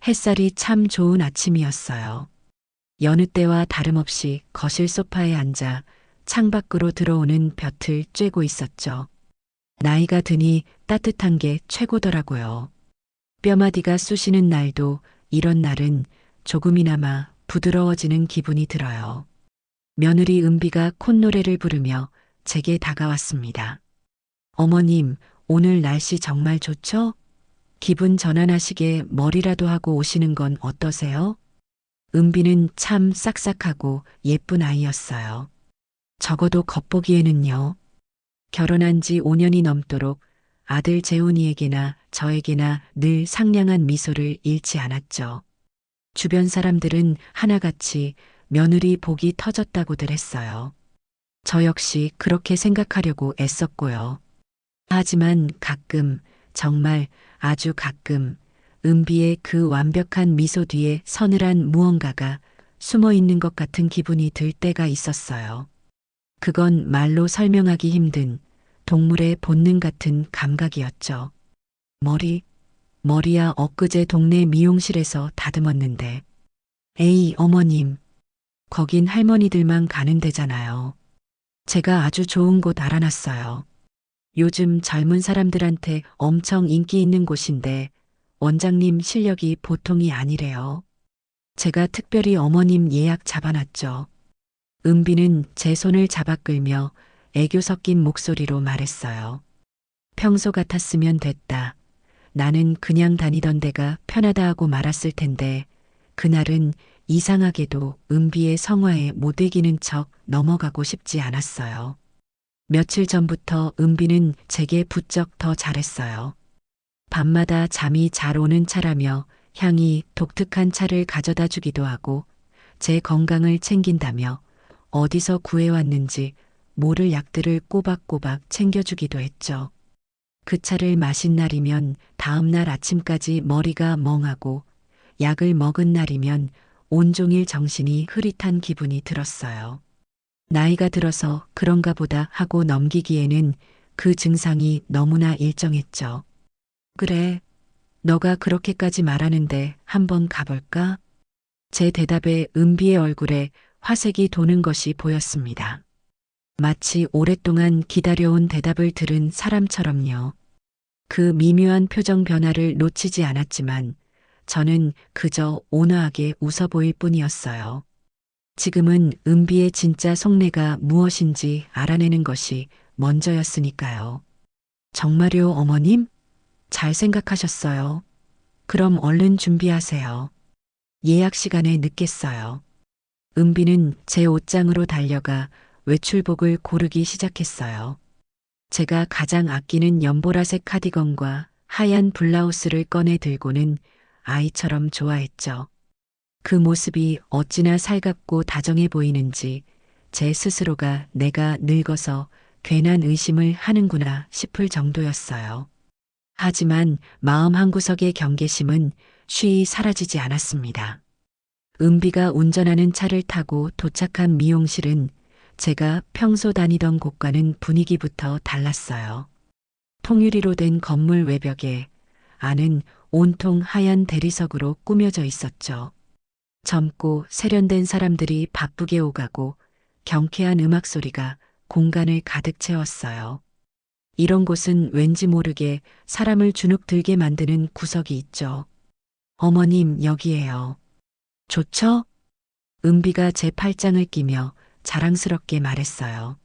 햇살이 참 좋은 아침이었어요. 여느 때와 다름없이 거실 소파에 앉아 창밖으로 들어오는 볕을 쬐고 있었죠. 나이가 드니 따뜻한 게 최고더라고요. 뼈마디가 쑤시는 날도 이런 날은 조금이나마 부드러워지는 기분이 들어요. 며느리 은비가 콧노래를 부르며 제게 다가왔습니다. 어머님, 오늘 날씨 정말 좋죠? 기분 전환하시게 머리라도 하고 오시는 건 어떠세요? 은비는 참 싹싹하고 예쁜 아이였어요. 적어도 겉보기에는요. 결혼한 지 5년이 넘도록 아들 재훈이에게나 저에게나 늘 상냥한 미소를 잃지 않았죠. 주변 사람들은 하나같이 며느리 복이 터졌다고들 했어요. 저 역시 그렇게 생각하려고 애썼고요. 하지만 가끔, 정말 아주 가끔, 은비의 그 완벽한 미소 뒤에 서늘한 무언가가 숨어 있는 것 같은 기분이 들 때가 있었어요. 그건 말로 설명하기 힘든 동물의 본능 같은 감각이었죠. 머리야 엊그제 동네 미용실에서 다듬었는데. 에이, 어머님. 거긴 할머니들만 가는 데잖아요. 제가 아주 좋은 곳 알아놨어요. 요즘 젊은 사람들한테 엄청 인기 있는 곳인데 원장님 실력이 보통이 아니래요. 제가 특별히 어머님 예약 잡아놨죠. 은비는 제 손을 잡아 끌며 애교 섞인 목소리로 말했어요. 평소 같았으면 됐다. 나는 그냥 다니던 데가 편하다 하고 말았을 텐데 그날은 이상하게도 은비의 성화에 못 이기는 척 넘어가고 싶지 않았어요. 며칠 전부터 은비는 제게 부쩍 더 잘했어요. 밤마다 잠이 잘 오는 차라며 향이 독특한 차를 가져다 주기도 하고 제 건강을 챙긴다며 어디서 구해왔는지 모를 약들을 꼬박꼬박 챙겨주기도 했죠. 그 차를 마신 날이면 다음 날 아침까지 머리가 멍하고 약을 먹은 날이면 온종일 정신이 흐릿한 기분이 들었어요. 나이가 들어서 그런가 보다 하고 넘기기에는 그 증상이 너무나 일정했죠. 그래, 너가 그렇게까지 말하는데 한번 가볼까? 제 대답에 은비의 얼굴에 화색이 도는 것이 보였습니다. 마치 오랫동안 기다려온 대답을 들은 사람처럼요. 그 미묘한 표정 변화를 놓치지 않았지만 저는 그저 온화하게 웃어 보일 뿐이었어요. 지금은 은비의 진짜 속내가 무엇인지 알아내는 것이 먼저였으니까요. 정말요, 어머님? 잘 생각하셨어요. 그럼 얼른 준비하세요. 예약 시간에 늦겠어요. 은비는 제 옷장으로 달려가 외출복을 고르기 시작했어요. 제가 가장 아끼는 연보라색 카디건과 하얀 블라우스를 꺼내 들고는 아이처럼 좋아했죠. 그 모습이 어찌나 살갑고 다정해 보이는지 제 스스로가 내가 늙어서 괜한 의심을 하는구나 싶을 정도였어요. 하지만 마음 한구석의 경계심은 쉬이 사라지지 않았습니다. 은비가 운전하는 차를 타고 도착한 미용실은 제가 평소 다니던 곳과는 분위기부터 달랐어요. 통유리로 된 건물 외벽에 안은 온통 하얀 대리석으로 꾸며져 있었죠. 젊고 세련된 사람들이 바쁘게 오가고 경쾌한 음악 소리가 공간을 가득 채웠어요. 이런 곳은 왠지 모르게 사람을 주눅 들게 만드는 구석이 있죠. 어머님, 여기에요. 좋죠? 은비가 제 팔짱을 끼며 자랑스럽게 말했어요.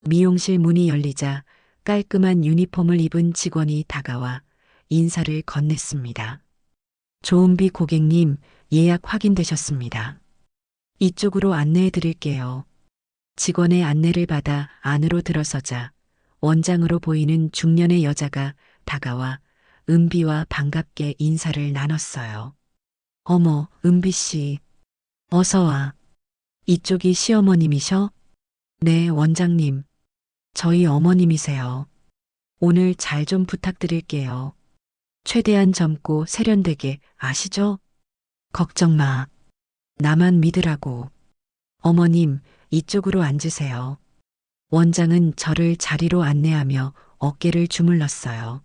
미용실 문이 열리자 깔끔한 유니폼을 입은 직원이 다가와 인사를 건넸습니다. 조은비 고객님, 예약 확인되셨습니다. 이쪽으로 안내해 드릴게요. 직원의 안내를 받아 안으로 들어서자 원장으로 보이는 중년의 여자가 다가와 은비와 반갑게 인사를 나눴어요. 어머, 은비 씨. 어서 와. 이쪽이 시어머님이셔? 네, 원장님. 저희 어머님이세요. 오늘 잘 좀 부탁드릴게요. 최대한 젊고 세련되게 아시죠? 걱정 마. 나만 믿으라고. 어머님, 이쪽으로 앉으세요. 원장은 저를 자리로 안내하며 어깨를 주물렀어요.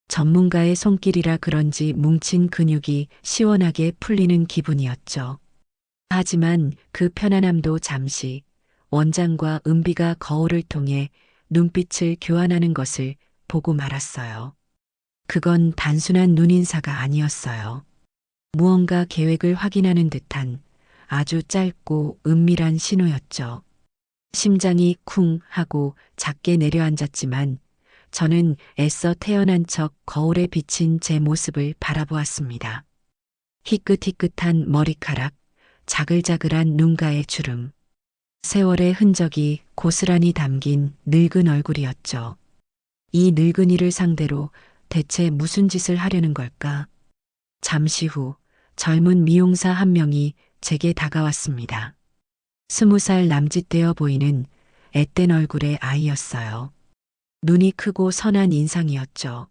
전문가의 손길이라 그런지 뭉친 근육이 시원하게 풀리는 기분이었죠. 하지만 그 편안함도 잠시 원장과 은비가 거울을 통해 눈빛을 교환하는 것을 보고 말았어요. 그건 단순한 눈인사가 아니었어요. 무언가 계획을 확인하는 듯한 아주 짧고 은밀한 신호였죠. 심장이 쿵 하고 작게 내려앉았지만 저는 애써 태어난 척 거울에 비친 제 모습을 바라보았습니다. 희끗희끗한 머리카락, 자글자글한 눈가의 주름, 세월의 흔적이 고스란히 담긴 늙은 얼굴이었죠. 이 늙은이를 상대로 대체 무슨 짓을 하려는 걸까? 잠시 후 젊은 미용사 한 명이 제게 다가왔습니다. 20살 남짓되어 보이는 앳된 얼굴의 아이였어요. 눈이 크고 선한 인상이었죠.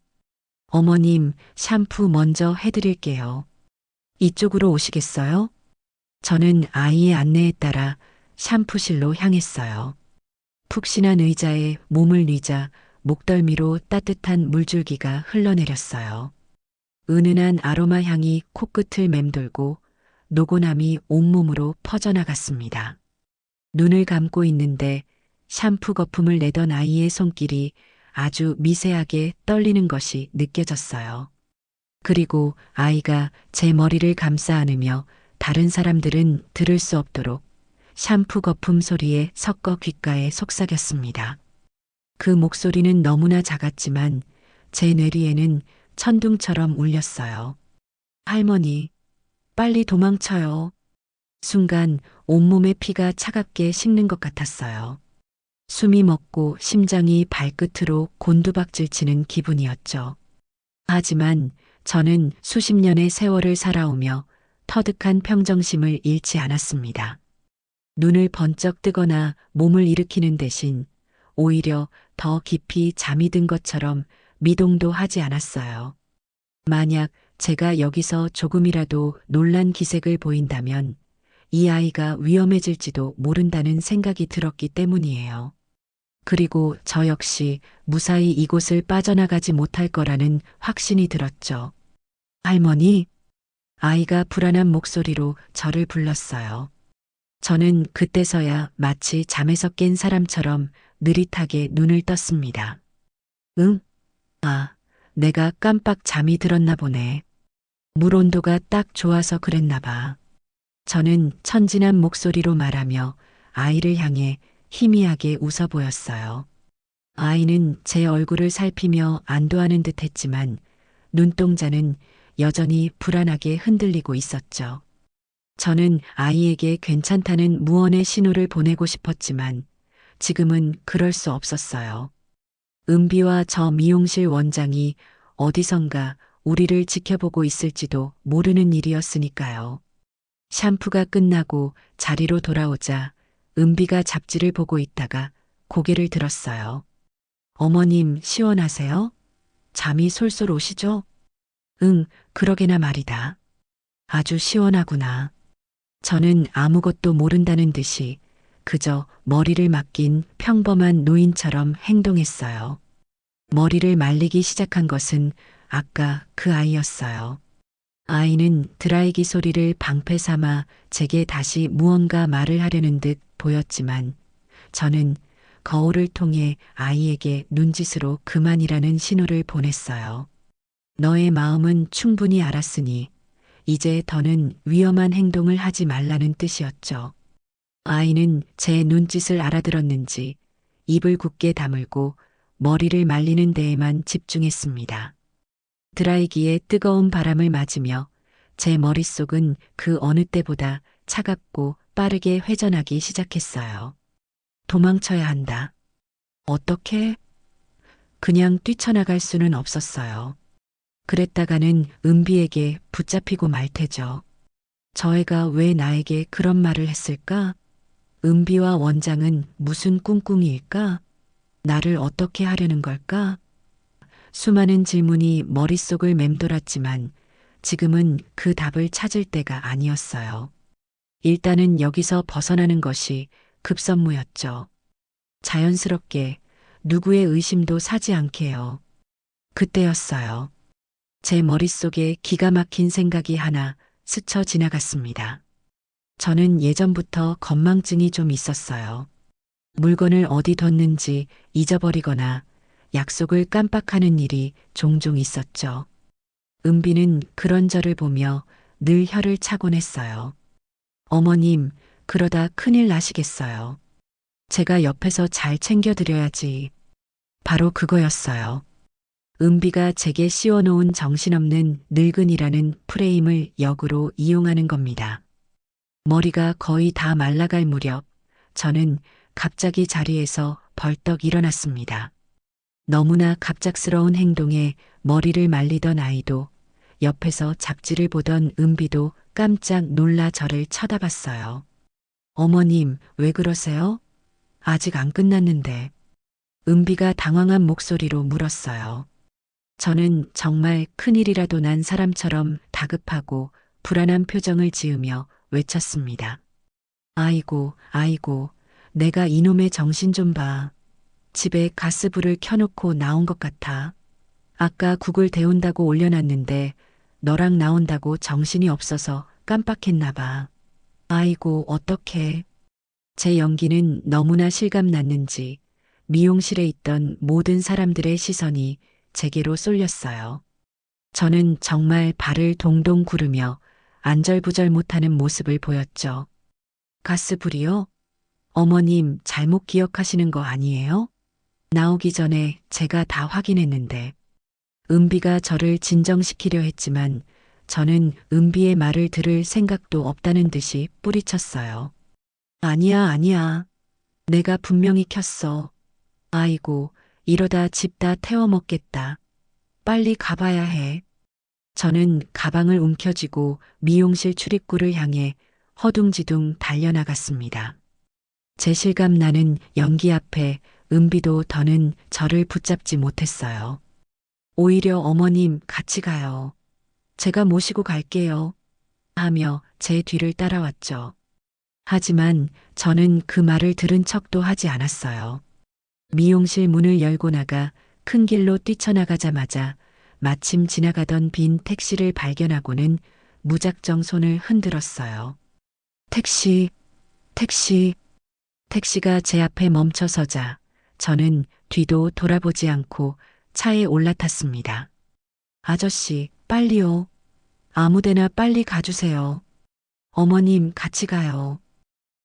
어머님, 샴푸 먼저 해드릴게요. 이쪽으로 오시겠어요? 저는 아이의 안내에 따라 샴푸실로 향했어요. 푹신한 의자에 몸을 뉘자 목덜미로 따뜻한 물줄기가 흘러내렸어요. 은은한 아로마 향이 코끝을 맴돌고 노곤함이 온몸으로 퍼져나갔습니다. 눈을 감고 있는데 샴푸 거품을 내던 아이의 손길이 아주 미세하게 떨리는 것이 느껴졌어요. 그리고 아이가 제 머리를 감싸 안으며 다른 사람들은 들을 수 없도록 샴푸 거품 소리에 섞어 귓가에 속삭였습니다. 그 목소리는 너무나 작았지만 제 뇌리에는 천둥처럼 울렸어요. 할머니, 빨리 도망쳐요. 순간 온몸의 피가 차갑게 식는 것 같았어요. 숨이 멎고 심장이 발끝으로 곤두박질 치는 기분이었죠. 하지만 저는 수십 년의 세월을 살아오며 터득한 평정심을 잃지 않았습니다. 눈을 번쩍 뜨거나 몸을 일으키는 대신 오히려 더 깊이 잠이 든 것처럼 미동도 하지 않았어요. 만약 제가 여기서 조금이라도 놀란 기색을 보인다면 이 아이가 위험해질지도 모른다는 생각이 들었기 때문이에요. 그리고 저 역시 무사히 이곳을 빠져나가지 못할 거라는 확신이 들었죠. 할머니, 아이가 불안한 목소리로 저를 불렀어요. 저는 그때서야 마치 잠에서 깬 사람처럼 느릿하게 눈을 떴습니다. 응? 아, 내가 깜빡 잠이 들었나 보네. 물 온도가 딱 좋아서 그랬나 봐. 저는 천진한 목소리로 말하며 아이를 향해 희미하게 웃어 보였어요. 아이는 제 얼굴을 살피며 안도하는 듯 했지만 눈동자는 여전히 불안하게 흔들리고 있었죠. 저는 아이에게 괜찮다는 무언의 신호를 보내고 싶었지만 지금은 그럴 수 없었어요. 은비와 저 미용실 원장이 어디선가 우리를 지켜보고 있을지도 모르는 일이었으니까요. 샴푸가 끝나고 자리로 돌아오자 은비가 잡지를 보고 있다가 고개를 들었어요. 어머님, 시원하세요? 잠이 솔솔 오시죠? 응, 그러게나 말이다. 아주 시원하구나. 저는 아무것도 모른다는 듯이 그저 머리를 맡긴 평범한 노인처럼 행동했어요. 머리를 말리기 시작한 것은 아까 그 아이였어요. 아이는 드라이기 소리를 방패 삼아 제게 다시 무언가 말을 하려는 듯 보였지만 저는 거울을 통해 아이에게 눈짓으로 그만이라는 신호를 보냈어요. 너의 마음은 충분히 알았으니 이제 더는 위험한 행동을 하지 말라는 뜻이었죠. 아이는 제 눈짓을 알아들었는지 입을 굳게 다물고 머리를 말리는 데에만 집중했습니다. 드라이기의 뜨거운 바람을 맞으며 제 머릿속은 그 어느 때보다 차갑고 빠르게 회전하기 시작했어요. 도망쳐야 한다. 어떻게? 그냥 뛰쳐나갈 수는 없었어요. 그랬다가는 은비에게 붙잡히고 말 테죠. 저 애가 왜 나에게 그런 말을 했을까? 은비와 원장은 무슨 꿍꿍이일까? 나를 어떻게 하려는 걸까? 수많은 질문이 머릿속을 맴돌았지만 지금은 그 답을 찾을 때가 아니었어요. 일단은 여기서 벗어나는 것이 급선무였죠. 자연스럽게 누구의 의심도 사지 않게요. 그때였어요. 제 머릿속에 기가 막힌 생각이 하나 스쳐 지나갔습니다. 저는 예전부터 건망증이 좀 있었어요. 물건을 어디 뒀는지 잊어버리거나 약속을 깜빡하는 일이 종종 있었죠. 은비는 그런 저를 보며 늘 혀를 차곤 했어요. 어머님, 그러다 큰일 나시겠어요. 제가 옆에서 잘 챙겨드려야지. 바로 그거였어요. 은비가 제게 씌워놓은 정신없는 늙은이라는 프레임을 역으로 이용하는 겁니다. 머리가 거의 다 말라갈 무렵 저는 갑자기 자리에서 벌떡 일어났습니다. 너무나 갑작스러운 행동에 머리를 말리던 아이도 옆에서 잡지를 보던 은비도 깜짝 놀라 저를 쳐다봤어요. 어머님, 왜 그러세요? 아직 안 끝났는데. 은비가 당황한 목소리로 물었어요. 저는 정말 큰일이라도 난 사람처럼 다급하고 불안한 표정을 지으며 외쳤습니다. 아이고, 아이고, 내가 이놈의 정신 좀 봐. 집에 가스불을 켜놓고 나온 것 같아. 아까 국을 데운다고 올려놨는데 너랑 나온다고 정신이 없어서 깜빡했나 봐. 아이고, 어떡해. 제 연기는 너무나 실감났는지 미용실에 있던 모든 사람들의 시선이 제게로 쏠렸어요. 저는 정말 발을 동동 구르며 안절부절 못하는 모습을 보였죠. 가스불이요? 어머님 잘못 기억하시는 거 아니에요? 나오기 전에 제가 다 확인했는데. 은비가 저를 진정시키려 했지만 저는 은비의 말을 들을 생각도 없다는 듯이 뿌리쳤어요. 아니야, 아니야. 내가 분명히 켰어. 아이고, 이러다 집 다 태워먹겠다. 빨리 가봐야 해. 저는 가방을 움켜쥐고 미용실 출입구를 향해 허둥지둥 달려나갔습니다. 제 실감 나는 연기 앞에 은비도 더는 저를 붙잡지 못했어요. 오히려 어머님 같이 가요. 제가 모시고 갈게요. 하며 제 뒤를 따라왔죠. 하지만 저는 그 말을 들은 척도 하지 않았어요. 미용실 문을 열고 나가 큰 길로 뛰쳐나가자마자 마침 지나가던 빈 택시를 발견하고는 무작정 손을 흔들었어요. 택시, 택시. 택시가 제 앞에 멈춰서자 저는 뒤도 돌아보지 않고 차에 올라탔습니다. 아저씨, 빨리요. 아무데나 빨리 가주세요. 어머님, 같이 가요.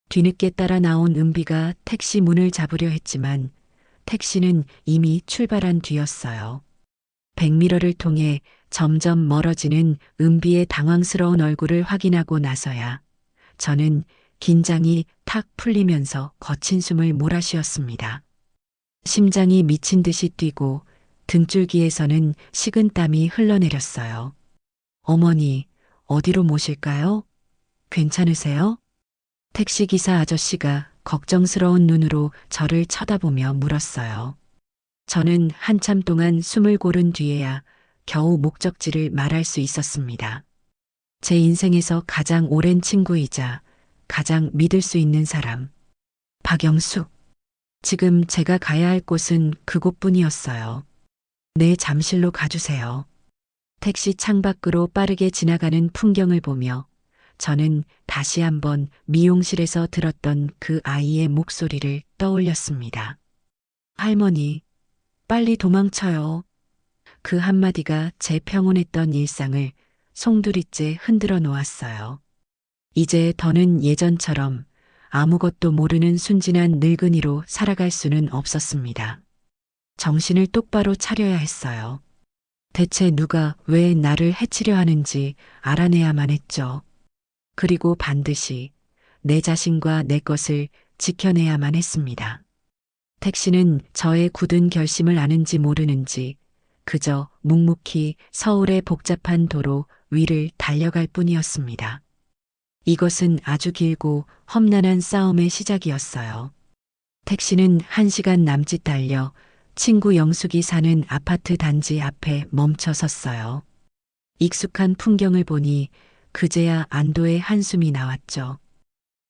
뒤늦게 따라 나온 은비가 택시 문을 잡으려 했지만 택시는 이미 출발한 뒤였어요. 백미러를 통해 점점 멀어지는 은비의 당황스러운 얼굴을 확인하고 나서야 저는 긴장이 탁 풀리면서 거친 숨을 몰아쉬었습니다. 심장이 미친 듯이 뛰고 등줄기에서는 식은땀이 흘러내렸어요. 어머니, 어디로 모실까요? 괜찮으세요? 택시기사 아저씨가 걱정스러운 눈으로 저를 쳐다보며 물었어요. 저는 한참 동안 숨을 고른 뒤에야 겨우 목적지를 말할 수 있었습니다. 제 인생에서 가장 오랜 친구이자 가장 믿을 수 있는 사람. 박영숙. 지금 제가 가야 할 곳은 그곳뿐이었어요. 내 잠실로 가주세요. 택시 창밖으로 빠르게 지나가는 풍경을 보며 저는 다시 한번 미용실에서 들었던 그 아이의 목소리를 떠올렸습니다. 할머니, 빨리 도망쳐요. 그 한마디가 제 평온했던 일상을 송두리째 흔들어 놓았어요. 이제 더는 예전처럼 아무것도 모르는 순진한 늙은이로 살아갈 수는 없었습니다. 정신을 똑바로 차려야 했어요. 대체 누가 왜 나를 해치려 하는지 알아내야만 했죠. 그리고 반드시 내 자신과 내 것을 지켜내야만 했습니다. 택시는 저의 굳은 결심을 아는지 모르는지 그저 묵묵히 서울의 복잡한 도로 위를 달려갈 뿐이었습니다. 이것은 아주 길고 험난한 싸움의 시작이었어요. 택시는 1시간 남짓 달려 친구 영숙이 사는 아파트 단지 앞에 멈춰 섰어요. 익숙한 풍경을 보니 그제야 안도의 한숨이 나왔죠.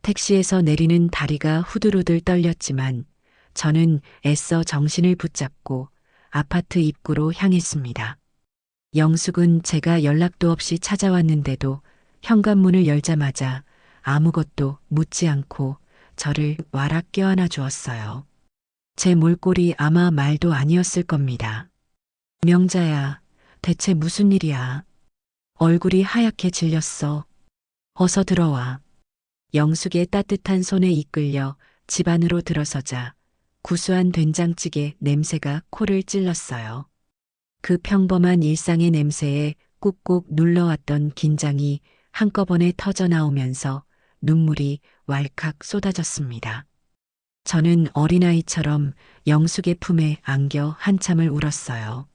택시에서 내리는 다리가 후들후들 떨렸지만 저는 애써 정신을 붙잡고 아파트 입구로 향했습니다. 영숙은 제가 연락도 없이 찾아왔는데도 현관문을 열자마자 아무것도 묻지 않고 저를 와락 껴안아 주었어요. 제 몰골이 아마 말도 아니었을 겁니다. 명자야, 대체 무슨 일이야? 얼굴이 하얗게 질렸어. 어서 들어와. 영숙의 따뜻한 손에 이끌려 집 안으로 들어서자 구수한 된장찌개 냄새가 코를 찔렀어요. 그 평범한 일상의 냄새에 꾹꾹 눌러왔던 긴장이 한꺼번에 터져 나오면서 눈물이 왈칵 쏟아졌습니다. 저는 어린아이처럼 영숙의 품에 안겨 한참을 울었어요.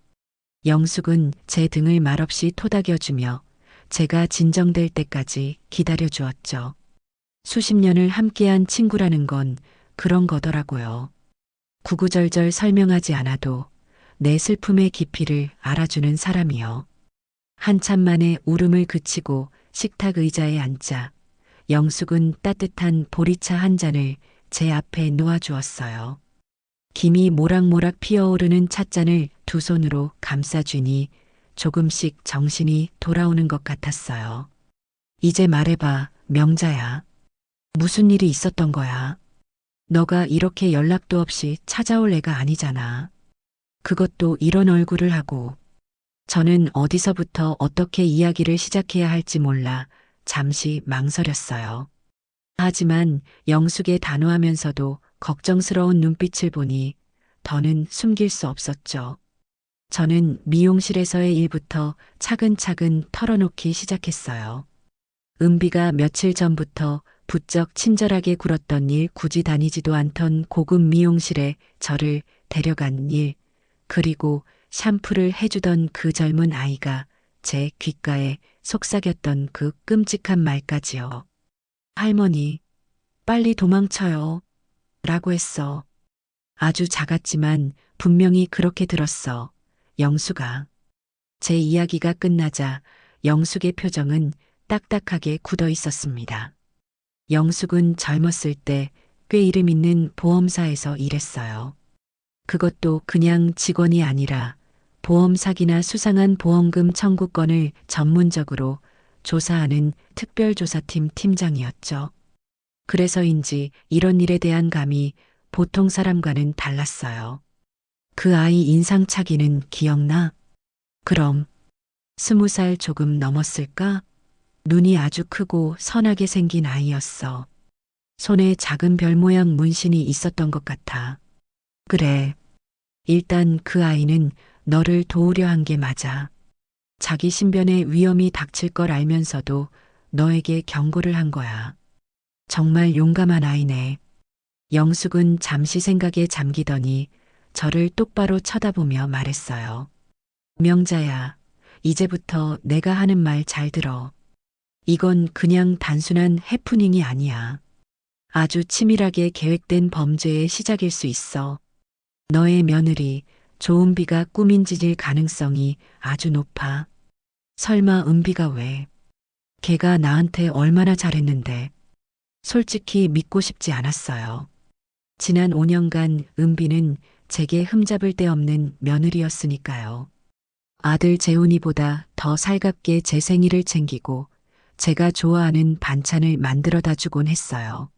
영숙은 제 등을 말없이 토닥여주며 제가 진정될 때까지 기다려주었죠. 수십 년을 함께한 친구라는 건 그런 거더라고요. 구구절절 설명하지 않아도 내 슬픔의 깊이를 알아주는 사람이요. 한참 만에 울음을 그치고 식탁 의자에 앉자 영숙은 따뜻한 보리차 한 잔을 제 앞에 놓아주었어요. 김이 모락모락 피어오르는 찻잔을 두 손으로 감싸쥐니 조금씩 정신이 돌아오는 것 같았어요. 이제 말해봐, 명자야. 무슨 일이 있었던 거야? 너가 이렇게 연락도 없이 찾아올 애가 아니잖아. 그것도 이런 얼굴을 하고. 저는 어디서부터 어떻게 이야기를 시작해야 할지 몰라 잠시 망설였어요. 하지만 영숙의 단호하면서도 걱정스러운 눈빛을 보니 더는 숨길 수 없었죠. 저는 미용실에서의 일부터 차근차근 털어놓기 시작했어요. 은비가 며칠 전부터 부쩍 친절하게 굴었던 일, 굳이 다니지도 않던 고급 미용실에 저를 데려간 일, 그리고 샴푸를 해주던 그 젊은 아이가 제 귓가에 속삭였던 그 끔찍한 말까지요. 할머니, 빨리 도망쳐요. 라고 했어. 아주 작았지만 분명히 그렇게 들었어. 영숙아. 제 이야기가 끝나자 영숙의 표정은 딱딱하게 굳어 있었습니다. 영숙은 젊었을 때 꽤 이름 있는 보험사에서 일했어요. 그것도 그냥 직원이 아니라 보험 사기나 수상한 보험금 청구권을 전문적으로 조사하는 특별조사팀 팀장이었죠. 그래서인지 이런 일에 대한 감이 보통 사람과는 달랐어요. 그 아이 인상착의는 기억나? 그럼 20살 조금 넘었을까? 눈이 아주 크고 선하게 생긴 아이였어. 손에 작은 별 모양 문신이 있었던 것 같아. 그래. 일단 그 아이는 너를 도우려 한 게 맞아. 자기 신변에 위험이 닥칠 걸 알면서도 너에게 경고를 한 거야. 정말 용감한 아이네. 영숙은 잠시 생각에 잠기더니 저를 똑바로 쳐다보며 말했어요. 명자야, 이제부터 내가 하는 말 잘 들어. 이건 그냥 단순한 해프닝이 아니야. 아주 치밀하게 계획된 범죄의 시작일 수 있어. 너의 며느리 조은비가 꾸민 짓일 가능성이 아주 높아. 설마 은비가 왜? 걔가 나한테 얼마나 잘했는데. 솔직히 믿고 싶지 않았어요. 지난 5년간 은비는 제게 흠잡을 데 없는 며느리였으니까요. 아들 재훈이보다 더 살갑게 제 생일을 챙기고 제가 좋아하는 반찬을 만들어다 주곤 했어요.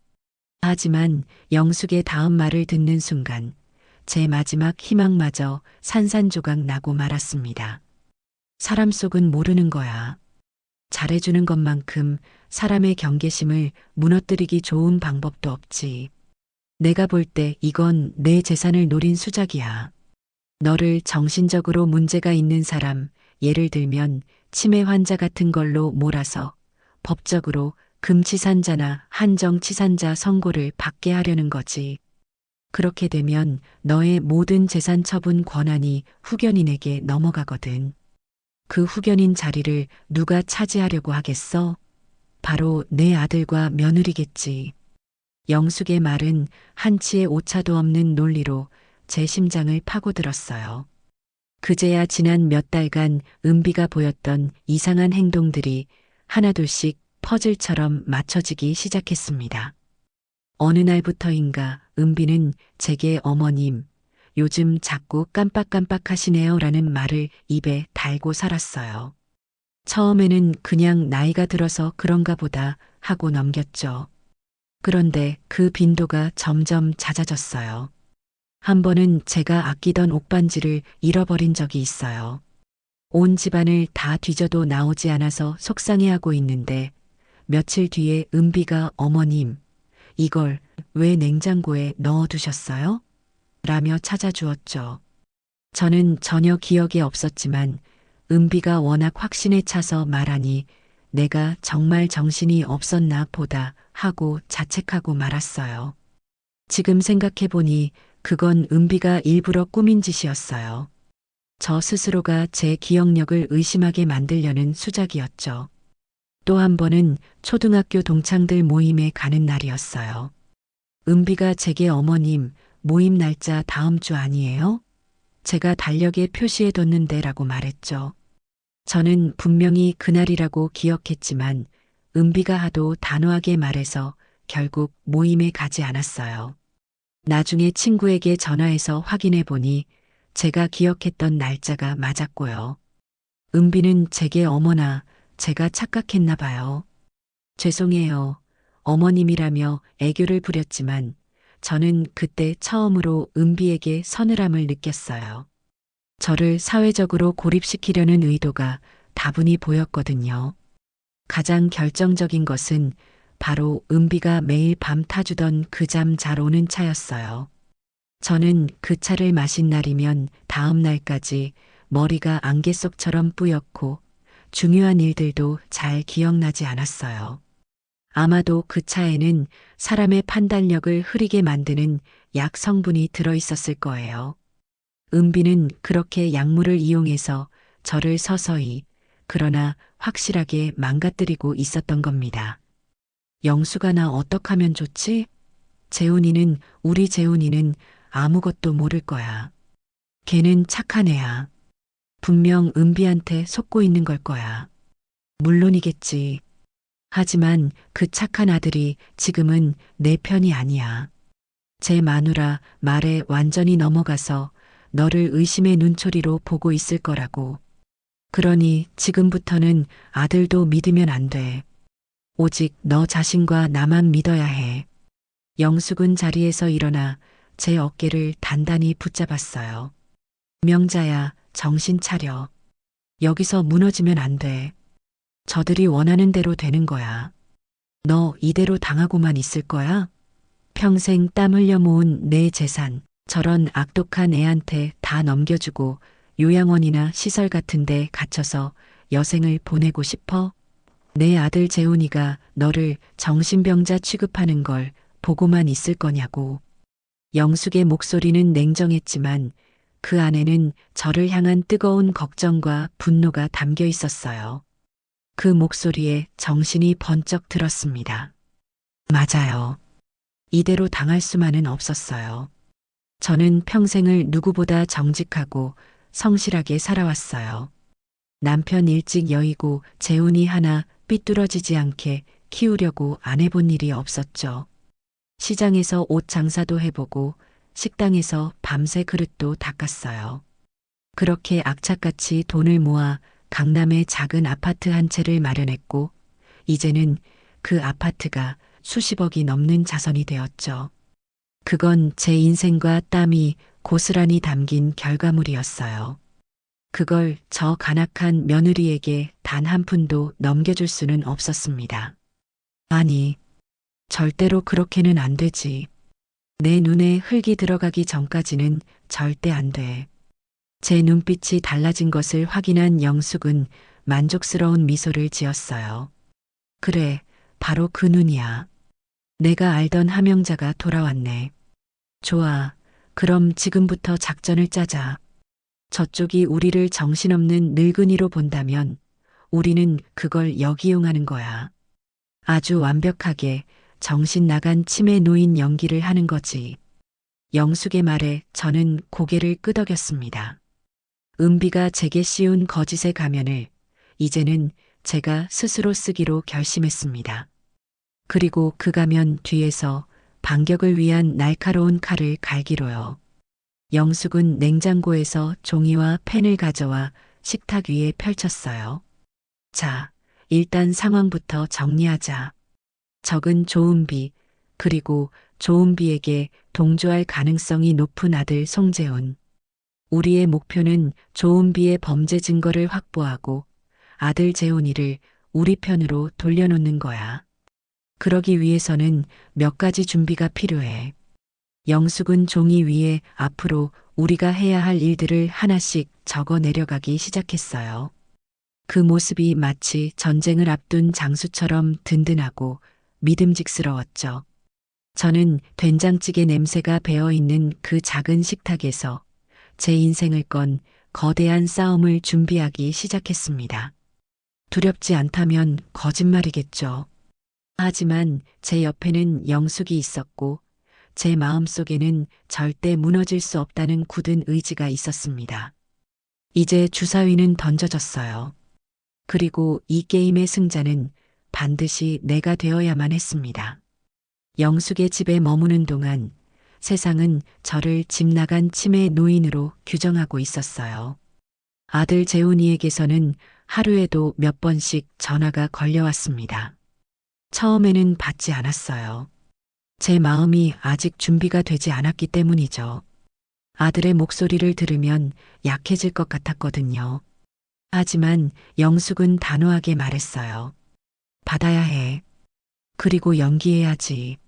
하지만 영숙의 다음 말을 듣는 순간 제 마지막 희망마저 산산조각 나고 말았습니다. 사람 속은 모르는 거야. 잘해주는 것만큼 사람의 경계심을 무너뜨리기 좋은 방법도 없지. 내가 볼 때 이건 내 재산을 노린 수작이야. 너를 정신적으로 문제가 있는 사람, 예를 들면 치매 환자 같은 걸로 몰아서 법적으로 금치산자나 한정치산자 선고를 받게 하려는 거지. 그렇게 되면 너의 모든 재산 처분 권한이 후견인에게 넘어가거든. 그 후견인 자리를 누가 차지하려고 하겠어? 바로 내 아들과 며느리겠지. 영숙의 말은 한치의 오차도 없는 논리로 제 심장을 파고들었어요. 그제야 지난 몇 달간 은비가 보였던 이상한 행동들이 하나둘씩 퍼즐처럼 맞춰지기 시작했습니다. 어느 날부터인가 은비는 제게 어머님, 요즘 자꾸 깜빡깜빡하시네요 라는 말을 입에 달고 살았어요. 처음에는 그냥 나이가 들어서 그런가 보다 하고 넘겼죠. 그런데 그 빈도가 점점 잦아졌어요. 한 번은 제가 아끼던 옷반지를 잃어버린 적이 있어요. 온 집안을 다 뒤져도 나오지 않아서 속상해하고 있는데 며칠 뒤에 은비가 어머님, 이걸 왜 냉장고에 넣어두셨어요? 라며 찾아주었죠. 저는 전혀 기억이 없었지만 은비가 워낙 확신에 차서 말하니 내가 정말 정신이 없었나 보다 하고 자책하고 말았어요. 지금 생각해보니 그건 은비가 일부러 꾸민 짓이었어요. 저 스스로가 제 기억력을 의심하게 만들려는 수작이었죠. 또 한 번은 초등학교 동창들 모임에 가는 날이었어요. 은비가 제게 어머님, 모임 날짜 다음 주 아니에요? 제가 달력에 표시해뒀는데 라고 말했죠. 저는 분명히 그날이라고 기억했지만 은비가 하도 단호하게 말해서 결국 모임에 가지 않았어요. 나중에 친구에게 전화해서 확인해 보니 제가 기억했던 날짜가 맞았고요. 은비는 제게 어머나 제가 착각했나 봐요. 죄송해요. 어머님이라며 애교를 부렸지만 저는 그때 처음으로 은비에게 서늘함을 느꼈어요. 저를 사회적으로 고립시키려는 의도가 다분히 보였거든요. 가장 결정적인 것은 바로 은비가 매일 밤 타주던 그 잠 잘 오는 차였어요. 저는 그 차를 마신 날이면 다음 날까지 머리가 안개 속처럼 뿌옇고 중요한 일들도 잘 기억나지 않았어요. 아마도 그 차에는 사람의 판단력을 흐리게 만드는 약 성분이 들어있었을 거예요. 은비는 그렇게 약물을 이용해서 저를 서서히, 그러나 확실하게 망가뜨리고 있었던 겁니다. 영수가 나 어떡하면 좋지? 우리 재훈이는 아무것도 모를 거야. 걔는 착한 애야. 분명 은비한테 속고 있는 걸 거야. 물론이겠지. 하지만 그 착한 아들이 지금은 내 편이 아니야. 제 마누라 말에 완전히 넘어가서 너를 의심의 눈초리로 보고 있을 거라고. 그러니 지금부터는 아들도 믿으면 안 돼. 오직 너 자신과 나만 믿어야 해. 영숙은 자리에서 일어나 제 어깨를 단단히 붙잡았어요. 명자야, 정신 차려. 여기서 무너지면 안 돼. 저들이 원하는 대로 되는 거야. 너 이대로 당하고만 있을 거야? 평생 땀 흘려 모은 내 재산, 저런 악독한 애한테 다 넘겨주고 요양원이나 시설 같은 데 갇혀서 여생을 보내고 싶어? 내 아들 재훈이가 너를 정신병자 취급하는 걸 보고만 있을 거냐고. 영숙의 목소리는 냉정했지만 그 안에는 저를 향한 뜨거운 걱정과 분노가 담겨 있었어요. 그 목소리에 정신이 번쩍 들었습니다. 맞아요. 이대로 당할 수만은 없었어요. 저는 평생을 누구보다 정직하고 성실하게 살아왔어요. 남편 일찍 여의고 재훈이 하나 삐뚤어지지 않게 키우려고 안 해본 일이 없었죠. 시장에서 옷 장사도 해보고 식당에서 밤새 그릇도 닦았어요. 그렇게 악착같이 돈을 모아 강남에 작은 아파트 한 채를 마련했고 이제는 그 아파트가 수십억이 넘는 자산이 되었죠. 그건 제 인생과 땀이 고스란히 담긴 결과물이었어요. 그걸 저 간악한 며느리에게 단 한 푼도 넘겨줄 수는 없었습니다. 아니, 절대로 그렇게는 안 되지. 내 눈에 흙이 들어가기 전까지는 절대 안 돼. 제 눈빛이 달라진 것을 확인한 영숙은 만족스러운 미소를 지었어요. 그래, 바로 그 눈이야. 내가 알던 함영자가 돌아왔네. 좋아, 그럼 지금부터 작전을 짜자. 저쪽이 우리를 정신없는 늙은이로 본다면 우리는 그걸 역이용하는 거야. 아주 완벽하게 정신 나간 치매 노인 연기를 하는 거지. 영숙의 말에 저는 고개를 끄덕였습니다. 은비가 제게 씌운 거짓의 가면을 이제는 제가 스스로 쓰기로 결심했습니다. 그리고 그 가면 뒤에서 반격을 위한 날카로운 칼을 갈기로요. 영숙은 냉장고에서 종이와 펜을 가져와 식탁 위에 펼쳤어요. 자, 일단 상황부터 정리하자. 적은 조은비, 그리고 조은비에게 동조할 가능성이 높은 아들 송재훈. 우리의 목표는 조은비의 범죄 증거를 확보하고 아들 재훈이를 우리 편으로 돌려놓는 거야. 그러기 위해서는 몇 가지 준비가 필요해. 영숙은 종이 위에 앞으로 우리가 해야 할 일들을 하나씩 적어 내려가기 시작했어요. 그 모습이 마치 전쟁을 앞둔 장수처럼 든든하고 믿음직스러웠죠. 저는 된장찌개 냄새가 배어있는 그 작은 식탁에서 제 인생을 건 거대한 싸움을 준비하기 시작했습니다. 두렵지 않다면 거짓말이겠죠. 하지만 제 옆에는 영숙이 있었고 제 마음속에는 절대 무너질 수 없다는 굳은 의지가 있었습니다. 이제 주사위는 던져졌어요. 그리고 이 게임의 승자는 반드시 내가 되어야만 했습니다. 영숙의 집에 머무는 동안 세상은 저를 집 나간 치매 노인으로 규정하고 있었어요. 아들 재훈이에게서는 하루에도 몇 번씩 전화가 걸려왔습니다. 처음에는 받지 않았어요. 제 마음이 아직 준비가 되지 않았기 때문이죠. 아들의 목소리를 들으면 약해질 것 같았거든요. 하지만 영숙은 단호하게 말했어요. 받아야 해. 그리고 연기해야지.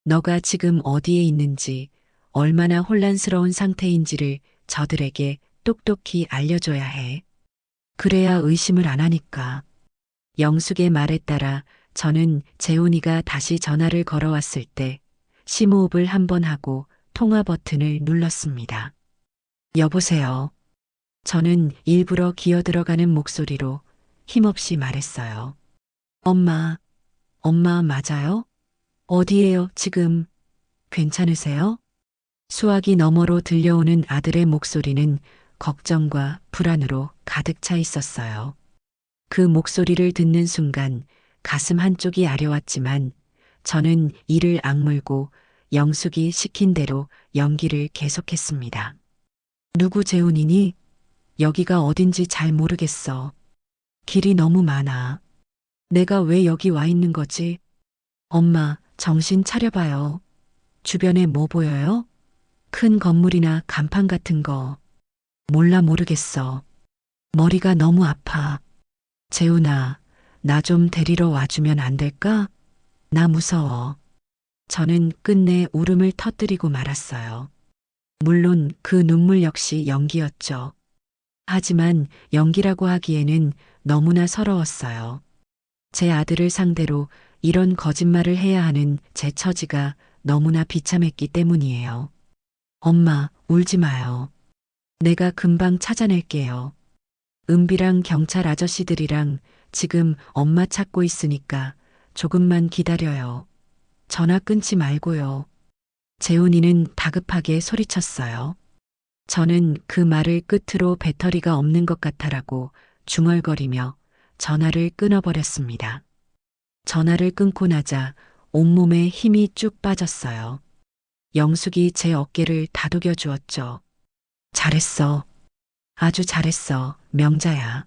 너가 지금 어디에 있는지, 얼마나 혼란스러운 상태인지를 저들에게 똑똑히 알려줘야 해. 그래야 의심을 안 하니까. 영숙의 말에 따라 저는 재훈이가 다시 전화를 걸어왔을 때 심호흡을 한번 하고 통화 버튼을 눌렀습니다. 여보세요. 저는 일부러 기어들어가는 목소리로 힘없이 말했어요. 엄마, 엄마 맞아요? 어디에요, 지금? 괜찮으세요? 수화기 너머로 들려오는 아들의 목소리는 걱정과 불안으로 가득 차 있었어요. 그 목소리를 듣는 순간 가슴 한쪽이 아려왔지만 저는 이를 악물고 영숙이 시킨 대로 연기를 계속했습니다. 누구 재훈이니? 여기가 어딘지 잘 모르겠어. 길이 너무 많아. 내가 왜 여기 와 있는 거지? 엄마, 정신 차려봐요. 주변에 뭐 보여요? 큰 건물이나 간판 같은 거. 몰라 모르겠어. 머리가 너무 아파. 재훈아, 나 좀 데리러 와주면 안 될까? 나 무서워. 저는 끝내 울음을 터뜨리고 말았어요. 물론 그 눈물 역시 연기였죠. 하지만 연기라고 하기에는 너무나 서러웠어요. 제 아들을 상대로 이런 거짓말을 해야 하는 제 처지가 너무나 비참했기 때문이에요. 엄마, 울지 마요. 내가 금방 찾아낼게요. 은비랑 경찰 아저씨들이랑 지금 엄마 찾고 있으니까 조금만 기다려요. 전화 끊지 말고요. 재훈이는 다급하게 소리쳤어요. 저는 그 말을 끝으로 배터리가 없는 것 같아라고 중얼거리며 전화를 끊어버렸습니다. 전화를 끊고 나자 온몸에 힘이 쭉 빠졌어요. 영숙이 제 어깨를 다독여 주었죠. 잘했어. 아주 잘했어. 명자야.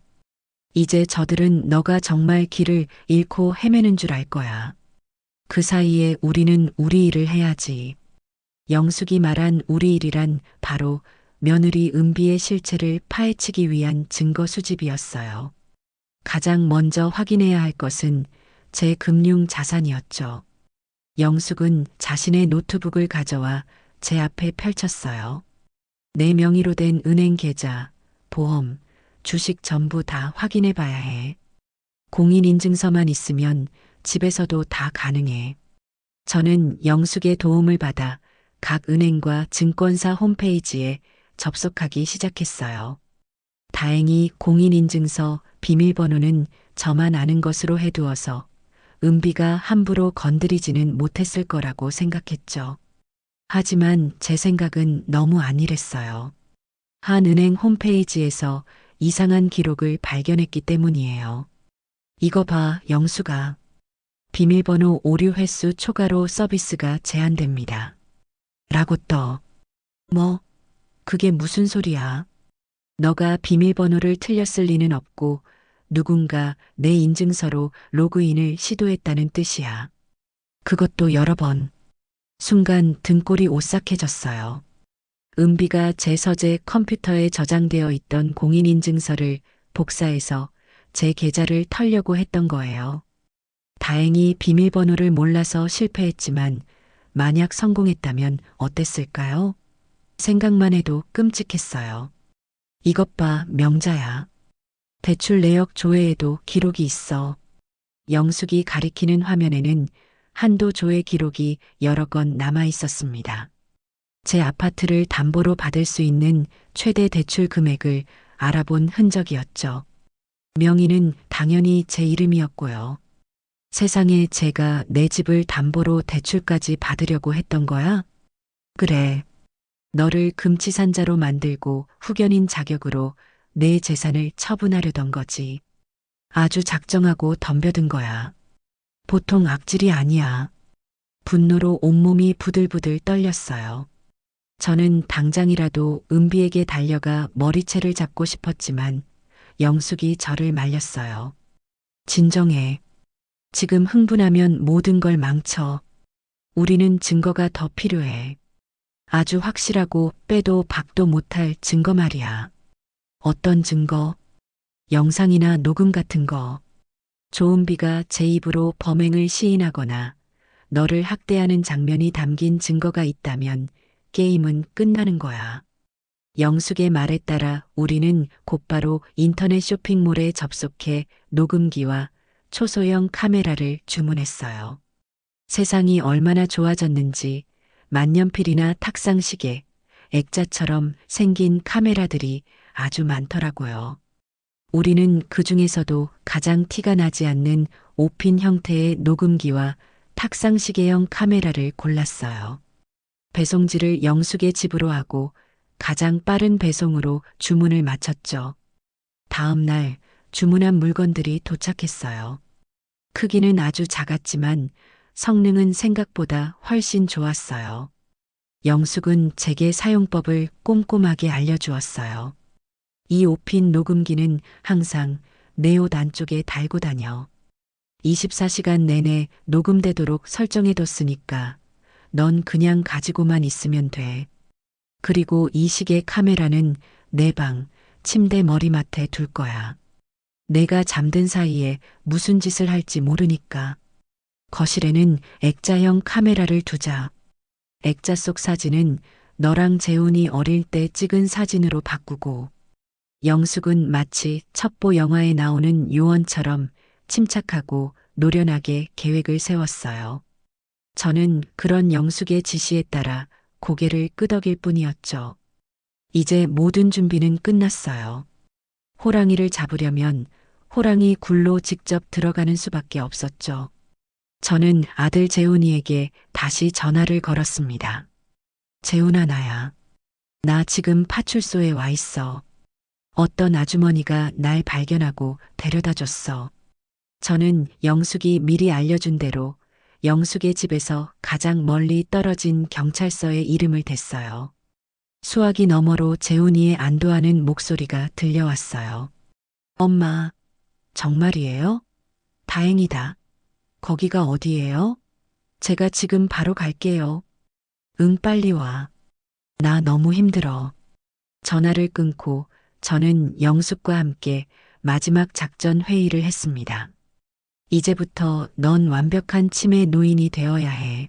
이제 저들은 너가 정말 길을 잃고 헤매는 줄 알 거야. 그 사이에 우리는 우리 일을 해야지. 영숙이 말한 우리 일이란 바로 며느리 은비의 실체를 파헤치기 위한 증거 수집이었어요. 가장 먼저 확인해야 할 것은 제 금융 자산이었죠. 영숙은 자신의 노트북을 가져와 제 앞에 펼쳤어요. 내 명의로 된 은행 계좌, 보험, 주식 전부 다 확인해 봐야 해. 공인인증서만 있으면 집에서도 다 가능해. 저는 영숙의 도움을 받아 각 은행과 증권사 홈페이지에 접속하기 시작했어요. 다행히 공인인증서 비밀번호는 저만 아는 것으로 해두어서 은비가 함부로 건드리지는 못했을 거라고 생각했죠. 하지만 제 생각은 너무 안일했어요. 한 은행 홈페이지에서 이상한 기록을 발견했기 때문이에요. 이거 봐, 영수가. 비밀번호 오류 횟수 초과로 서비스가 제한됩니다. 라고 떠. 뭐? 그게 무슨 소리야? 너가 비밀번호를 틀렸을 리는 없고 누군가 내 인증서로 로그인을 시도했다는 뜻이야. 그것도 여러 번. 순간 등골이 오싹해졌어요. 은비가 제 서재 컴퓨터에 저장되어 있던 공인인증서를 복사해서 제 계좌를 털려고 했던 거예요. 다행히 비밀번호를 몰라서 실패했지만 만약 성공했다면 어땠을까요? 생각만 해도 끔찍했어요. 이것 봐, 명자야. 대출 내역 조회에도 기록이 있어. 영숙이 가리키는 화면에는 한도 조회 기록이 여러 건 남아 있었습니다. 제 아파트를 담보로 받을 수 있는 최대 대출 금액을 알아본 흔적이었죠. 명의는 당연히 제 이름이었고요. 세상에 제가 내 집을 담보로 대출까지 받으려고 했던 거야? 그래. 너를 금치산자로 만들고 후견인 자격으로 내 재산을 처분하려던 거지. 아주 작정하고 덤벼든 거야. 보통 악질이 아니야. 분노로 온몸이 부들부들 떨렸어요. 저는 당장이라도 은비에게 달려가 머리채를 잡고 싶었지만 영숙이 저를 말렸어요. 진정해. 지금 흥분하면 모든 걸 망쳐. 우리는 증거가 더 필요해. 아주 확실하고 빼도 박도 못할 증거 말이야. 어떤 증거? 영상이나 녹음 같은 거. 조은비가 제 입으로 범행을 시인하거나 너를 학대하는 장면이 담긴 증거가 있다면 게임은 끝나는 거야. 영숙의 말에 따라 우리는 곧바로 인터넷 쇼핑몰에 접속해 녹음기와 초소형 카메라를 주문했어요. 세상이 얼마나 좋아졌는지 만년필이나 탁상시계, 액자처럼 생긴 카메라들이 아주 많더라고요. 우리는 그 중에서도 가장 티가 나지 않는 5핀 형태의 녹음기와 탁상시계형 카메라를 골랐어요. 배송지를 영숙의 집으로 하고 가장 빠른 배송으로 주문을 마쳤죠. 다음 날 주문한 물건들이 도착했어요. 크기는 아주 작았지만 성능은 생각보다 훨씬 좋았어요. 영숙은 제게 사용법을 꼼꼼하게 알려주었어요. 이 5핀 녹음기는 항상 내 옷 안쪽에 달고 다녀. 24시간 내내 녹음되도록 설정해뒀으니까 넌 그냥 가지고만 있으면 돼. 그리고 이 시계 카메라는 내 방, 침대 머리맡에 둘 거야. 내가 잠든 사이에 무슨 짓을 할지 모르니까. 거실에는 액자형 카메라를 두자. 액자 속 사진은 너랑 재훈이 어릴 때 찍은 사진으로 바꾸고 영숙은 마치 첩보 영화에 나오는 요원처럼 침착하고 노련하게 계획을 세웠어요. 저는 그런 영숙의 지시에 따라 고개를 끄덕일 뿐이었죠. 이제 모든 준비는 끝났어요. 호랑이를 잡으려면 호랑이 굴로 직접 들어가는 수밖에 없었죠. 저는 아들 재훈이에게 다시 전화를 걸었습니다. 재훈아, 나야. 나 지금 파출소에 와 있어. 어떤 아주머니가 날 발견하고 데려다 줬어. 저는 영숙이 미리 알려준 대로 영숙의 집에서 가장 멀리 떨어진 경찰서에 이름을 댔어요. 수화기 너머로 재훈이의 안도하는 목소리가 들려왔어요. 엄마, 정말이에요? 다행이다. 거기가 어디예요? 제가 지금 바로 갈게요. 응, 빨리 와. 나 너무 힘들어. 전화를 끊고 저는 영숙과 함께 마지막 작전 회의를 했습니다. 이제부터 넌 완벽한 치매 노인이 되어야 해.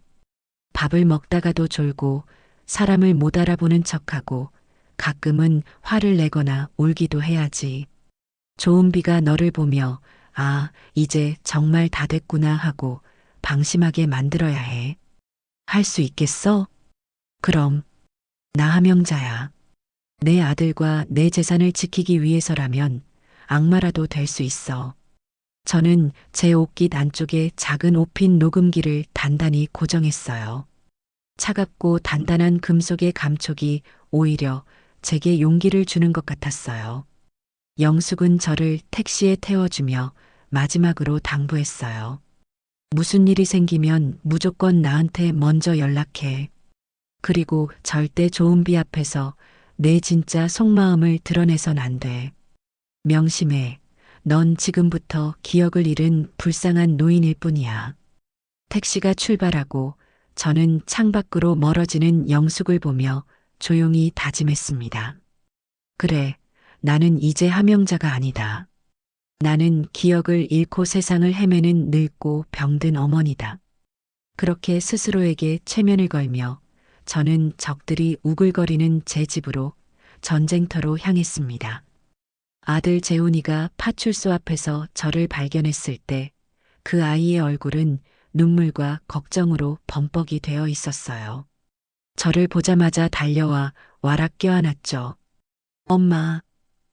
밥을 먹다가도 졸고 사람을 못 알아보는 척하고 가끔은 화를 내거나 울기도 해야지. 조은비가 너를 보며 아, 이제 정말 다 됐구나 하고 방심하게 만들어야 해. 할 수 있겠어? 그럼. 나 함영자야. 내 아들과 내 재산을 지키기 위해서라면 악마라도 될 수 있어. 저는 제 옷깃 안쪽에 작은 5핀 녹음기를 단단히 고정했어요. 차갑고 단단한 금속의 감촉이 오히려 제게 용기를 주는 것 같았어요. 영숙은 저를 택시에 태워주며 마지막으로 당부했어요. 무슨 일이 생기면 무조건 나한테 먼저 연락해. 그리고 절대 조은비 앞에서 내 진짜 속마음을 드러내선 안 돼. 명심해. 넌 지금부터 기억을 잃은 불쌍한 노인일 뿐이야. 택시가 출발하고 저는 창밖으로 멀어지는 영숙을 보며 조용히 다짐했습니다. 그래, 나는 이제 함영자가 아니다. 나는 기억을 잃고 세상을 헤매는 늙고 병든 어머니다. 그렇게 스스로에게 최면을 걸며 저는 적들이 우글거리는 제 집으로 전쟁터로 향했습니다. 아들 재훈이가 파출소 앞에서 저를 발견했을 때 그 아이의 얼굴은 눈물과 걱정으로 범벅이 되어 있었어요. 저를 보자마자 달려와 와락 껴안았죠. 엄마,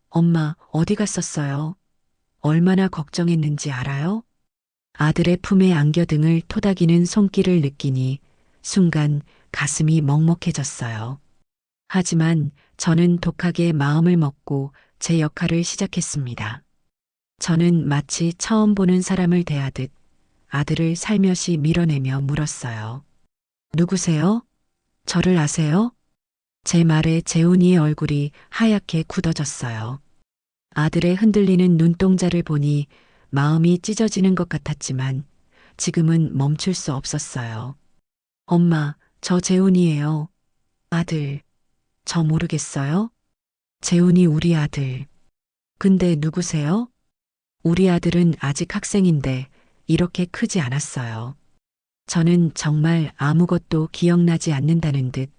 엄마, 어디 갔었어요? 얼마나 걱정했는지 알아요? 아들의 품에 안겨 등을 토닥이는 손길을 느끼니 순간 가슴이 먹먹해졌어요. 하지만 저는 독하게 마음을 먹고 제 역할을 시작했습니다. 저는 마치 처음 보는 사람을 대하듯 아들을 살며시 밀어내며 물었어요. 누구세요? 저를 아세요? 제 말에 재훈이의 얼굴이 하얗게 굳어졌어요. 아들의 흔들리는 눈동자를 보니 마음이 찢어지는 것 같았지만 지금은 멈출 수 없었어요. 엄마, 저 재훈이에요. 아들, 저 모르겠어요? 재훈이 우리 아들. 근데 누구세요? 우리 아들은 아직 학생인데 이렇게 크지 않았어요. 저는 정말 아무것도 기억나지 않는다는 듯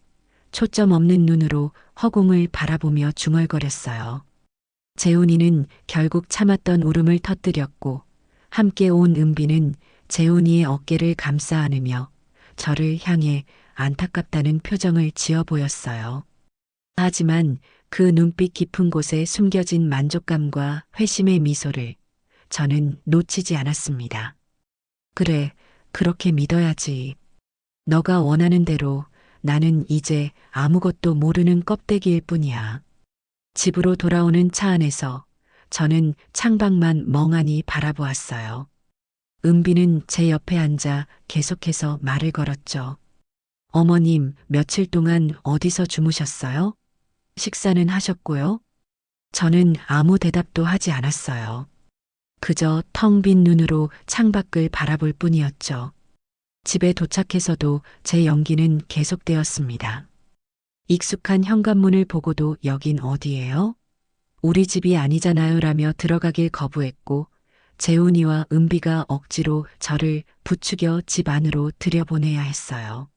초점 없는 눈으로 허공을 바라보며 중얼거렸어요. 재훈이는 결국 참았던 울음을 터뜨렸고 함께 온 은비는 재훈이의 어깨를 감싸 안으며 저를 향해 안타깝다는 표정을 지어 보였어요. 하지만 그 눈빛 깊은 곳에 숨겨진 만족감과 회심의 미소를 저는 놓치지 않았습니다. 그래, 그렇게 믿어야지. 너가 원하는 대로 나는 이제 아무것도 모르는 껍데기일 뿐이야. 집으로 돌아오는 차 안에서 저는 창밖만 멍하니 바라보았어요. 은비는 제 옆에 앉아 계속해서 말을 걸었죠. 어머님, 며칠 동안 어디서 주무셨어요? 식사는 하셨고요? 저는 아무 대답도 하지 않았어요. 그저 텅 빈 눈으로 창밖을 바라볼 뿐이었죠. 집에 도착해서도 제 연기는 계속되었습니다. 익숙한 현관문을 보고도 여긴 어디예요? 우리 집이 아니잖아요 라며 들어가길 거부했고 재훈이와 은비가 억지로 저를 부추겨 집 안으로 들여보내야 했어요.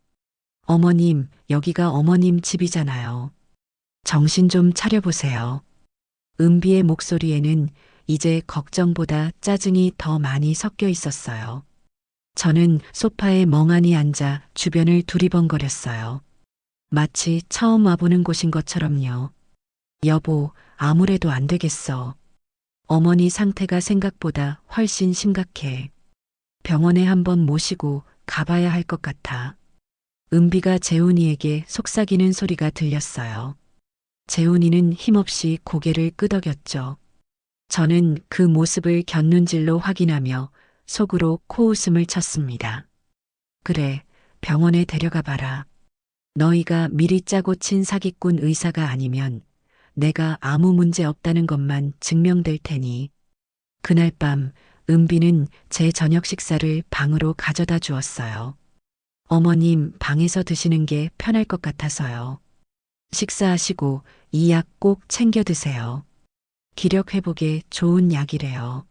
어머님, 여기가 어머님 집이잖아요. 정신 좀 차려보세요. 은비의 목소리에는 이제 걱정보다 짜증이 더 많이 섞여 있었어요. 저는 소파에 멍하니 앉아 주변을 두리번거렸어요. 마치 처음 와보는 곳인 것처럼요. 여보, 아무래도 안 되겠어. 어머니 상태가 생각보다 훨씬 심각해. 병원에 한번 모시고 가봐야 할 것 같아. 은비가 재훈이에게 속삭이는 소리가 들렸어요. 재훈이는 힘없이 고개를 끄덕였죠. 저는 그 모습을 곁눈질로 확인하며 속으로 코웃음을 쳤습니다. 그래, 병원에 데려가 봐라. 너희가 미리 짜고 친 사기꾼 의사가 아니면 내가 아무 문제 없다는 것만 증명될 테니. 그날 밤 은비는 제 저녁 식사를 방으로 가져다 주었어요. 어머님 방에서 드시는 게 편할 것 같아서요. 식사하시고 이 약 꼭 챙겨 드세요. 기력 회복에 좋은 약이래요.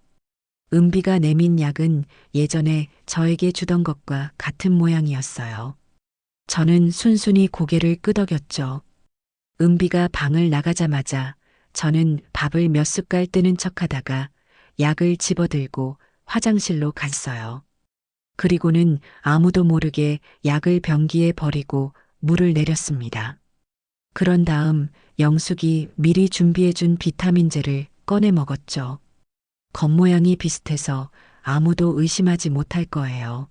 은비가 내민 약은 예전에 저에게 주던 것과 같은 모양이었어요. 저는 순순히 고개를 끄덕였죠. 은비가 방을 나가자마자 저는 밥을 몇 숟갈 뜨는 척하다가 약을 집어들고 화장실로 갔어요. 그리고는 아무도 모르게 약을 변기에 버리고 물을 내렸습니다. 그런 다음 영숙이 미리 준비해준 비타민제를 꺼내 먹었죠. 겉모양이 비슷해서 아무도 의심하지 못할 거예요.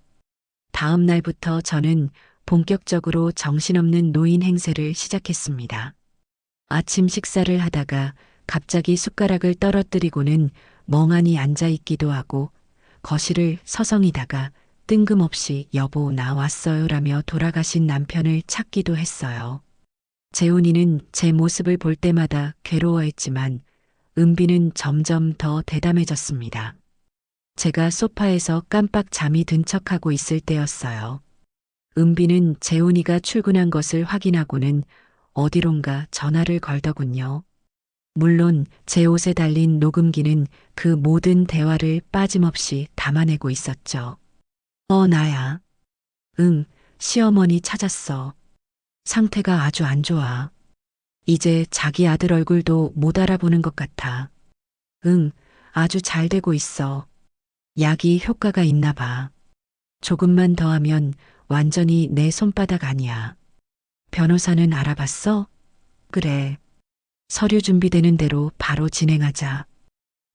다음 날부터 저는 본격적으로 정신없는 노인 행세를 시작했습니다. 아침 식사를 하다가 갑자기 숟가락을 떨어뜨리고는 멍하니 앉아 있기도 하고 거실을 서성이다가 뜬금없이 여보 나 왔어요라며 돌아가신 남편을 찾기도 했어요. 재훈이는 제 모습을 볼 때마다 괴로워했지만 은비는 점점 더 대담해졌습니다. 제가 소파에서 깜빡 잠이 든 척하고 있을 때였어요. 은비는 재훈이가 출근한 것을 확인하고는 어디론가 전화를 걸더군요. 물론 제 옷에 달린 녹음기는 그 모든 대화를 빠짐없이 담아내고 있었죠. 나야. 응, 시어머니 찾았어. 상태가 아주 안 좋아. 이제 자기 아들 얼굴도 못 알아보는 것 같아. 응, 아주 잘 되고 있어. 약이 효과가 있나 봐. 조금만 더 하면 완전히 내 손바닥 아니야. 변호사는 알아봤어? 그래. 서류 준비되는 대로 바로 진행하자.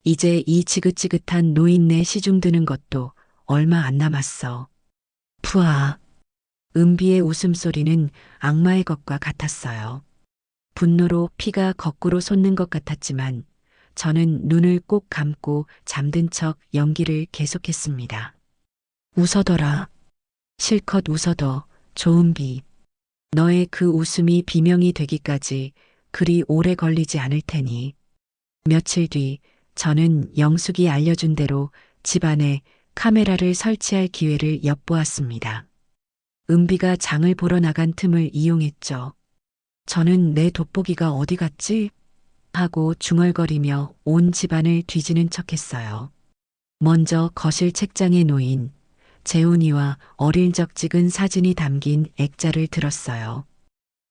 이제 이 지긋지긋한 노인네 시중 드는 것도 얼마 안 남았어. 푸아. 은비의 웃음소리는 악마의 것과 같았어요. 분노로 피가 거꾸로 솟는 것 같았지만 저는 눈을 꼭 감고 잠든 척 연기를 계속했습니다. 웃어더라. 실컷 웃어더, 조은비. 너의 그 웃음이 비명이 되기까지 그리 오래 걸리지 않을 테니. 며칠 뒤 저는 영숙이 알려준 대로 집안에 카메라를 설치할 기회를 엿보았습니다. 은비가 장을 보러 나간 틈을 이용했죠. 저는 내 돋보기가 어디 갔지? 하고 중얼거리며 온 집안을 뒤지는 척했어요. 먼저 거실 책장에 놓인 재훈이와 어릴 적 찍은 사진이 담긴 액자를 들었어요.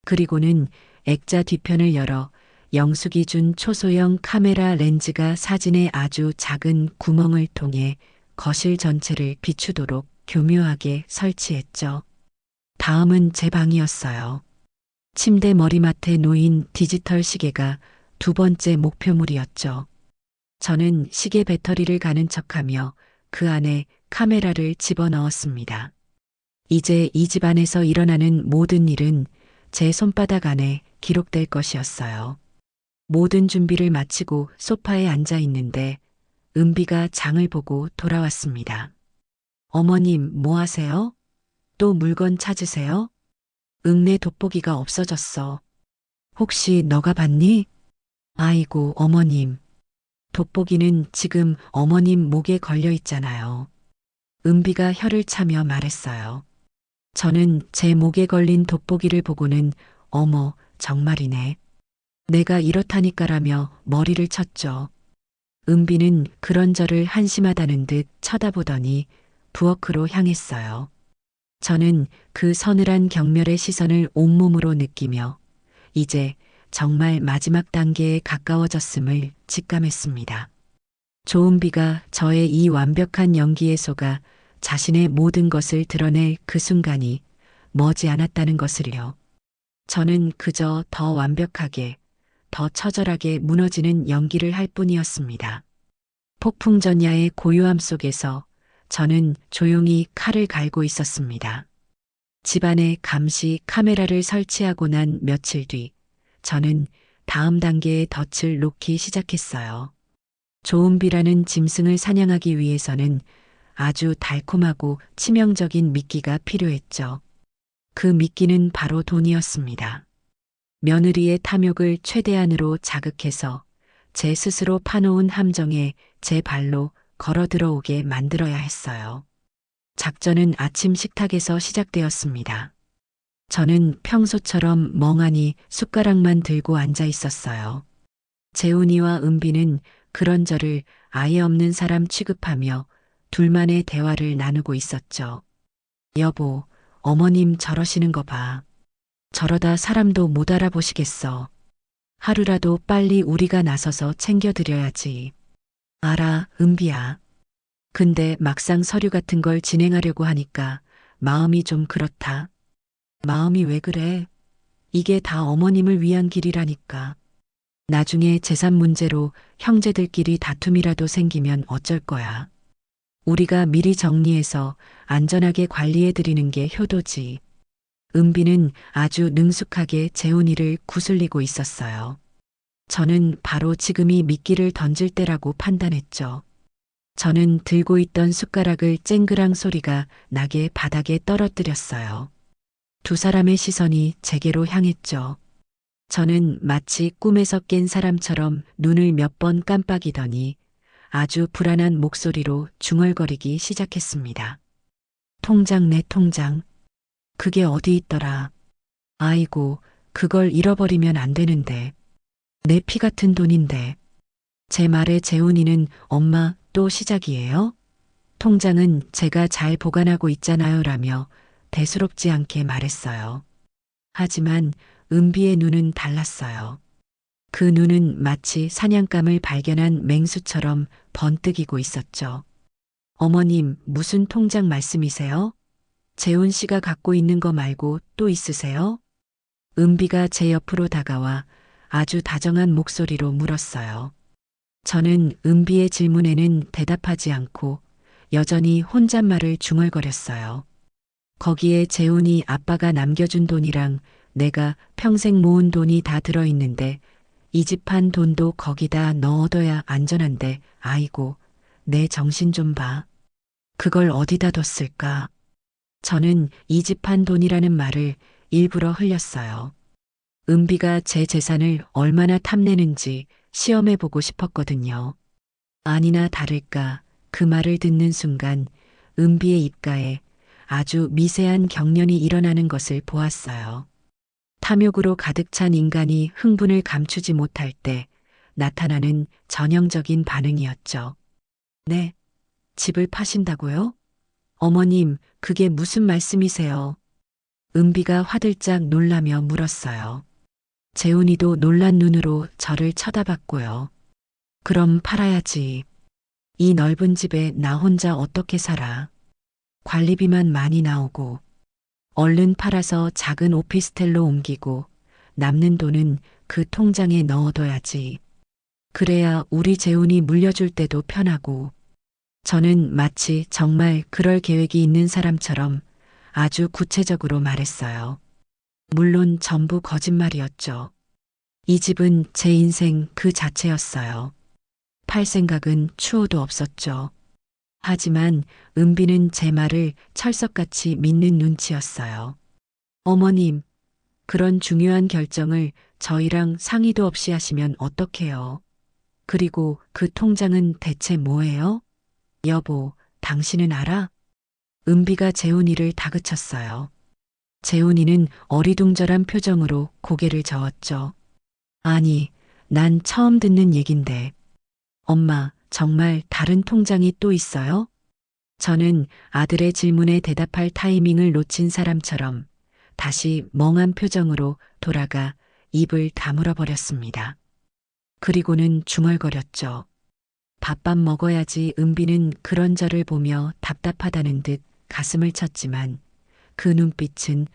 그리고는 액자 뒤편을 열어 영숙이 준 초소형 카메라 렌즈가 사진의 아주 작은 구멍을 통해 거실 전체를 비추도록 교묘하게 설치했죠. 다음은 제 방이었어요. 침대 머리맡에 놓인 디지털 시계가 두 번째 목표물이었죠. 저는 시계 배터리를 가는 척하며 그 안에 카메라를 집어넣었습니다. 이제 이 집안에서 일어나는 모든 일은 제 손바닥 안에 기록될 것이었어요. 모든 준비를 마치고 소파에 앉아 있는데 은비가 장을 보고 돌아왔습니다. 어머님, 뭐 하세요? 또 물건 찾으세요? 내 돋보기가 없어졌어. 혹시 너가 봤니? 아이고, 어머님. 돋보기는 지금 어머님 목에 걸려 있잖아요. 은비가 혀를 차며 말했어요. 저는 제 목에 걸린 돋보기를 보고는 어머, 정말이네. 내가 이렇다니까라며 머리를 쳤죠. 은비는 그런 저를 한심하다는 듯 쳐다보더니 부엌으로 향했어요. 저는 그 서늘한 경멸의 시선을 온몸으로 느끼며 이제 정말 마지막 단계에 가까워졌음을 직감했습니다. 조은비가 저의 이 완벽한 연기에 속아 자신의 모든 것을 드러낼 그 순간이 머지않았다는 것을요. 저는 그저 더 완벽하게, 더 처절하게 무너지는 연기를 할 뿐이었습니다. 폭풍전야의 고요함 속에서 저는 조용히 칼을 갈고 있었습니다. 집안에 감시 카메라를 설치하고 난 며칠 뒤 저는 다음 단계의 덫을 놓기 시작했어요. 조은비라는 짐승을 사냥하기 위해서는 아주 달콤하고 치명적인 미끼가 필요했죠. 그 미끼는 바로 돈이었습니다. 며느리의 탐욕을 최대한으로 자극해서 제 스스로 파놓은 함정에 제 발로 걸어 들어오게 만들어야 했어요. 작전은 아침 식탁에서 시작되었습니다. 저는 평소처럼 멍하니 숟가락만 들고 앉아 있었어요. 재훈이와 은비는 그런 저를 아예 없는 사람 취급하며 둘만의 대화를 나누고 있었죠. 여보, 어머님 저러시는 거 봐. 저러다 사람도 못 알아보시겠어. 하루라도 빨리 우리가 나서서 챙겨드려야지. 알아, 은비야. 근데 막상 서류 같은 걸 진행하려고 하니까 마음이 좀 그렇다. 마음이 왜 그래? 이게 다 어머님을 위한 길이라니까. 나중에 재산 문제로 형제들끼리 다툼이라도 생기면 어쩔 거야. 우리가 미리 정리해서 안전하게 관리해드리는 게 효도지. 은비는 아주 능숙하게 재훈이를 구슬리고 있었어요. 저는 바로 지금이 미끼를 던질 때라고 판단했죠. 저는 들고 있던 숟가락을 쨍그랑 소리가 나게 바닥에 떨어뜨렸어요. 두 사람의 시선이 제게로 향했죠. 저는 마치 꿈에서 깬 사람처럼 눈을 몇 번 깜빡이더니 아주 불안한 목소리로 중얼거리기 시작했습니다. 통장 내 통장. 그게 어디 있더라. 아이고, 그걸 잃어버리면 안 되는데. 내 피 같은 돈인데. 제 말에 재훈이는 엄마 또 시작이에요? 통장은 제가 잘 보관하고 있잖아요 라며 대수롭지 않게 말했어요. 하지만 은비의 눈은 달랐어요. 그 눈은 마치 사냥감을 발견한 맹수처럼 번뜩이고 있었죠. 어머님, 무슨 통장 말씀이세요? 재훈 씨가 갖고 있는 거 말고 또 있으세요? 은비가 제 옆으로 다가와 아주 다정한 목소리로 물었어요. 저는 은비의 질문에는 대답하지 않고 여전히 혼잣말을 중얼거렸어요. 거기에 재훈이 아빠가 남겨준 돈이랑 내가 평생 모은 돈이 다 들어있는데 이 집 판 돈도 거기다 넣어둬야 안전한데 아이고 내 정신 좀 봐. 그걸 어디다 뒀을까? 저는 이 집 판 돈이라는 말을 일부러 흘렸어요. 은비가 제 재산을 얼마나 탐내는지 시험해보고 싶었거든요. 아니나 다를까 그 말을 듣는 순간 은비의 입가에 아주 미세한 경련이 일어나는 것을 보았어요. 탐욕으로 가득 찬 인간이 흥분을 감추지 못할 때 나타나는 전형적인 반응이었죠. 네, 집을 파신다고요? 어머님, 그게 무슨 말씀이세요? 은비가 화들짝 놀라며 물었어요. 재훈이도 놀란 눈으로 저를 쳐다봤고요. 그럼 팔아야지. 이 넓은 집에 나 혼자 어떻게 살아? 관리비만 많이 나오고. 얼른 팔아서 작은 오피스텔로 옮기고 남는 돈은 그 통장에 넣어둬야지. 그래야 우리 재훈이 물려줄 때도 편하고. 저는 마치 정말 그럴 계획이 있는 사람처럼 아주 구체적으로 말했어요. 물론 전부 거짓말이었죠. 이 집은 제 인생 그 자체였어요. 팔 생각은 추호도 없었죠. 하지만 은비는 제 말을 철석같이 믿는 눈치였어요. 어머님, 그런 중요한 결정을 저희랑 상의도 없이 하시면 어떡해요? 그리고 그 통장은 대체 뭐예요? 여보, 당신은 알아? 은비가 재훈이를 다그쳤어요. 재훈이는 어리둥절한 표정으로 고개를 저었죠. 아니, 난 처음 듣는 얘긴데. 엄마, 정말 다른 통장이 또 있어요? 저는 아들의 질문에 대답할 타이밍을 놓친 사람처럼 다시 멍한 표정으로 돌아가 입을 다물어 버렸습니다. 그리고는 중얼거렸죠. 밥밥 먹어야지. 은비는 그런 저를 보며 답답하다는 듯 가슴을 쳤지만 그 눈빛은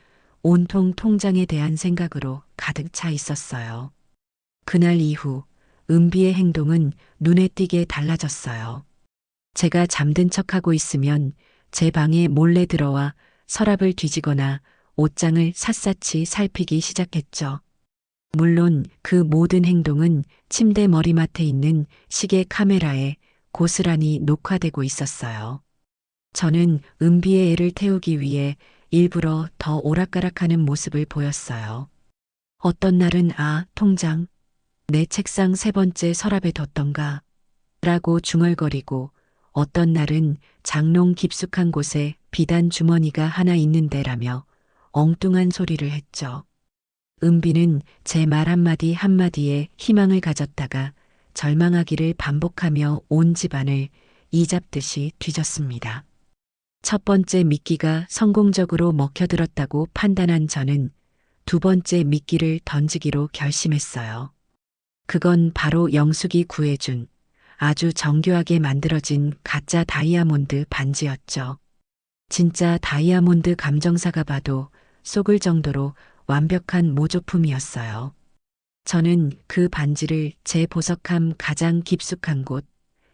온통 통장에 대한 생각으로 가득 차 있었어요. 그날 이후 은비의 행동은 눈에 띄게 달라졌어요. 제가 잠든 척하고 있으면 제 방에 몰래 들어와 서랍을 뒤지거나 옷장을 샅샅이 살피기 시작했죠. 물론 그 모든 행동은 침대 머리맡에 있는 시계 카메라에 고스란히 녹화되고 있었어요. 저는 은비의 애를 태우기 위해 일부러 더 오락가락하는 모습을 보였어요. 어떤 날은 통장, 내 책상 세 번째 서랍에 뒀던가 라고 중얼거리고 어떤 날은 장롱 깊숙한 곳에 비단 주머니가 하나 있는데라며 엉뚱한 소리를 했죠. 은비는 제 말 한마디 한마디에 희망을 가졌다가 절망하기를 반복하며 온 집안을 이잡듯이 뒤졌습니다. 첫 번째 미끼가 성공적으로 먹혀들었다고 판단한 저는 두 번째 미끼를 던지기로 결심했어요. 그건 바로 영숙이 구해준 아주 정교하게 만들어진 가짜 다이아몬드 반지였죠. 진짜 다이아몬드 감정사가 봐도 속을 정도로 완벽한 모조품이었어요. 저는 그 반지를 제 보석함 가장 깊숙한 곳,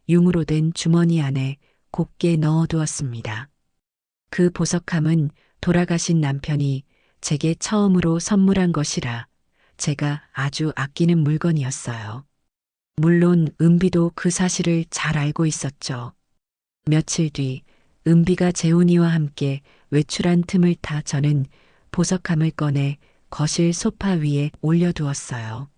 융으로 된 주머니 안에 곱게 넣어두었습니다. 그 보석함은 돌아가신 남편이 제게 처음으로 선물한 것이라 제가 아주 아끼는 물건이었어요. 물론 은비도 그 사실을 잘 알고 있었죠. 며칠 뒤 은비가 재훈이와 함께 외출한 틈을 타 저는 보석함을 꺼내 거실 소파 위에 올려두었어요.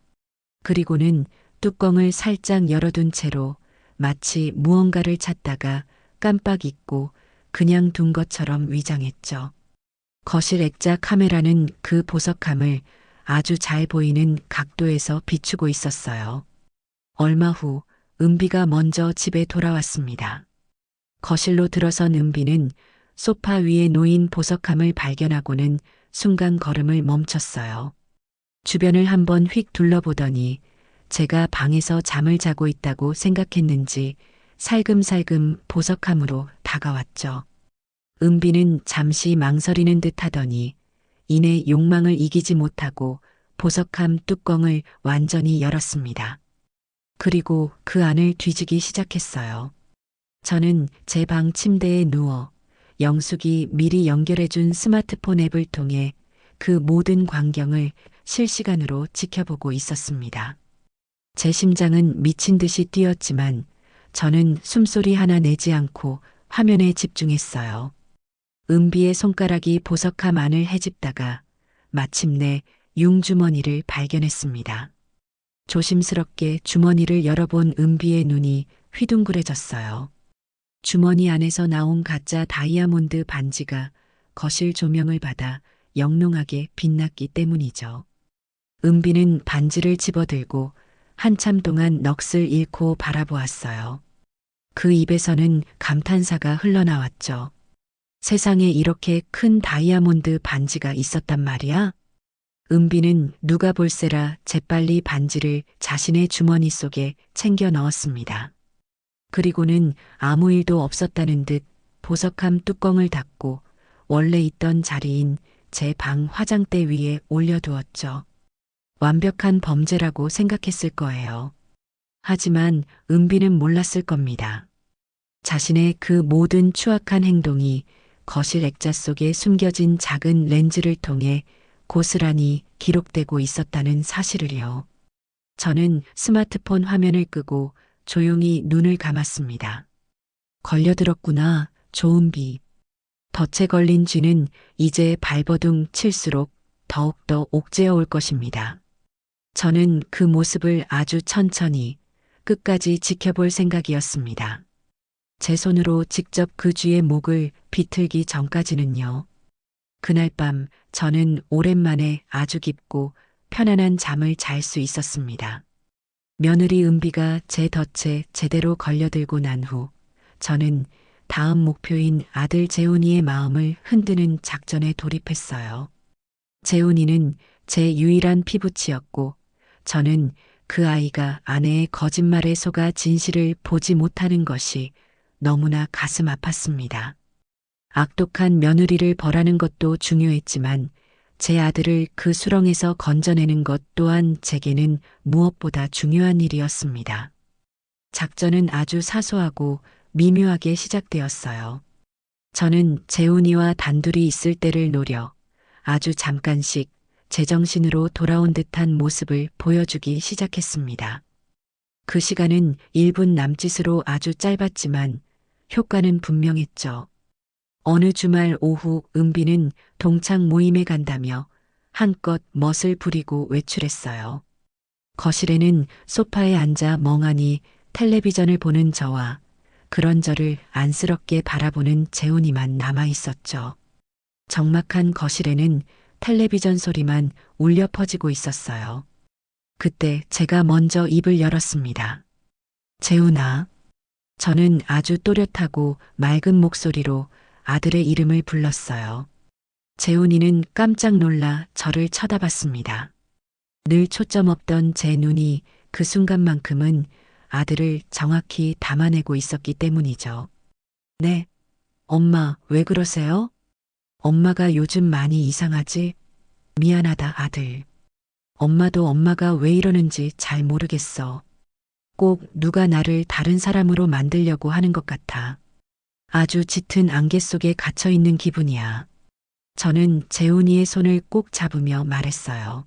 그리고는 뚜껑을 살짝 열어둔 채로 마치 무언가를 찾다가 깜빡 잊고 그냥 둔 것처럼 위장했죠. 거실 액자 카메라는 그 보석함을 아주 잘 보이는 각도에서 비추고 있었어요. 얼마 후 은비가 먼저 집에 돌아왔습니다. 거실로 들어선 은비는 소파 위에 놓인 보석함을 발견하고는 순간 걸음을 멈췄어요. 주변을 한번 휙 둘러보더니 제가 방에서 잠을 자고 있다고 생각했는지 살금살금 보석함으로 다가왔죠. 은비는 잠시 망설이는 듯 하더니 이내 욕망을 이기지 못하고 보석함 뚜껑을 완전히 열었습니다. 그리고 그 안을 뒤지기 시작했어요. 저는 제 방 침대에 누워 영숙이 미리 연결해준 스마트폰 앱을 통해 그 모든 광경을 실시간으로 지켜보고 있었습니다. 제 심장은 미친 듯이 뛰었지만 저는 숨소리 하나 내지 않고 화면에 집중했어요. 은비의 손가락이 보석함 안을 헤집다가 마침내 융주머니를 발견했습니다. 조심스럽게 주머니를 열어본 은비의 눈이 휘둥그레졌어요. 주머니 안에서 나온 가짜 다이아몬드 반지가 거실 조명을 받아 영롱하게 빛났기 때문이죠. 은비는 반지를 집어들고 한참 동안 넋을 잃고 바라보았어요. 그 입에서는 감탄사가 흘러나왔죠. 세상에 이렇게 큰 다이아몬드 반지가 있었단 말이야? 은비는 누가 볼세라 재빨리 반지를 자신의 주머니 속에 챙겨 넣었습니다. 그리고는 아무 일도 없었다는 듯 보석함 뚜껑을 닫고 원래 있던 자리인 제 방 화장대 위에 올려두었죠. 완벽한 범죄라고 생각했을 거예요. 하지만 은비는 몰랐을 겁니다. 자신의 그 모든 추악한 행동이 거실 액자 속에 숨겨진 작은 렌즈를 통해 고스란히 기록되고 있었다는 사실을요. 저는 스마트폰 화면을 끄고 조용히 눈을 감았습니다. 걸려들었구나, 조은비. 덫에 걸린 쥐는 이제 발버둥 칠수록 더욱더 옥죄어 올 것입니다. 저는 그 모습을 아주 천천히 끝까지 지켜볼 생각이었습니다. 제 손으로 직접 그 쥐의 목을 비틀기 전까지는요. 그날 밤 저는 오랜만에 아주 깊고 편안한 잠을 잘 수 있었습니다. 며느리 은비가 제 덫에 제대로 걸려들고 난 후 저는 다음 목표인 아들 재훈이의 마음을 흔드는 작전에 돌입했어요. 재훈이는 제 유일한 피부치였고 저는 그 아이가 아내의 거짓말에 속아 진실을 보지 못하는 것이 너무나 가슴 아팠습니다. 악독한 며느리를 벌하는 것도 중요했지만 제 아들을 그 수렁에서 건져내는 것 또한 제게는 무엇보다 중요한 일이었습니다. 작전은 아주 사소하고 미묘하게 시작되었어요. 저는 재훈이와 단둘이 있을 때를 노려 아주 잠깐씩 제정신으로 돌아온 듯한 모습을 보여주기 시작했습니다. 그 시간은 1분 남짓으로 아주 짧았지만 효과는 분명했죠. 어느 주말 오후 은비는 동창 모임에 간다며 한껏 멋을 부리고 외출했어요. 거실에는 소파에 앉아 멍하니 텔레비전을 보는 저와 그런 저를 안쓰럽게 바라보는 재훈이만 남아 있었죠. 적막한 거실에는 텔레비전 소리만 울려 퍼지고 있었어요. 그때 제가 먼저 입을 열었습니다. 재훈아. 저는 아주 또렷하고 맑은 목소리로 아들의 이름을 불렀어요. 재훈이는 깜짝 놀라 저를 쳐다봤습니다. 늘 초점 없던 제 눈이 그 순간만큼은 아들을 정확히 담아내고 있었기 때문이죠. 네, 엄마, 왜 그러세요? 엄마가 요즘 많이 이상하지? 미안하다, 아들. 엄마도 엄마가 왜 이러는지 잘 모르겠어. 꼭 누가 나를 다른 사람으로 만들려고 하는 것 같아. 아주 짙은 안개 속에 갇혀 있는 기분이야. 저는 재훈이의 손을 꼭 잡으며 말했어요.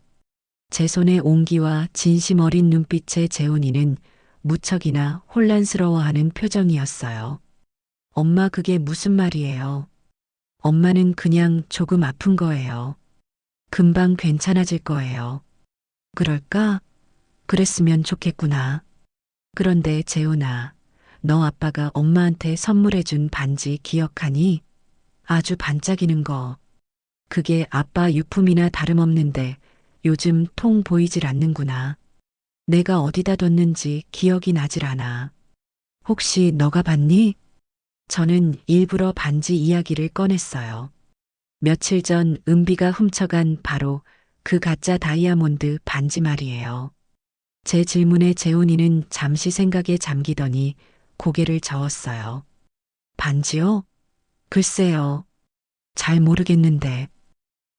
제 손의 온기와 진심 어린 눈빛의 재훈이는 무척이나 혼란스러워하는 표정이었어요. 엄마, 그게 무슨 말이에요? 엄마는 그냥 조금 아픈 거예요. 금방 괜찮아질 거예요. 그럴까? 그랬으면 좋겠구나. 그런데 재훈아, 너 아빠가 엄마한테 선물해준 반지 기억하니? 아주 반짝이는 거. 그게 아빠 유품이나 다름없는데 요즘 통 보이질 않는구나. 내가 어디다 뒀는지 기억이 나질 않아. 혹시 너가 봤니? 저는 일부러 반지 이야기를 꺼냈어요. 며칠 전 은비가 훔쳐간 바로 그 가짜 다이아몬드 반지 말이에요. 제 질문에 재훈이는 잠시 생각에 잠기더니 고개를 저었어요. 반지요? 글쎄요. 잘 모르겠는데.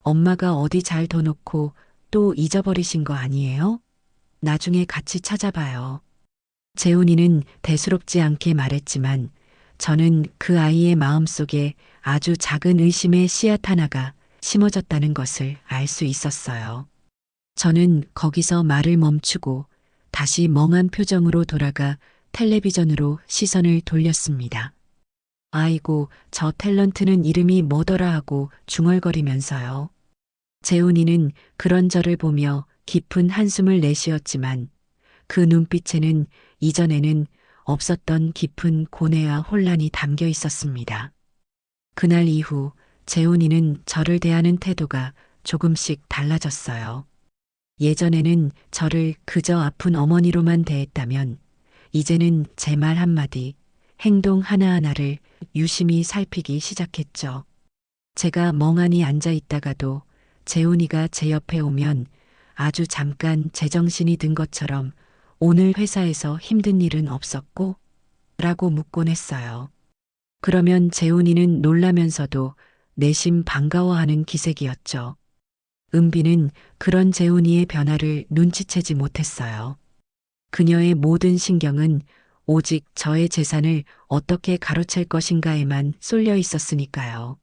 엄마가 어디 잘 둬놓고 또 잊어버리신 거 아니에요? 나중에 같이 찾아봐요. 재훈이는 대수롭지 않게 말했지만 저는 그 아이의 마음속에 아주 작은 의심의 씨앗 하나가 심어졌다는 것을 알 수 있었어요. 저는 거기서 말을 멈추고 다시 멍한 표정으로 돌아가 텔레비전으로 시선을 돌렸습니다. 아이고, 저 탤런트는 이름이 뭐더라 하고 중얼거리면서요. 재훈이는 그런 저를 보며 깊은 한숨을 내쉬었지만 그 눈빛에는 이전에는 없었던 깊은 고뇌와 혼란이 담겨 있었습니다. 그날 이후 재훈이는 저를 대하는 태도가 조금씩 달라졌어요. 예전에는 저를 그저 아픈 어머니로만 대했다면 이제는 제 말 한마디, 행동 하나하나를 유심히 살피기 시작했죠. 제가 멍하니 앉아 있다가도 재훈이가 제 옆에 오면 아주 잠깐 제정신이 든 것처럼 오늘 회사에서 힘든 일은 없었고? 라고 묻곤 했어요. 그러면 재훈이는 놀라면서도 내심 반가워하는 기색이었죠. 은비는 그런 재훈이의 변화를 눈치채지 못했어요. 그녀의 모든 신경은 오직 저의 재산을 어떻게 가로챌 것인가에만 쏠려 있었으니까요.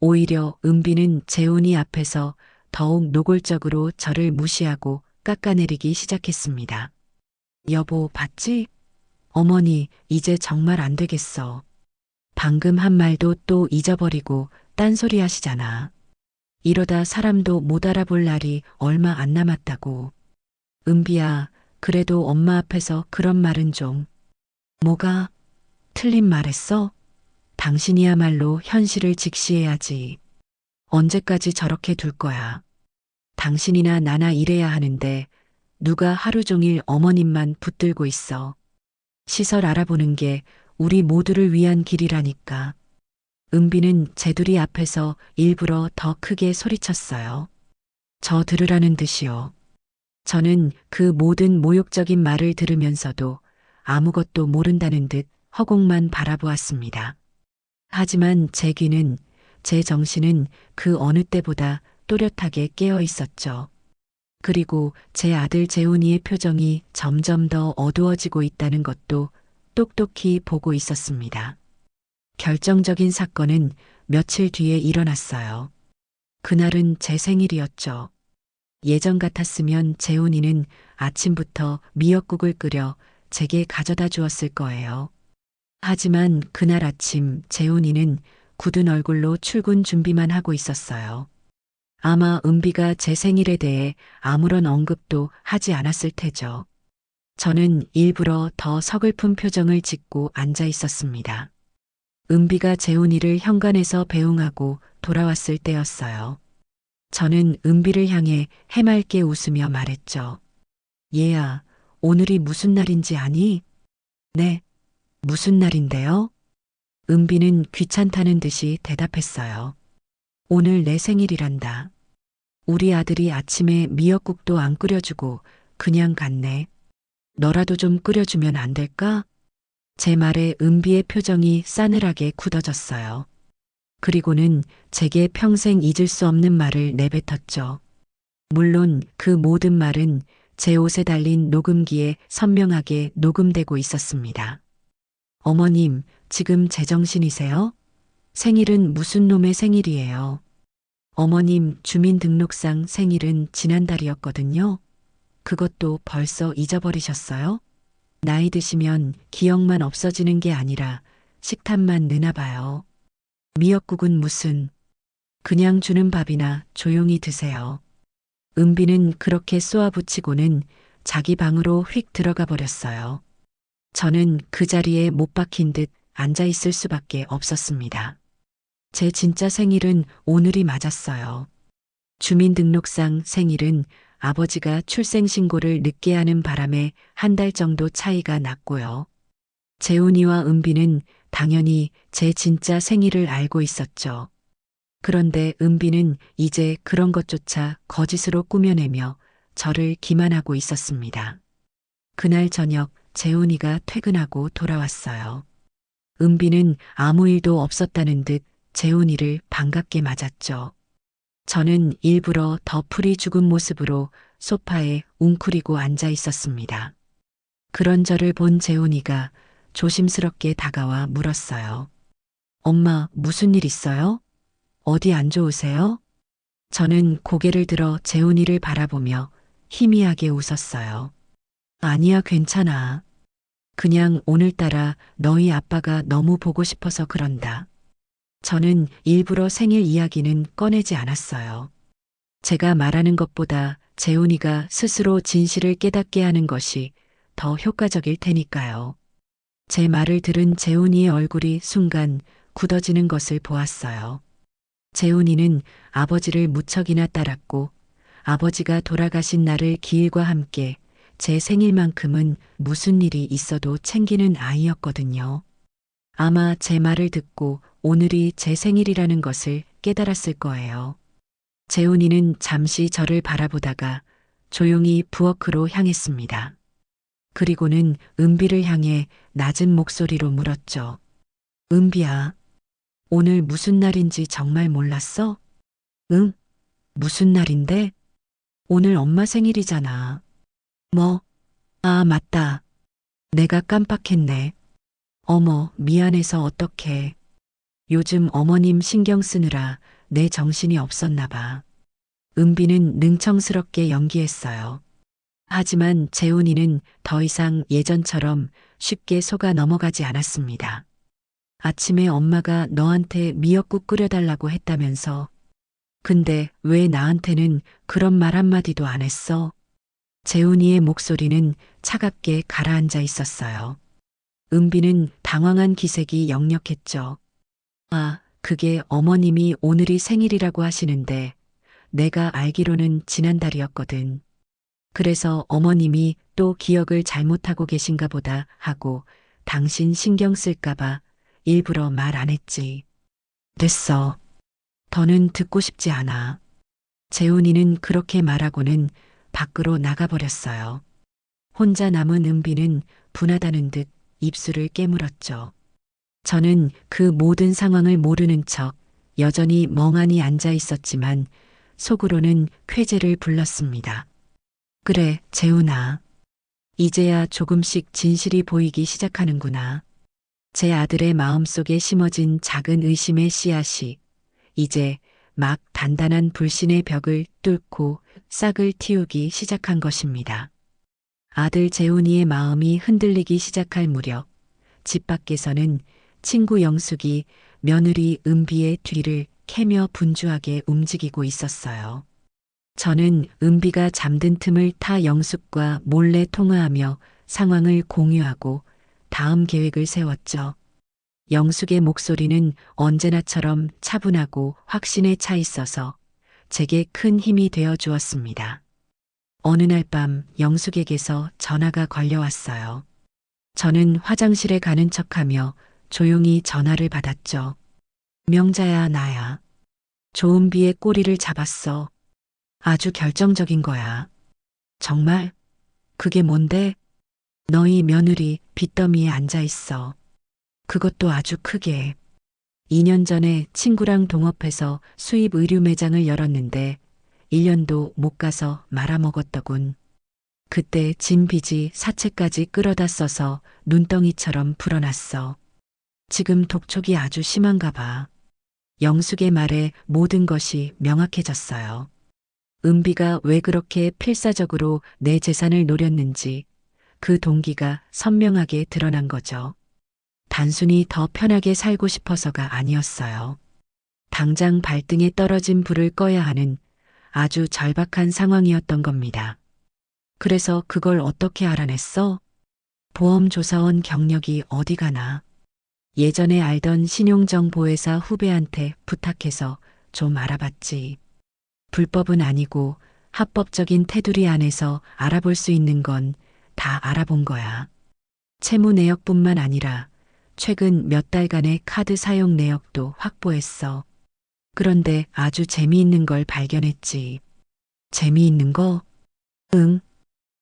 오히려 은비는 재훈이 앞에서 더욱 노골적으로 저를 무시하고 깎아내리기 시작했습니다. 여보, 봤지? 어머니, 이제 정말 안 되겠어. 방금 한 말도 또 잊어버리고 딴소리 하시잖아. 이러다 사람도 못 알아볼 날이 얼마 안 남았다고. 은비야, 그래도 엄마 앞에서 그런 말은 좀. 뭐가? 틀린 말했어? 당신이야말로 현실을 직시해야지. 언제까지 저렇게 둘 거야. 당신이나 나나 일해야 하는데 누가 하루 종일 어머님만 붙들고 있어. 시설 알아보는 게 우리 모두를 위한 길이라니까. 은비는 제둘이 앞에서 일부러 더 크게 소리쳤어요. 저 들으라는 듯이요. 저는 그 모든 모욕적인 말을 들으면서도 아무것도 모른다는 듯 허공만 바라보았습니다. 하지만 제 귀는, 제 정신은 그 어느 때보다 또렷하게 깨어 있었죠. 그리고 제 아들 재훈이의 표정이 점점 더 어두워지고 있다는 것도 똑똑히 보고 있었습니다. 결정적인 사건은 며칠 뒤에 일어났어요. 그날은 제 생일이었죠. 예전 같았으면 재훈이는 아침부터 미역국을 끓여 제게 가져다 주었을 거예요. 하지만 그날 아침 재훈이는 굳은 얼굴로 출근 준비만 하고 있었어요. 아마 은비가 제 생일에 대해 아무런 언급도 하지 않았을 테죠. 저는 일부러 더 서글픈 표정을 짓고 앉아 있었습니다. 은비가 재훈이를 현관에서 배웅하고 돌아왔을 때였어요. 저는 은비를 향해 해맑게 웃으며 말했죠. 얘야, 오늘이 무슨 날인지 아니? 네, 무슨 날인데요? 은비는 귀찮다는 듯이 대답했어요. 오늘 내 생일이란다. 우리 아들이 아침에 미역국도 안 끓여주고 그냥 갔네. 너라도 좀 끓여주면 안 될까? 제 말에 은비의 표정이 싸늘하게 굳어졌어요. 그리고는 제게 평생 잊을 수 없는 말을 내뱉었죠. 물론 그 모든 말은 제 옷에 달린 녹음기에 선명하게 녹음되고 있었습니다. 어머님, 지금 제정신이세요? 생일은 무슨 놈의 생일이에요? 어머님 주민등록상 생일은 지난달이었거든요. 그것도 벌써 잊어버리셨어요? 나이 드시면 기억만 없어지는 게 아니라 식탐만 느나 봐요. 미역국은 무슨 그냥 주는 밥이나 조용히 드세요. 은비는 그렇게 쏘아붙이고는 자기 방으로 휙 들어가 버렸어요. 저는 그 자리에 못 박힌 듯 앉아 있을 수밖에 없었습니다. 제 진짜 생일은 오늘이 맞았어요. 주민등록상 생일은 아버지가 출생신고를 늦게 하는 바람에 한 달 정도 차이가 났고요. 재훈이와 은비는 당연히 제 진짜 생일을 알고 있었죠. 그런데 은비는 이제 그런 것조차 거짓으로 꾸며내며 저를 기만하고 있었습니다. 그날 저녁 재훈이가 퇴근하고 돌아왔어요. 은비는 아무 일도 없었다는 듯 재훈이를 반갑게 맞았죠. 저는 일부러 더 풀이 죽은 모습으로 소파에 웅크리고 앉아 있었습니다. 그런 저를 본 재훈이가 조심스럽게 다가와 물었어요. 엄마, 무슨 일 있어요? 어디 안 좋으세요? 저는 고개를 들어 재훈이를 바라보며 희미하게 웃었어요. 아니야, 괜찮아. 그냥 오늘따라 너희 아빠가 너무 보고 싶어서 그런다. 저는 일부러 생일 이야기는 꺼내지 않았어요. 제가 말하는 것보다 재훈이가 스스로 진실을 깨닫게 하는 것이 더 효과적일 테니까요. 제 말을 들은 재훈이의 얼굴이 순간 굳어지는 것을 보았어요. 재훈이는 아버지를 무척이나 따랐고 아버지가 돌아가신 날을 기일과 함께 제 생일만큼은 무슨 일이 있어도 챙기는 아이였거든요. 아마 제 말을 듣고 오늘이 제 생일이라는 것을 깨달았을 거예요. 재훈이는 잠시 저를 바라보다가 조용히 부엌으로 향했습니다. 그리고는 은비를 향해 낮은 목소리로 물었죠. 은비야, 오늘 무슨 날인지 정말 몰랐어? 응? 무슨 날인데? 오늘 엄마 생일이잖아. 뭐? 아, 맞다. 내가 깜빡했네. 어머, 미안해서 어떡해. 요즘 어머님 신경 쓰느라 내 정신이 없었나 봐. 은비는 능청스럽게 연기했어요. 하지만 재훈이는 더 이상 예전처럼 쉽게 속아 넘어가지 않았습니다. 아침에 엄마가 너한테 미역국 끓여달라고 했다면서. 근데 왜 나한테는 그런 말 한마디도 안 했어? 재훈이의 목소리는 차갑게 가라앉아 있었어요. 은비는 당황한 기색이 역력했죠. 아, 그게 어머님이 오늘이 생일이라고 하시는데 내가 알기로는 지난달이었거든. 그래서 어머님이 또 기억을 잘못하고 계신가 보다 하고 당신 신경 쓸까봐 일부러 말 안 했지. 됐어. 더는 듣고 싶지 않아. 재훈이는 그렇게 말하고는 밖으로 나가버렸어요. 혼자 남은 은비는 분하다는 듯 입술을 깨물었죠. 저는 그 모든 상황을 모르는 척 여전히 멍하니 앉아 있었지만 속으로는 쾌재를 불렀습니다. 그래, 재훈아. 이제야 조금씩 진실이 보이기 시작하는구나. 제 아들의 마음속에 심어진 작은 의심의 씨앗이 이제 막 단단한 불신의 벽을 뚫고 싹을 틔우기 시작한 것입니다. 아들 재훈이의 마음이 흔들리기 시작할 무렵 집 밖에서는 친구 영숙이 며느리 은비의 뒤를 캐며 분주하게 움직이고 있었어요. 저는 은비가 잠든 틈을 타 영숙과 몰래 통화하며 상황을 공유하고 다음 계획을 세웠죠. 영숙의 목소리는 언제나처럼 차분하고 확신에 차 있어서 제게 큰 힘이 되어 주었습니다. 어느 날 밤 영숙에게서 전화가 걸려왔어요. 저는 화장실에 가는 척하며 조용히 전화를 받았죠. 명자야, 나야. 조은비의 꼬리를 잡았어. 아주 결정적인 거야. 정말? 그게 뭔데? 너희 며느리 빚더미에 앉아 있어. 그것도 아주 크게. 2년 전에 친구랑 동업해서 수입 의류 매장을 열었는데 1년도 못 가서 말아먹었더군. 그때 진 빚이 사채까지 끌어다 써서 눈덩이처럼 불어났어. 지금 독촉이 아주 심한가 봐. 영숙의 말에 모든 것이 명확해졌어요. 은비가 왜 그렇게 필사적으로 내 재산을 노렸는지 그 동기가 선명하게 드러난 거죠. 단순히 더 편하게 살고 싶어서가 아니었어요. 당장 발등에 떨어진 불을 꺼야 하는 아주 절박한 상황이었던 겁니다. 그래서 그걸 어떻게 알아냈어? 보험조사원 경력이 어디 가나. 예전에 알던 신용정보회사 후배한테 부탁해서 좀 알아봤지. 불법은 아니고 합법적인 테두리 안에서 알아볼 수 있는 건 다 알아본 거야. 채무 내역뿐만 아니라 최근 몇 달간의 카드 사용 내역도 확보했어. 그런데 아주 재미있는 걸 발견했지. 재미있는 거? 응.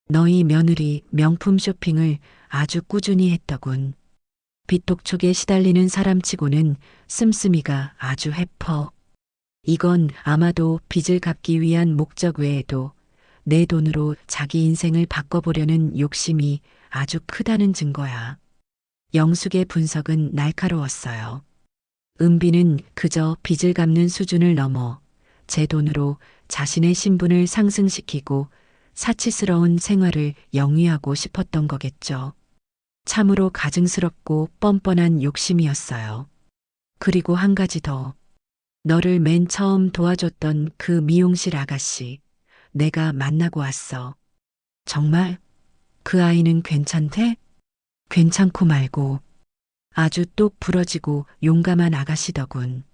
너희 며느리 명품 쇼핑을 아주 꾸준히 했더군. 빚독촉에 시달리는 사람치고는 씀씀이가 아주 해퍼. 이건 아마도 빚을 갚기 위한 목적 외에도 내 돈으로 자기 인생을 바꿔보려는 욕심이 아주 크다는 증거야. 영숙의 분석은 날카로웠어요. 은비는 그저 빚을 갚는 수준을 넘어 제 돈으로 자신의 신분을 상승시키고 사치스러운 생활을 영위하고 싶었던 거겠죠. 참으로 가증스럽고 뻔뻔한 욕심이었어요. 그리고 한 가지 더. 너를 맨 처음 도와줬던 그 미용실 아가씨, 내가 만나고 왔어. 정말? 그 아이는 괜찮대? 괜찮고 말고. 아주 똑 부러지고 용감한 아가씨더군.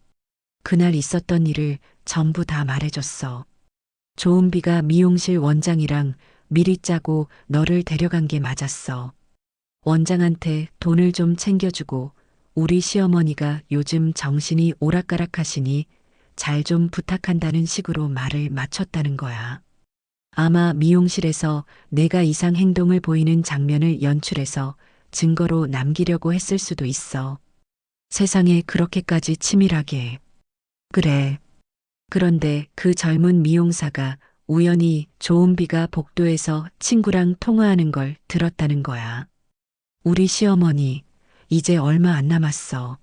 그날 있었던 일을 전부 다 말해줬어. 조은비가 미용실 원장이랑 미리 짜고 너를 데려간 게 맞았어. 원장한테 돈을 좀 챙겨주고 우리 시어머니가 요즘 정신이 오락가락하시니 잘 좀 부탁한다는 식으로 말을 맞췄다는 거야. 아마 미용실에서 내가 이상 행동을 보이는 장면을 연출해서 증거로 남기려고 했을 수도 있어. 세상에 그렇게까지 치밀하게. 그래. 그런데 그 젊은 미용사가 우연히 조은비가 복도에서 친구랑 통화하는 걸 들었다는 거야. 우리 시어머니, 이제 얼마 안 남았어.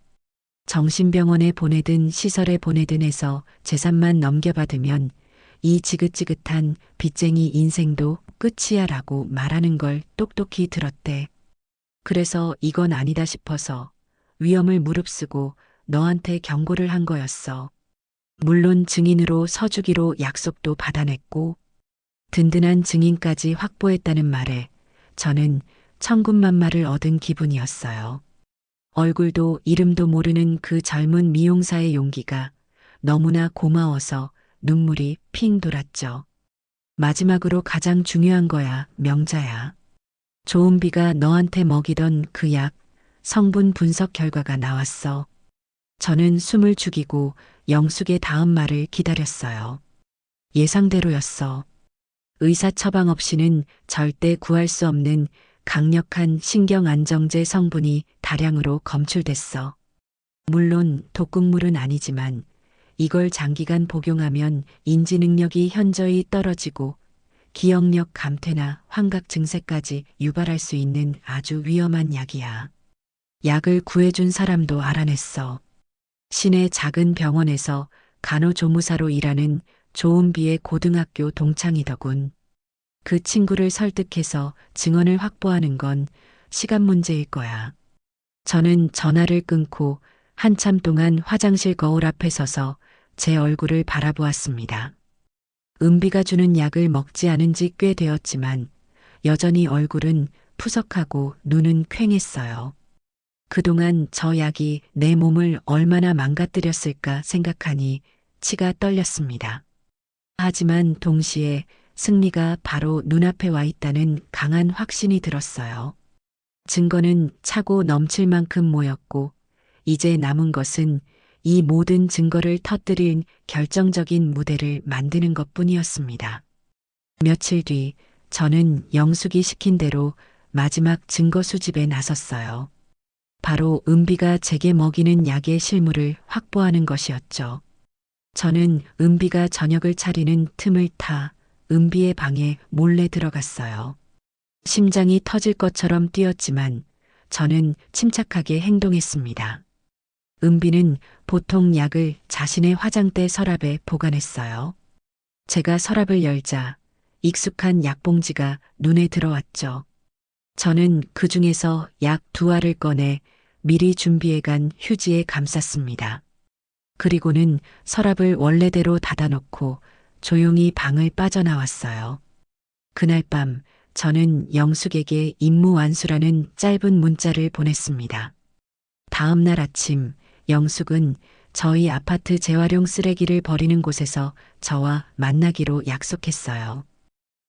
정신병원에 보내든 시설에 보내든 해서 재산만 넘겨받으면 이 지긋지긋한 빚쟁이 인생도 끝이야 라고 말하는 걸 똑똑히 들었대. 그래서 이건 아니다 싶어서 위험을 무릅쓰고 너한테 경고를 한 거였어. 물론 증인으로 서주기로 약속도 받아냈고 든든한 증인까지 확보했다는 말에 저는 천군만마를 얻은 기분이었어요. 얼굴도 이름도 모르는 그 젊은 미용사의 용기가 너무나 고마워서 눈물이 핑 돌았죠. 마지막으로 가장 중요한 거야, 명자야. 조은비가 너한테 먹이던 그 약, 성분 분석 결과가 나왔어. 저는 숨을 죽이고 영숙의 다음 말을 기다렸어요. 예상대로였어. 의사 처방 없이는 절대 구할 수 없는 강력한 신경안정제 성분이 다량으로 검출됐어. 물론 독극물은 아니지만 이걸 장기간 복용하면 인지 능력이 현저히 떨어지고 기억력 감퇴나 환각 증세까지 유발할 수 있는 아주 위험한 약이야. 약을 구해준 사람도 알아냈어. 시내 작은 병원에서 간호조무사로 일하는 조은비의 고등학교 동창이더군. 그 친구를 설득해서 증언을 확보하는 건 시간 문제일 거야. 저는 전화를 끊고 한참 동안 화장실 거울 앞에 서서 제 얼굴을 바라보았습니다. 은비가 주는 약을 먹지 않은 지 꽤 되었지만 여전히 얼굴은 푸석하고 눈은 퀭했어요. 그동안 저 약이 내 몸을 얼마나 망가뜨렸을까 생각하니 치가 떨렸습니다. 하지만 동시에 승리가 바로 눈앞에 와 있다는 강한 확신이 들었어요. 증거는 차고 넘칠 만큼 모였고 이제 남은 것은 이 모든 증거를 터뜨린 결정적인 무대를 만드는 것뿐이었습니다. 며칠 뒤 저는 영숙이 시킨 대로 마지막 증거 수집에 나섰어요. 바로 은비가 제게 먹이는 약의 실물을 확보하는 것이었죠. 저는 은비가 저녁을 차리는 틈을 타 은비의 방에 몰래 들어갔어요. 심장이 터질 것처럼 뛰었지만 저는 침착하게 행동했습니다. 은비는 보통 약을 자신의 화장대 서랍에 보관했어요. 제가 서랍을 열자 익숙한 약봉지가 눈에 들어왔죠. 저는 그 중에서 약 2알을 꺼내 미리 준비해간 휴지에 감쌌습니다. 그리고는 서랍을 원래대로 닫아놓고 조용히 방을 빠져나왔어요. 그날 밤 저는 영숙에게 임무 완수라는 짧은 문자를 보냈습니다. 다음 날 아침 영숙은 저희 아파트 재활용 쓰레기를 버리는 곳에서 저와 만나기로 약속했어요.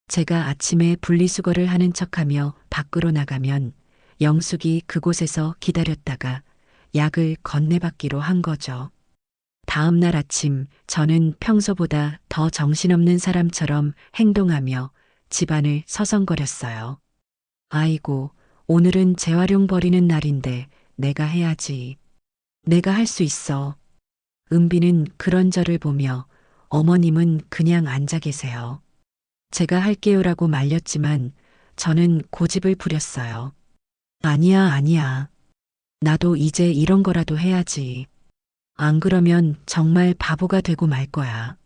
제가 아침에 분리수거를 하는 척하며 밖으로 나가면 영숙이 그곳에서 기다렸다가 약을 건네받기로 한 거죠. 다음 날 아침 저는 평소보다 더 정신없는 사람처럼 행동하며 집안을 서성거렸어요. 아이고, 오늘은 재활용 버리는 날인데 내가 해야지. 내가 할 수 있어. 은비는 그런 저를 보며 어머님은 그냥 앉아 계세요. 제가 할게요라고 말렸지만 저는 고집을 부렸어요. 아니야, 아니야. 나도 이제 이런 거라도 해야지. 안 그러면 정말 바보가 되고 말 거야.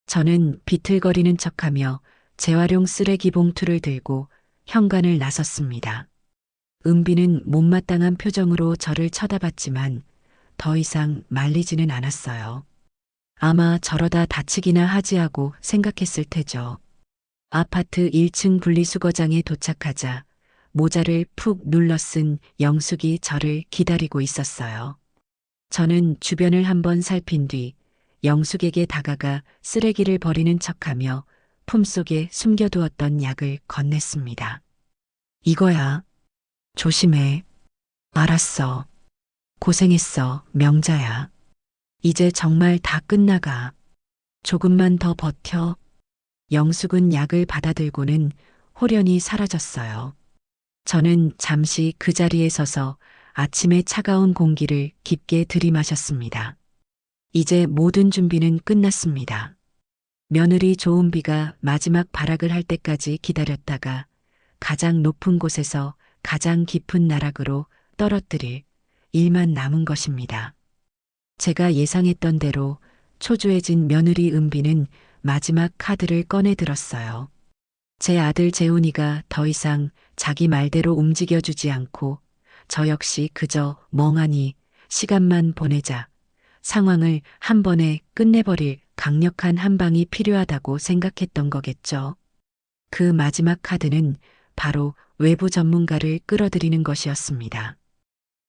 저는 비틀거리는 척하며 재활용 쓰레기 봉투를 들고 현관을 나섰습니다. 은비는 못마땅한 표정으로 저를 쳐다봤지만 더 이상 말리지는 않았어요. 아마 저러다 다치기나 하지 하고 생각했을 테죠. 아파트 1층 분리수거장에 도착하자 모자를 푹 눌러 쓴 영숙이 저를 기다리고 있었어요. 저는 주변을 한번 살핀 뒤 영숙에게 다가가 쓰레기를 버리는 척하며 품속에 숨겨두었던 약을 건넸습니다. 이거야. 조심해. 알았어. 고생했어, 명자야. 이제 정말 다 끝나가. 조금만 더 버텨. 영숙은 약을 받아들고는 호련히 사라졌어요. 저는 잠시 그 자리에 서서 아침의 차가운 공기를 깊게 들이마셨습니다. 이제 모든 준비는 끝났습니다. 며느리 조은비가 마지막 발악을 할 때까지 기다렸다가 가장 높은 곳에서 가장 깊은 나락으로 떨어뜨릴 일만 남은 것입니다. 제가 예상했던 대로 초조해진 며느리 은비는 마지막 카드를 꺼내 들었어요. 제 아들 재훈이가 더 이상 자기 말대로 움직여주지 않고 저 역시 그저 멍하니 시간만 보내자 상황을 한 번에 끝내버릴 강력한 한 방이 필요하다고 생각했던 거겠죠. 그 마지막 카드는 바로 외부 전문가를 끌어들이는 것이었습니다.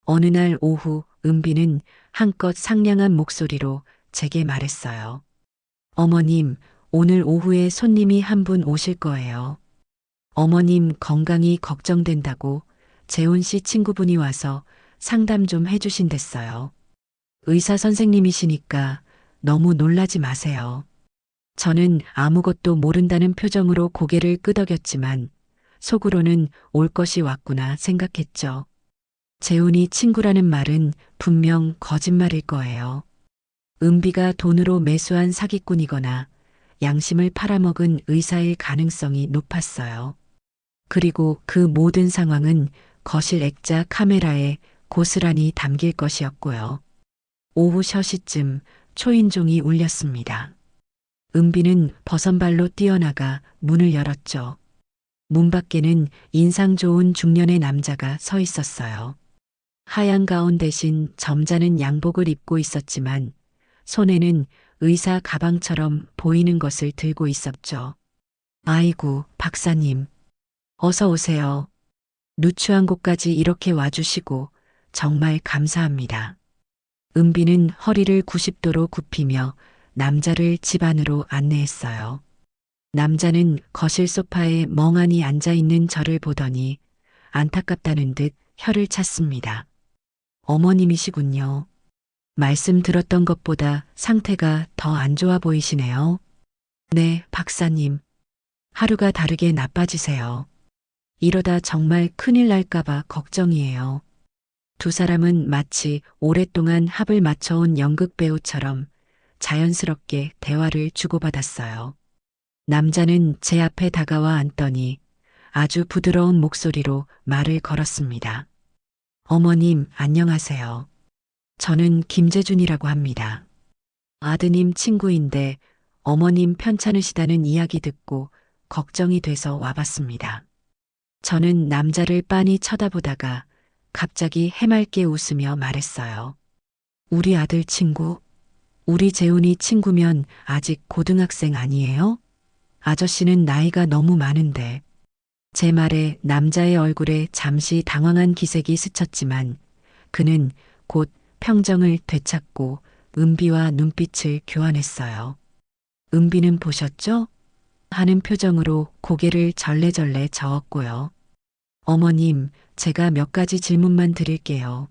어느 날 오후 은비는 한껏 상냥한 목소리로 제게 말했어요. 어머님, 오늘 오후에 손님이 한 분 오실 거예요. 어머님 건강이 걱정된다고 재훈 씨 친구분이 와서 상담 좀 해주신댔어요. 의사 선생님이시니까 너무 놀라지 마세요. 저는 아무것도 모른다는 표정으로 고개를 끄덕였지만 속으로는 올 것이 왔구나 생각했죠. 재훈이 친구라는 말은 분명 거짓말일 거예요. 은비가 돈으로 매수한 사기꾼이거나 양심을 팔아먹은 의사일 가능성이 높았어요. 그리고 그 모든 상황은 거실 액자 카메라에 고스란히 담길 것이었고요. 오후 서시쯤 초인종이 울렸습니다. 은비는 버선발로 뛰어나가 문을 열었죠. 문 밖에는 인상 좋은 중년의 남자가 서 있었어요. 하얀 가운 대신 점잖은 양복을 입고 있었지만 손에는 의사 가방처럼 보이는 것을 들고 있었죠. 아이고, 박사님. 어서 오세요. 누추한 곳까지 이렇게 와주시고 정말 감사합니다. 은비는 허리를 90도로 굽히며 남자를 집 안으로 안내했어요. 남자는 거실 소파에 멍하니 앉아있는 저를 보더니 안타깝다는 듯 혀를 찼습니다. 어머님이시군요. 말씀 들었던 것보다 상태가 더 안 좋아 보이시네요. 네, 박사님. 하루가 다르게 나빠지세요. 이러다 정말 큰일 날까봐 걱정이에요. 두 사람은 마치 오랫동안 합을 맞춰온 연극 배우처럼 자연스럽게 대화를 주고받았어요. 남자는 제 앞에 다가와 앉더니 아주 부드러운 목소리로 말을 걸었습니다. 어머님, 안녕하세요. 저는 김재준이라고 합니다. 아드님 친구인데 어머님 편찮으시다는 이야기 듣고 걱정이 돼서 와봤습니다. 저는 남자를 빤히 쳐다보다가 갑자기 해맑게 웃으며 말했어요. 우리 아들 친구? 우리 재훈이 친구면 아직 고등학생 아니에요? 아저씨는 나이가 너무 많은데. 제 말에 남자의 얼굴에 잠시 당황한 기색이 스쳤지만 그는 곧 평정을 되찾고 은비와 눈빛을 교환했어요. 은비는 보셨죠? 하는 표정으로 고개를 절레절레 저었고요. 어머님, 제가 몇 가지 질문만 드릴게요.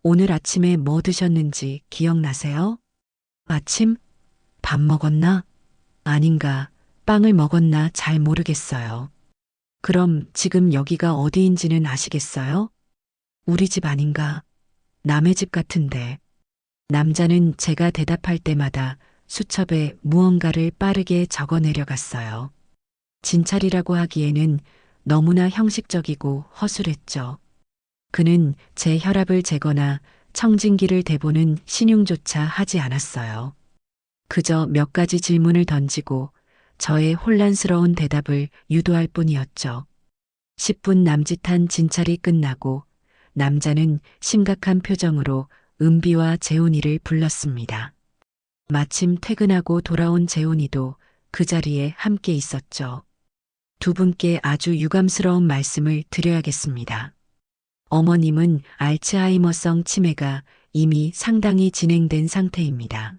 오늘 아침에 뭐 드셨는지 기억나세요? 아침? 밥 먹었나? 아닌가, 빵을 먹었나 잘 모르겠어요. 그럼 지금 여기가 어디인지는 아시겠어요? 우리 집 아닌가? 남의 집 같은데. 남자는 제가 대답할 때마다 수첩에 무언가를 빠르게 적어 내려갔어요. 진찰이라고 하기에는 너무나 형식적이고 허술했죠. 그는 제 혈압을 재거나 청진기를 대보는 신용조차 하지 않았어요. 그저 몇 가지 질문을 던지고 저의 혼란스러운 대답을 유도할 뿐이었죠. 10분 남짓한 진찰이 끝나고 남자는 심각한 표정으로 은비와 재훈이를 불렀습니다. 마침 퇴근하고 돌아온 재훈이도 그 자리에 함께 있었죠. 두 분께 아주 유감스러운 말씀을 드려야겠습니다. 어머님은 알츠하이머성 치매가 이미 상당히 진행된 상태입니다.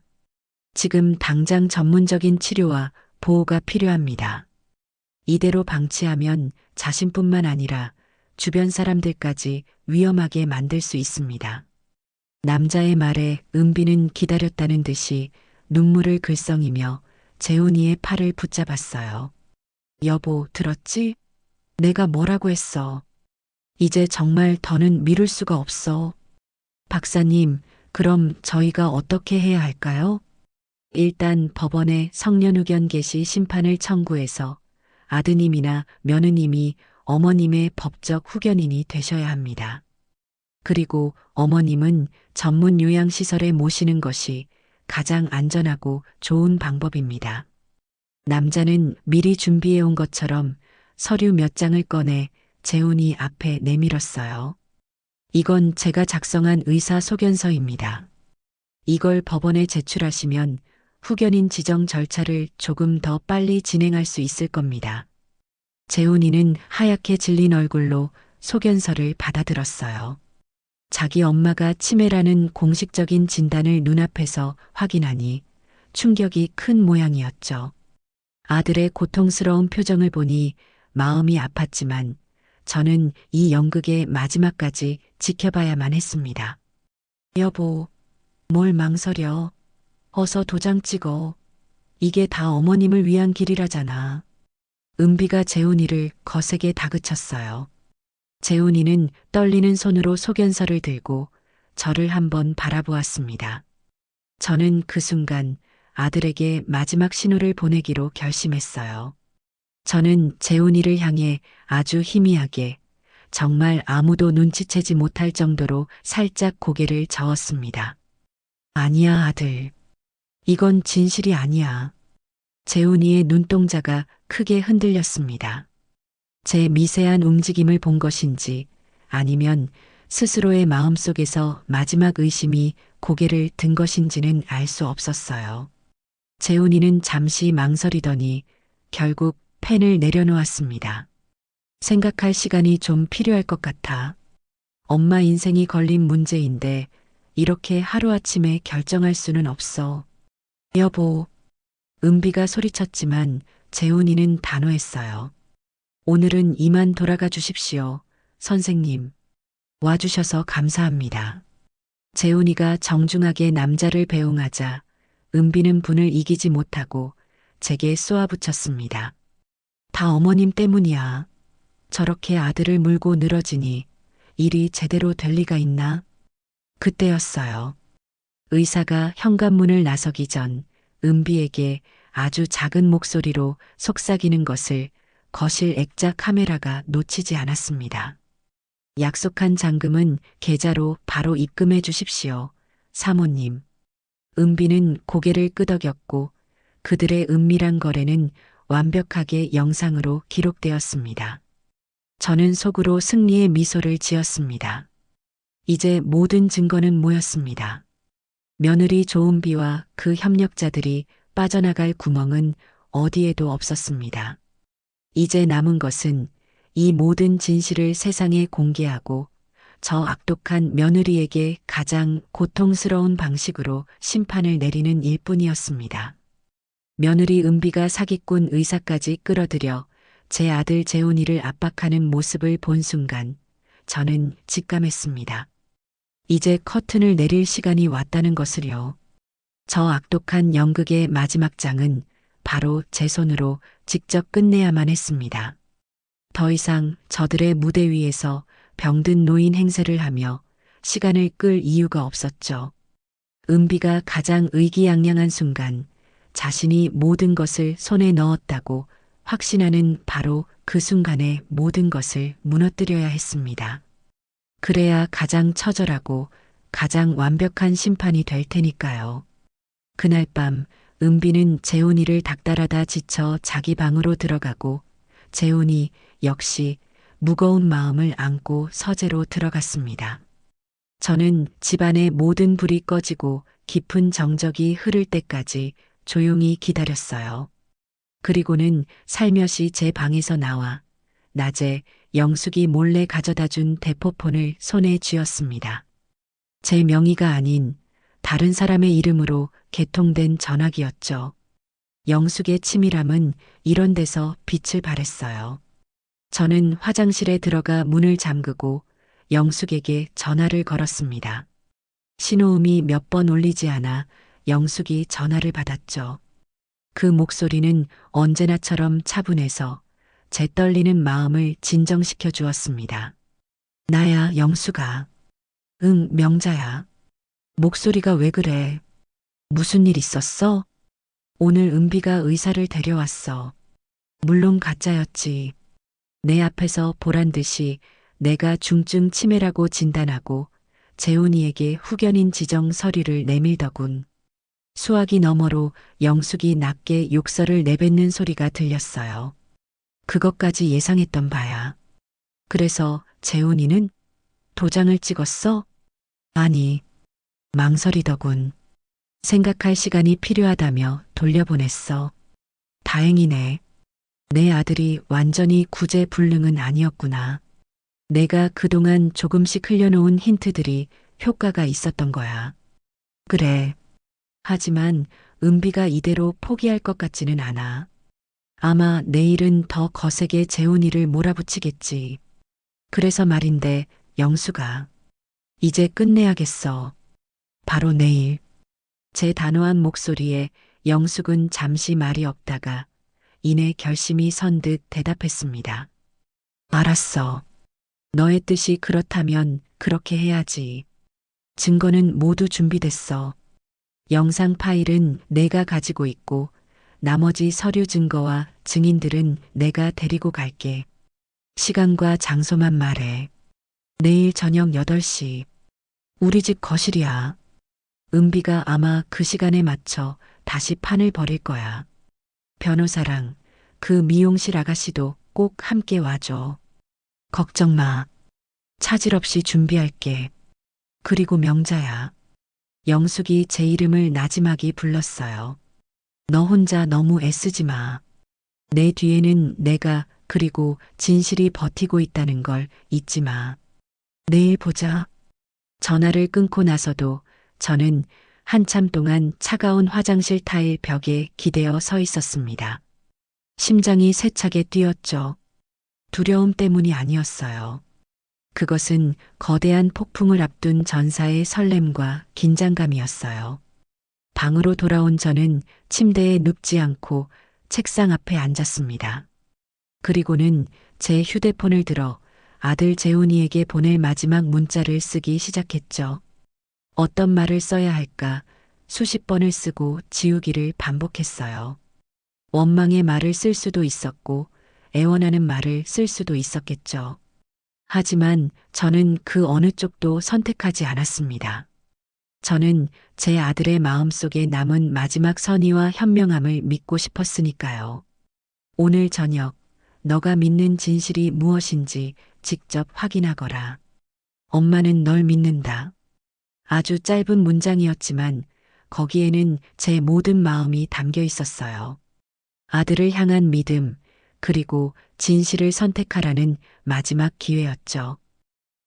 지금 당장 전문적인 치료와 보호가 필요합니다. 이대로 방치하면 자신뿐만 아니라 주변 사람들까지 위험하게 만들 수 있습니다. 남자의 말에 은비는 기다렸다는 듯이 눈물을 글썽이며 재훈이의 팔을 붙잡았어요. 여보, 들었지? 내가 뭐라고 했어? 이제 정말 더는 미룰 수가 없어. 박사님, 그럼 저희가 어떻게 해야 할까요? 일단 법원에 성년 의견 개시 심판을 청구해서 아드님이나 며느님이 어머님의 법적 후견인이 되셔야 합니다. 그리고 어머님은 전문 요양시설에 모시는 것이 가장 안전하고 좋은 방법입니다. 남자는 미리 준비해 온 것처럼 서류 몇 장을 꺼내 재훈이 앞에 내밀었어요. 이건 제가 작성한 의사 소견서입니다. 이걸 법원에 제출하시면 후견인 지정 절차를 조금 더 빨리 진행할 수 있을 겁니다. 재훈이는 하얗게 질린 얼굴로 소견서를 받아들었어요. 자기 엄마가 치매라는 공식적인 진단을 눈앞에서 확인하니 충격이 큰 모양이었죠. 아들의 고통스러운 표정을 보니 마음이 아팠지만 저는 이 연극의 마지막까지 지켜봐야만 했습니다. 여보, 뭘 망설여. 어서 도장 찍어. 이게 다 어머님을 위한 길이라잖아. 은비가 재훈이를 거세게 다그쳤어요. 재훈이는 떨리는 손으로 소견서를 들고 저를 한번 바라보았습니다. 저는 그 순간 아들에게 마지막 신호를 보내기로 결심했어요. 저는 재훈이를 향해 아주 희미하게 정말 아무도 눈치채지 못할 정도로 살짝 고개를 저었습니다. 아니야, 아들. 이건 진실이 아니야. 재훈이의 눈동자가 크게 흔들렸습니다. 제 미세한 움직임을 본 것인지 아니면 스스로의 마음속에서 마지막 의심이 고개를 든 것인지는 알 수 없었어요. 재훈이는 잠시 망설이더니 결국 펜을 내려놓았습니다. 생각할 시간이 좀 필요할 것 같아. 엄마 인생이 걸린 문제인데 이렇게 하루아침에 결정할 수는 없어. 여보, 은비가 소리쳤지만 재훈이는 단호했어요. 오늘은 이만 돌아가 주십시오, 선생님. 와주셔서 감사합니다. 재훈이가 정중하게 남자를 배웅하자 은비는 분을 이기지 못하고 제게 쏘아붙였습니다. 다 어머님 때문이야. 저렇게 아들을 물고 늘어지니 일이 제대로 될 리가 있나? 그때였어요. 의사가 현관문을 나서기 전 은비에게 아주 작은 목소리로 속삭이는 것을 거실 액자 카메라가 놓치지 않았습니다. 약속한 잔금은 계좌로 바로 입금해 주십시오, 사모님. 은비는 고개를 끄덕였고 그들의 은밀한 거래는 완벽하게 영상으로 기록되었습니다. 저는 속으로 승리의 미소를 지었습니다. 이제 모든 증거는 모였습니다. 며느리 조은비와 그 협력자들이 빠져나갈 구멍은 어디에도 없었습니다. 이제 남은 것은 이 모든 진실을 세상에 공개하고 저 악독한 며느리에게 가장 고통스러운 방식으로 심판을 내리는 일뿐이었습니다. 며느리 은비가 사기꾼 의사까지 끌어들여 제 아들 재훈이를 압박하는 모습을 본 순간 저는 직감했습니다. 이제 커튼을 내릴 시간이 왔다는 것을요. 저 악독한 연극의 마지막 장은 바로 제 손으로 직접 끝내야만 했습니다. 더 이상 저들의 무대 위에서 병든 노인 행세를 하며 시간을 끌 이유가 없었죠. 은비가 가장 의기양양한 순간 자신이 모든 것을 손에 넣었다고 확신하는 바로 그 순간에 모든 것을 무너뜨려야 했습니다. 그래야 가장 처절하고 가장 완벽한 심판이 될 테니까요. 그날 밤 은비는 재훈이를 닥달하다 지쳐 자기 방으로 들어가고 재훈이 역시 무거운 마음을 안고 서재로 들어갔습니다. 저는 집안의 모든 불이 꺼지고 깊은 정적이 흐를 때까지 조용히 기다렸어요. 그리고는 살며시 제 방에서 나와 낮에 영숙이 몰래 가져다 준 대포폰을 손에 쥐었습니다. 제 명의가 아닌 다른 사람의 이름으로 개통된 전화기였죠. 영숙의 치밀함은 이런 데서 빛을 발했어요. 저는 화장실에 들어가 문을 잠그고 영숙에게 전화를 걸었습니다. 신호음이 몇 번 울리지 않아 영숙이 전화를 받았죠. 그 목소리는 언제나처럼 차분해서 제 떨리는 마음을 진정시켜 주었습니다. 나야, 영숙아. 응, 명자야. 목소리가 왜 그래? 무슨 일 있었어? 오늘 은비가 의사를 데려왔어. 물론 가짜였지. 내 앞에서 보란 듯이 내가 중증 치매라고 진단하고 재훈이에게 후견인 지정 서류를 내밀더군. 수화기 너머로 영숙이 낮게 욕설을 내뱉는 소리가 들렸어요. 그것까지 예상했던 바야. 그래서 재훈이는 도장을 찍었어? 아니, 망설이더군. 생각할 시간이 필요하다며 돌려보냈어. 다행이네. 내 아들이 완전히 구제불능은 아니었구나. 내가 그동안 조금씩 흘려놓은 힌트들이 효과가 있었던 거야. 그래. 하지만 은비가 이대로 포기할 것 같지는 않아. 아마 내일은 더 거세게 재훈이를 몰아붙이겠지. 그래서 말인데, 영숙아. 이제 끝내야겠어. 바로 내일. 제 단호한 목소리에 영숙은 잠시 말이 없다가 이내 결심이 선 듯 대답했습니다. 알았어. 너의 뜻이 그렇다면 그렇게 해야지. 증거는 모두 준비됐어. 영상 파일은 내가 가지고 있고 나머지 서류 증거와 증인들은 내가 데리고 갈게. 시간과 장소만 말해. 내일 저녁 8시. 우리 집 거실이야. 은비가 아마 그 시간에 맞춰 다시 판을 벌일 거야. 변호사랑 그 미용실 아가씨도 꼭 함께 와줘. 걱정 마. 차질 없이 준비할게. 그리고 명자야. 영숙이 제 이름을 나지막이 불렀어요. 너 혼자 너무 애쓰지 마. 내 뒤에는 내가 그리고 진실이 버티고 있다는 걸 잊지 마. 내일 보자. 전화를 끊고 나서도 저는 한참 동안 차가운 화장실 타일 벽에 기대어 서 있었습니다. 심장이 세차게 뛰었죠. 두려움 때문이 아니었어요. 그것은 거대한 폭풍을 앞둔 전사의 설렘과 긴장감이었어요. 방으로 돌아온 저는 침대에 눕지 않고 책상 앞에 앉았습니다. 그리고는 제 휴대폰을 들어 아들 재훈이에게 보낼 마지막 문자를 쓰기 시작했죠. 어떤 말을 써야 할까 수십 번을 쓰고 지우기를 반복했어요. 원망의 말을 쓸 수도 있었고 애원하는 말을 쓸 수도 있었겠죠. 하지만 저는 그 어느 쪽도 선택하지 않았습니다. 저는 제 아들의 마음속에 남은 마지막 선의와 현명함을 믿고 싶었으니까요. 오늘 저녁 너가 믿는 진실이 무엇인지 직접 확인하거라. 엄마는 널 믿는다. 아주 짧은 문장이었지만 거기에는 제 모든 마음이 담겨 있었어요. 아들을 향한 믿음, 그리고 진실을 선택하라는 마지막 기회였죠.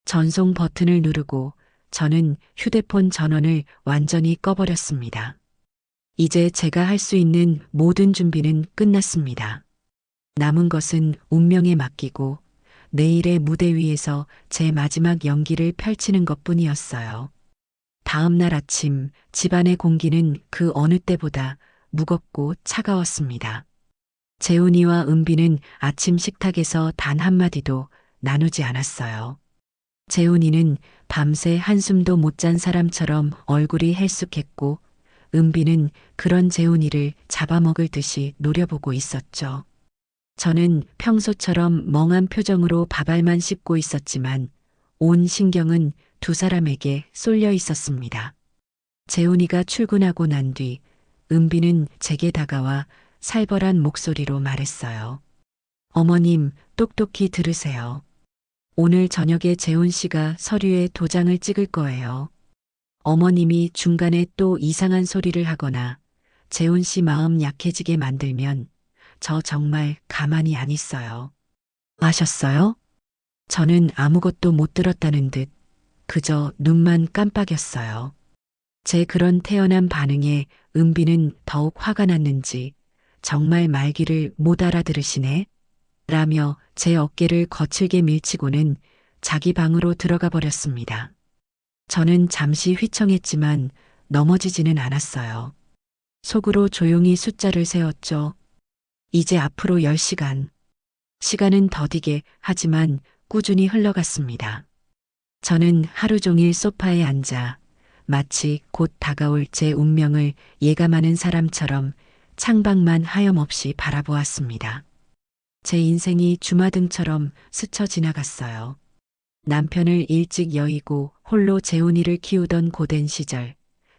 전송 버튼을 누르고 저는 휴대폰 전원을 완전히 꺼버렸습니다. 이제 제가 할 수 있는 모든 준비는 끝났습니다. 남은 것은 운명에 맡기고 내일의 무대 위에서 제 마지막 연기를 펼치는 것뿐이었어요. 다음 날 아침 집안의 공기는 그 어느 때보다 무겁고 차가웠습니다. 재훈이와 은비는 아침 식탁에서 단 한마디도 나누지 않았어요. 재훈이는 밤새 한숨도 못 잔 사람처럼 얼굴이 헬쑥했고 은비는 그런 재훈이를 잡아먹을 듯이 노려보고 있었죠. 저는 평소처럼 멍한 표정으로 밥알만 씹고 있었지만 온 신경은 두 사람에게 쏠려 있었습니다. 재훈이가 출근하고 난 뒤 은비는 제게 다가와 살벌한 목소리로 말했어요. 어머님, 똑똑히 들으세요. 오늘 저녁에 재훈 씨가 서류에 도장을 찍을 거예요. 어머님이 중간에 또 이상한 소리를 하거나 재훈 씨 마음 약해지게 만들면 저 정말 가만히 안 있어요. 아셨어요? 저는 아무것도 못 들었다는 듯 그저 눈만 깜빡였어요. 제 그런 태연한 반응에 은비는 더욱 화가 났는지 정말 말귀를 못 알아들으시네? 라며 제 어깨를 거칠게 밀치고는 자기 방으로 들어가 버렸습니다. 저는 잠시 휘청했지만 넘어지지는 않았어요. 속으로 조용히 숫자를 세웠죠. 이제 앞으로 10시간. 시간은 더디게 하지만 꾸준히 흘러갔습니다. 저는 하루 종일 소파에 앉아 마치 곧 다가올 제 운명을 예감하는 사람처럼 창밖만 하염없이 바라보았습니다. 제 인생이 주마등처럼 스쳐 지나갔어요. 남편을 일찍 여의고 홀로 재훈이를 키우던 고된 시절,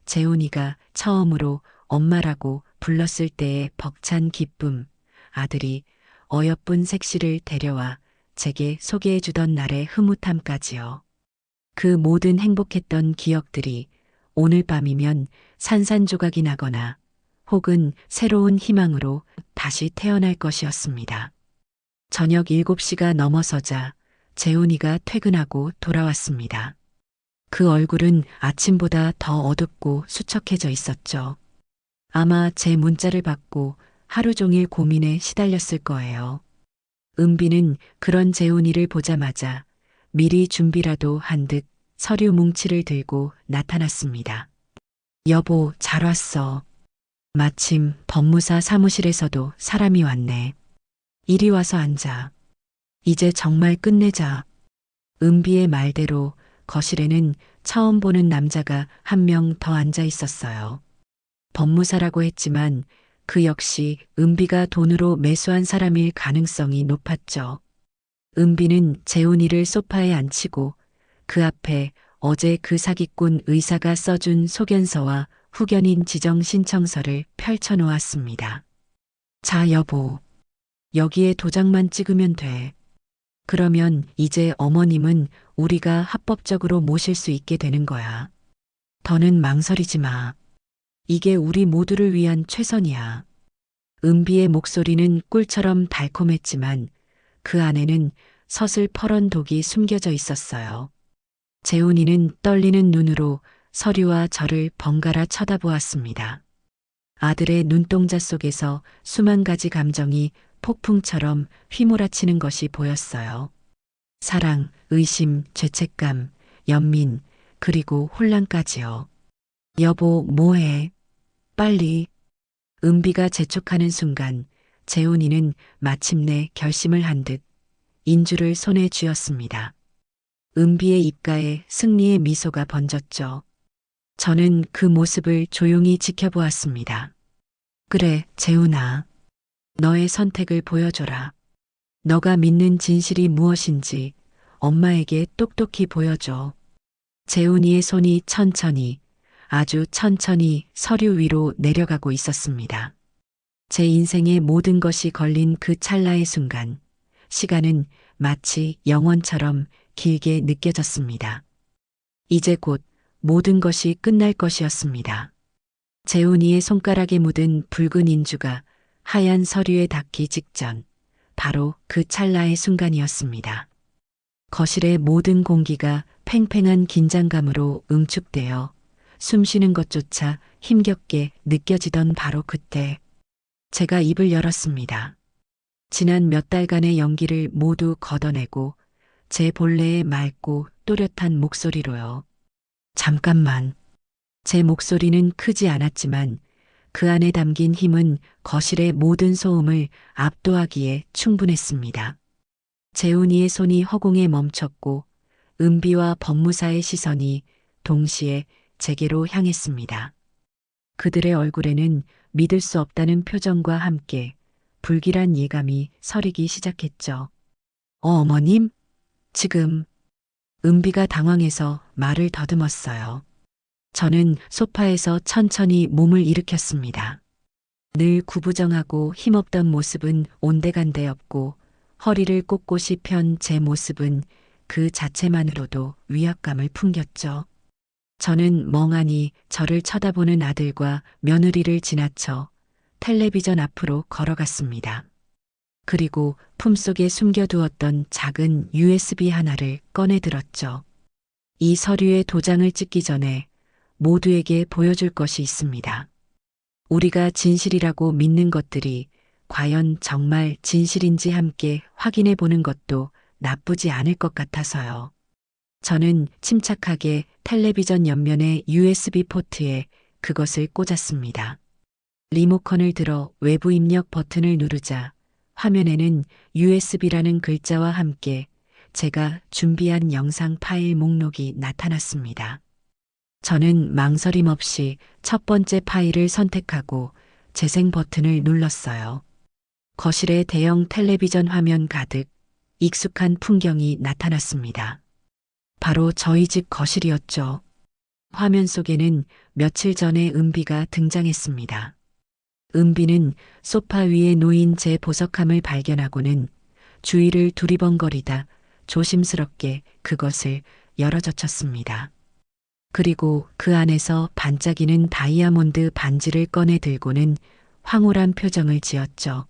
재훈이가 처음으로 엄마라고 불렀을 때의 벅찬 기쁨, 아들이 어여쁜 색시를 데려와 제게 소개해주던 날의 흐뭇함까지요. 그 모든 행복했던 기억들이 오늘 밤이면 산산조각이 나거나 혹은 새로운 희망으로 다시 태어날 것이었습니다. 저녁 7시가 넘어서자 재훈이가 퇴근하고 돌아왔습니다. 그 얼굴은 아침보다 더 어둡고 수척해져 있었죠. 아마 제 문자를 받고 하루 종일 고민에 시달렸을 거예요. 은비는 그런 재훈이를 보자마자 미리 준비라도 한 듯 서류 뭉치를 들고 나타났습니다. 여보, 잘 왔어. 마침 법무사 사무실에서도 사람이 왔네. 이리 와서 앉아. 이제 정말 끝내자. 은비의 말대로 거실에는 처음 보는 남자가 한 명 더 앉아 있었어요. 법무사라고 했지만 그 역시 은비가 돈으로 매수한 사람일 가능성이 높았죠. 은비는 재훈이를 소파에 앉히고 그 앞에 어제 그 사기꾼 의사가 써준 소견서와 후견인 지정 신청서를 펼쳐놓았습니다. 자, 여보. 여기에 도장만 찍으면 돼. 그러면 이제 어머님은 우리가 합법적으로 모실 수 있게 되는 거야. 더는 망설이지 마. 이게 우리 모두를 위한 최선이야. 은비의 목소리는 꿀처럼 달콤했지만 그 안에는 서슬퍼런 독이 숨겨져 있었어요. 재훈이는 떨리는 눈으로 서류와 저를 번갈아 쳐다보았습니다. 아들의 눈동자 속에서 수만 가지 감정이 폭풍처럼 휘몰아치는 것이 보였어요. 사랑, 의심, 죄책감, 연민, 그리고 혼란까지요. 여보, 뭐해? 빨리. 은비가 재촉하는 순간 재훈이는 마침내 결심을 한 듯 인주를 손에 쥐었습니다. 은비의 입가에 승리의 미소가 번졌죠. 저는 그 모습을 조용히 지켜보았습니다. 그래, 재훈아. 너의 선택을 보여줘라. 너가 믿는 진실이 무엇인지 엄마에게 똑똑히 보여줘. 재훈이의 손이 천천히, 아주 천천히 서류 위로 내려가고 있었습니다. 제 인생의 모든 것이 걸린 그 찰나의 순간, 시간은 마치 영원처럼 길게 느껴졌습니다. 이제 곧 모든 것이 끝날 것이었습니다. 재훈이의 손가락에 묻은 붉은 인주가 하얀 서류에 닿기 직전, 바로 그 찰나의 순간이었습니다. 거실의 모든 공기가 팽팽한 긴장감으로 응축되어 숨쉬는 것조차 힘겹게 느껴지던 바로 그때, 제가 입을 열었습니다. 지난 몇 달간의 연기를 모두 걷어내고 제 본래의 맑고 또렷한 목소리로요. 잠깐만. 제 목소리는 크지 않았지만 그 안에 담긴 힘은 거실의 모든 소음을 압도하기에 충분했습니다. 재훈이의 손이 허공에 멈췄고 은비와 법무사의 시선이 동시에 제게로 향했습니다. 그들의 얼굴에는 믿을 수 없다는 표정과 함께 불길한 예감이 서리기 시작했죠. 어머님? 지금. 은비가 당황해서 말을 더듬었어요. 저는 소파에서 천천히 몸을 일으켰습니다. 늘 구부정하고 힘없던 모습은 온데간데 없고 허리를 꼿꼿이 편 제 모습은 그 자체만으로도 위압감을 풍겼죠. 저는 멍하니 저를 쳐다보는 아들과 며느리를 지나쳐 텔레비전 앞으로 걸어갔습니다. 그리고 품속에 숨겨두었던 작은 USB 하나를 꺼내 들었죠. 이 서류에 도장을 찍기 전에 모두에게 보여줄 것이 있습니다. 우리가 진실이라고 믿는 것들이 과연 정말 진실인지 함께 확인해 보는 것도 나쁘지 않을 것 같아서요. 저는 침착하게 텔레비전 옆면의 USB 포트에 그것을 꽂았습니다. 리모컨을 들어 외부 입력 버튼을 누르자 화면에는 USB라는 글자와 함께 제가 준비한 영상 파일 목록이 나타났습니다. 저는 망설임 없이 첫 번째 파일을 선택하고 재생 버튼을 눌렀어요. 거실의 대형 텔레비전 화면 가득 익숙한 풍경이 나타났습니다. 바로 저희 집 거실이었죠. 화면 속에는 며칠 전에 은비가 등장했습니다. 은비는 소파 위에 놓인 제 보석함을 발견하고는 주위를 두리번거리다 조심스럽게 그것을 열어젖혔습니다. 그리고 그 안에서 반짝이는 다이아몬드 반지를 꺼내 들고는 황홀한 표정을 지었죠.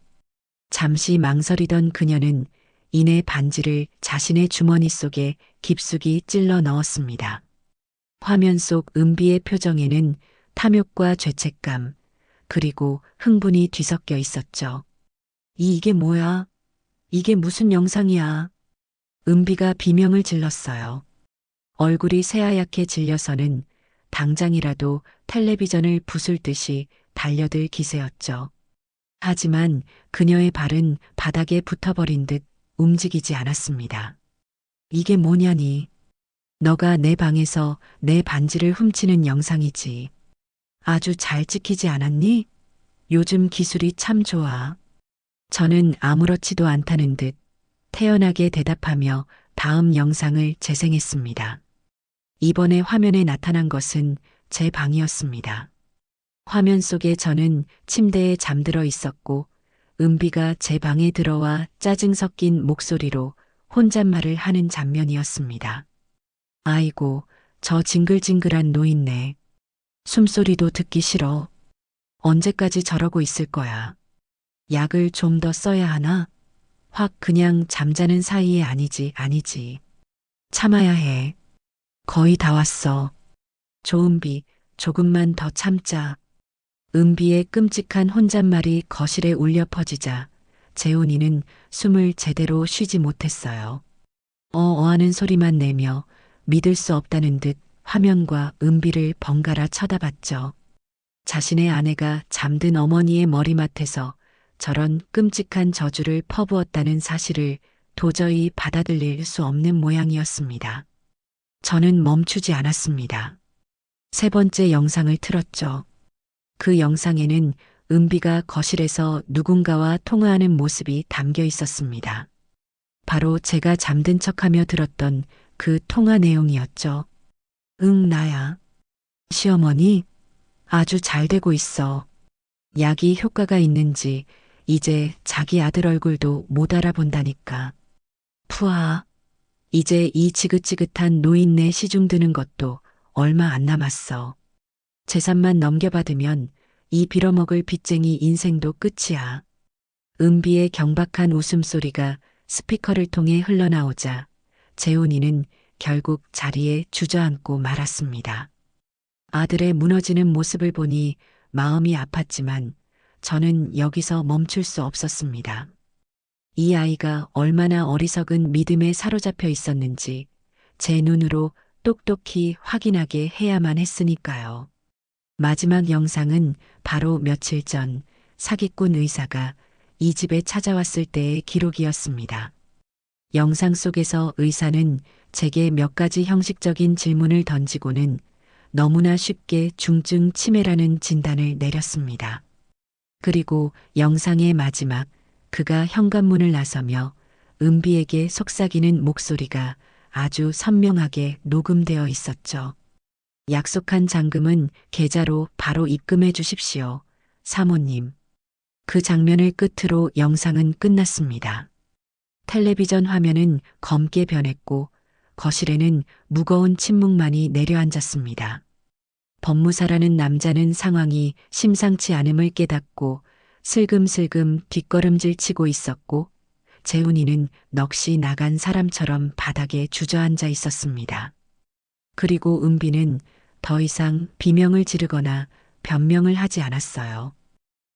잠시 망설이던 그녀는 이내 반지를 자신의 주머니 속에 깊숙이 찔러 넣었습니다. 화면 속 은비의 표정에는 탐욕과 죄책감, 그리고 흥분이 뒤섞여 있었죠. 이게 뭐야? 이게 무슨 영상이야? 은비가 비명을 질렀어요. 얼굴이 새하얗게 질려서는 당장이라도 텔레비전을 부술 듯이 달려들 기세였죠. 하지만 그녀의 발은 바닥에 붙어버린 듯 움직이지 않았습니다. 이게 뭐냐니? 너가 내 방에서 내 반지를 훔치는 영상이지. 아주 잘 찍히지 않았니? 요즘 기술이 참 좋아. 저는 아무렇지도 않다는 듯 태연하게 대답하며 다음 영상을 재생했습니다. 이번에 화면에 나타난 것은 제 방이었습니다. 화면 속에 저는 침대에 잠들어 있었고 은비가 제 방에 들어와 짜증 섞인 목소리로 혼잣말을 하는 장면이었습니다. 아이고, 저 징글징글한 노인네. 숨소리도 듣기 싫어. 언제까지 저러고 있을 거야. 약을 좀 더 써야 하나? 확 그냥 잠자는 사이에 아니지. 참아야 해. 거의 다 왔어. 조은비, 조금만 더 참자. 은비의 끔찍한 혼잣말이 거실에 울려 퍼지자 재훈이는 숨을 제대로 쉬지 못했어요. 하는 소리만 내며 믿을 수 없다는 듯 화면과 은비를 번갈아 쳐다봤죠. 자신의 아내가 잠든 어머니의 머리맡에서 저런 끔찍한 저주를 퍼부었다는 사실을 도저히 받아들일 수 없는 모양이었습니다. 저는 멈추지 않았습니다. 세 번째 영상을 틀었죠. 그 영상에는 은비가 거실에서 누군가와 통화하는 모습이 담겨 있었습니다. 바로 제가 잠든 척하며 들었던 그 통화 내용이었죠. 응, 나야. 시어머니, 아주 잘 되고 있어. 약이 효과가 있는지 이제 자기 아들 얼굴도 못 알아본다니까. 푸아, 이제 이 지긋지긋한 노인네 시중 드는 것도 얼마 안 남았어. 재산만 넘겨받으면 이 빌어먹을 빚쟁이 인생도 끝이야. 은비의 경박한 웃음소리가 스피커를 통해 흘러나오자 재훈이는 결국 자리에 주저앉고 말았습니다. 아들의 무너지는 모습을 보니 마음이 아팠지만 저는 여기서 멈출 수 없었습니다. 이 아이가 얼마나 어리석은 믿음에 사로잡혀 있었는지 제 눈으로 똑똑히 확인하게 해야만 했으니까요. 마지막 영상은 바로 며칠 전 사기꾼 의사가 이 집에 찾아왔을 때의 기록이었습니다. 영상 속에서 의사는 제게 몇 가지 형식적인 질문을 던지고는 너무나 쉽게 중증 치매라는 진단을 내렸습니다. 그리고 영상의 마지막 그가 현관문을 나서며 은비에게 속삭이는 목소리가 아주 선명하게 녹음되어 있었죠. 약속한 잔금은 계좌로 바로 입금해 주십시오. 사모님. 그 장면을 끝으로 영상은 끝났습니다. 텔레비전 화면은 검게 변했고 거실에는 무거운 침묵만이 내려앉았습니다. 법무사라는 남자는 상황이 심상치 않음을 깨닫고 슬금슬금 뒷걸음질 치고 있었고 재훈이는 넋이 나간 사람처럼 바닥에 주저앉아 있었습니다. 그리고 은비는 더 이상 비명을 지르거나 변명을 하지 않았어요.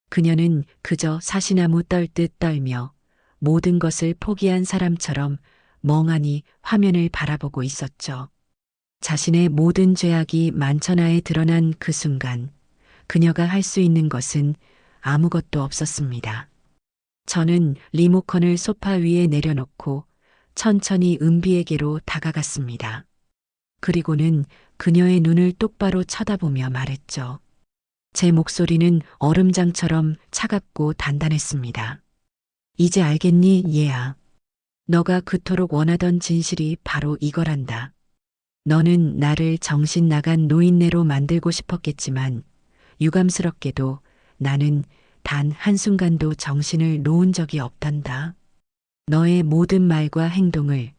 그녀는 그저 사시나무 떨듯 떨며 모든 것을 포기한 사람처럼 멍하니 화면을 바라보고 있었죠. 자신의 모든 죄악이 만천하에 드러난 그 순간 그녀가 할 수 있는 것은 아무것도 없었습니다. 저는 리모컨을 소파 위에 내려놓고 천천히 은비에게로 다가갔습니다. 그리고는 그녀의 눈을 똑바로 쳐다보며 말했죠. 제 목소리는 얼음장처럼 차갑고 단단했습니다. 이제 알겠니, 얘야. 너가 그토록 원하던 진실이 바로 이거란다. 너는 나를 정신 나간 노인네로 만들고 싶었겠지만 유감스럽게도 나는 단 한순간도 정신을 놓은 적이 없단다. 너의 모든 말과 행동을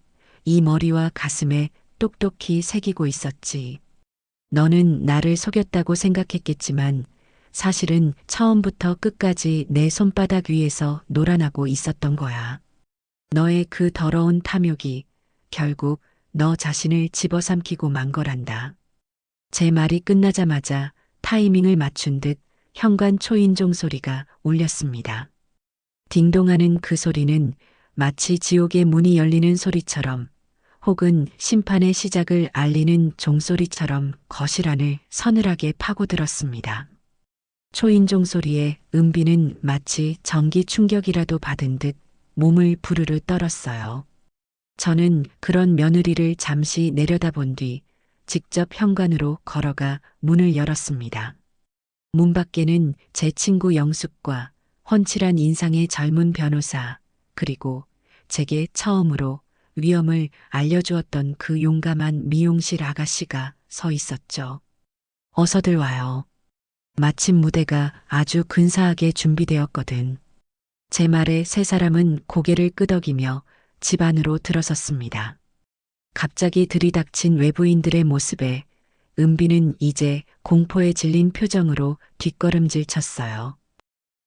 이 머리와 가슴에 똑똑히 새기고 있었지. 너는 나를 속였다고 생각했겠지만 사실은 처음부터 끝까지 내 손바닥 위에서 놀아나고 있었던 거야. 너의 그 더러운 탐욕이 결국 너 자신을 집어삼키고 만 거란다. 제 말이 끝나자마자 타이밍을 맞춘 듯 현관 초인종 소리가 울렸습니다. 딩동하는 그 소리는 마치 지옥의 문이 열리는 소리처럼 혹은 심판의 시작을 알리는 종소리처럼 거실 안을 서늘하게 파고들었습니다. 초인종 소리에 은비는 마치 전기 충격이라도 받은 듯 몸을 부르르 떨었어요. 저는 그런 며느리를 잠시 내려다본 뒤 직접 현관으로 걸어가 문을 열었습니다. 문 밖에는 제 친구 영숙과 훤칠한 인상의 젊은 변호사, 그리고 제게 처음으로 위험을 알려주었던 그 용감한 미용실 아가씨가 서 있었죠. 어서들 와요. 마침 무대가 아주 근사하게 준비되었거든. 제 말에 세 사람은 고개를 끄덕이며 집 안으로 들어섰습니다. 갑자기 들이닥친 외부인들의 모습에 은비는 이제 공포에 질린 표정으로 뒷걸음질 쳤어요.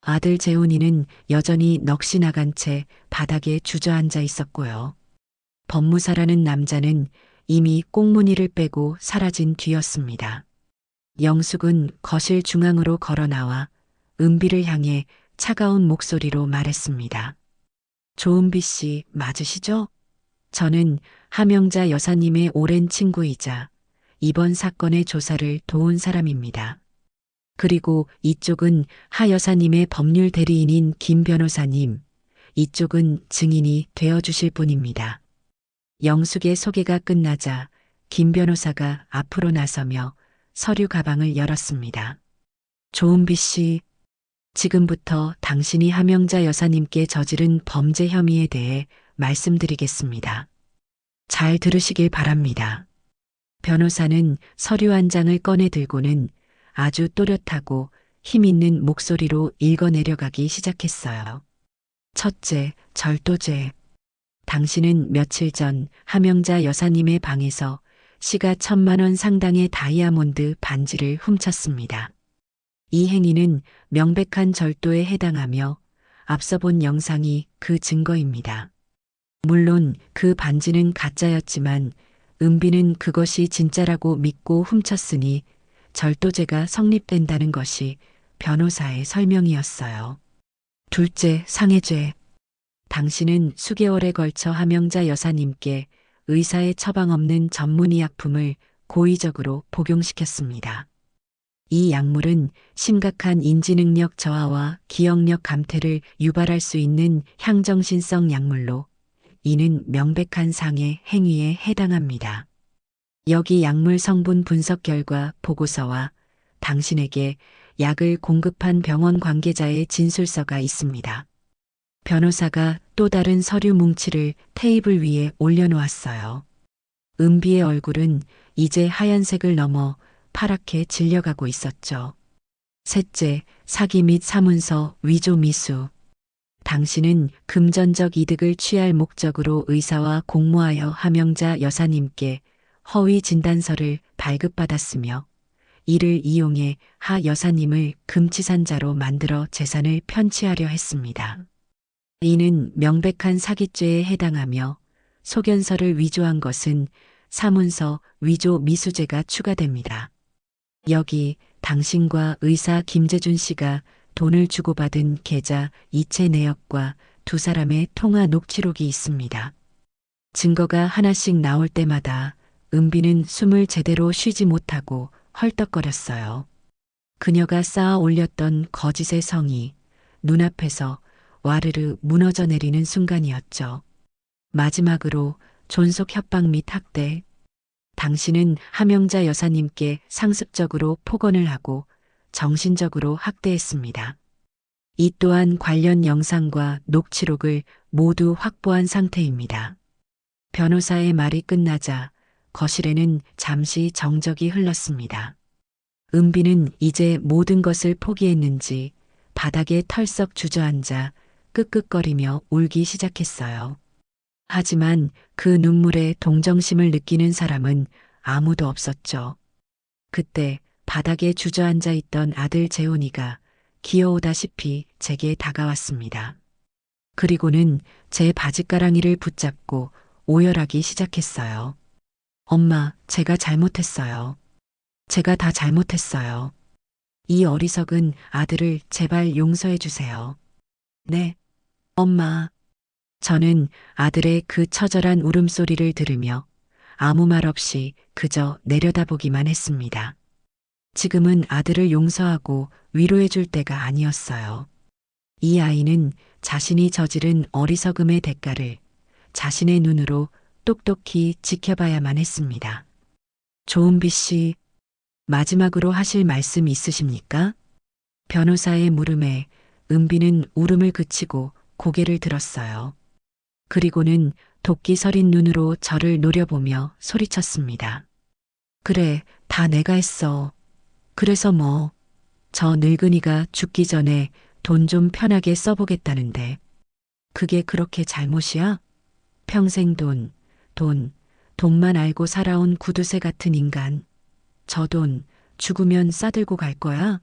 아들 재훈이는 여전히 넋이 나간 채 바닥에 주저앉아 있었고요. 법무사라는 남자는 이미 꽁무니를 빼고 사라진 뒤였습니다. 영숙은 거실 중앙으로 걸어 나와 은비를 향해 차가운 목소리로 말했습니다. 조은비 씨 맞으시죠? 저는 하명자 여사님의 오랜 친구이자 이번 사건의 조사를 도운 사람입니다. 그리고 이쪽은 하 여사님의 법률 대리인인 김 변호사님, 이쪽은 증인이 되어주실 분입니다. 영숙의 소개가 끝나자 김 변호사가 앞으로 나서며 서류 가방을 열었습니다. 조은비 씨, 지금부터 당신이 하명자 여사님께 저지른 범죄 혐의에 대해 말씀드리겠습니다. 잘 들으시길 바랍니다. 변호사는 서류 한 장을 꺼내 들고는 아주 또렷하고 힘있는 목소리로 읽어내려가기 시작했어요. 첫째, 절도죄. 당신은 며칠 전 하명자 여사님의 방에서 시가 1,000만 원 상당의 다이아몬드 반지를 훔쳤습니다. 이 행위는 명백한 절도에 해당하며 앞서 본 영상이 그 증거입니다. 물론 그 반지는 가짜였지만 은비는 그것이 진짜라고 믿고 훔쳤으니 절도죄가 성립된다는 것이 변호사의 설명이었어요. 둘째, 상해죄. 당신은 수개월에 걸쳐 함영자 여사님께 의사의 처방 없는 전문의약품을 고의적으로 복용시켰습니다. 이 약물은 심각한 인지능력 저하와 기억력 감퇴를 유발할 수 있는 향정신성 약물로 이는 명백한 상해 행위에 해당합니다. 여기 약물 성분 분석 결과 보고서와 당신에게 약을 공급한 병원 관계자의 진술서가 있습니다. 변호사가 또 다른 서류 뭉치를 테이블 위에 올려놓았어요. 은비의 얼굴은 이제 하얀색을 넘어 파랗게 질려가고 있었죠. 셋째, 사기 및 사문서 위조 미수. 당신은 금전적 이득을 취할 목적으로 의사와 공모하여 함영자 여사님께 허위 진단서를 발급받았으며 이를 이용해 하 여사님을 금치산자로 만들어 재산을 편취하려 했습니다. 이는 명백한 사기죄에 해당하며 소견서를 위조한 것은 사문서 위조 미수죄가 추가됩니다. 여기 당신과 의사 김재준 씨가 돈을 주고받은 계좌 이체 내역과 두 사람의 통화 녹취록이 있습니다. 증거가 하나씩 나올 때마다 은비는 숨을 제대로 쉬지 못하고 헐떡거렸어요. 그녀가 쌓아 올렸던 거짓의 성이 눈앞에서 와르르 무너져 내리는 순간이었죠. 마지막으로 존속 협박 및 학대. 당신은 함영자 여사님께 상습적으로 폭언을 하고 정신적으로 학대했습니다. 이 또한 관련 영상과 녹취록을 모두 확보한 상태입니다. 변호사의 말이 끝나자 거실에는 잠시 정적이 흘렀습니다. 은비는 이제 모든 것을 포기했는지 바닥에 털썩 주저앉아 끄끄거리며 울기 시작했어요. 하지만 그 눈물에 동정심을 느끼는 사람은 아무도 없었죠. 그때 바닥에 주저앉아 있던 아들 재훈이가 귀여우다시피 제게 다가왔습니다. 그리고는 제 바지가랑이를 붙잡고 오열하기 시작했어요. 엄마, 제가 잘못했어요. 제가 다 잘못했어요. 이 어리석은 아들을 제발 용서해 주세요. 네, 엄마. 저는 아들의 그 처절한 울음소리를 들으며 아무 말 없이 그저 내려다보기만 했습니다. 지금은 아들을 용서하고 위로해 줄 때가 아니었어요. 이 아이는 자신이 저지른 어리석음의 대가를 자신의 눈으로 똑똑히 지켜봐야만 했습니다. 조은비 씨, 마지막으로 하실 말씀 있으십니까? 변호사의 물음에 은비는 울음을 그치고 고개를 들었어요. 그리고는 도끼 서린 눈으로 저를 노려보며 소리쳤습니다. 그래, 다 내가 했어. 그래서 뭐, 저 늙은이가 죽기 전에 돈 좀 편하게 써보겠다는데. 그게 그렇게 잘못이야? 평생 돈만 알고 살아온 구두쇠 같은 인간. 저 돈 죽으면 싸들고 갈 거야?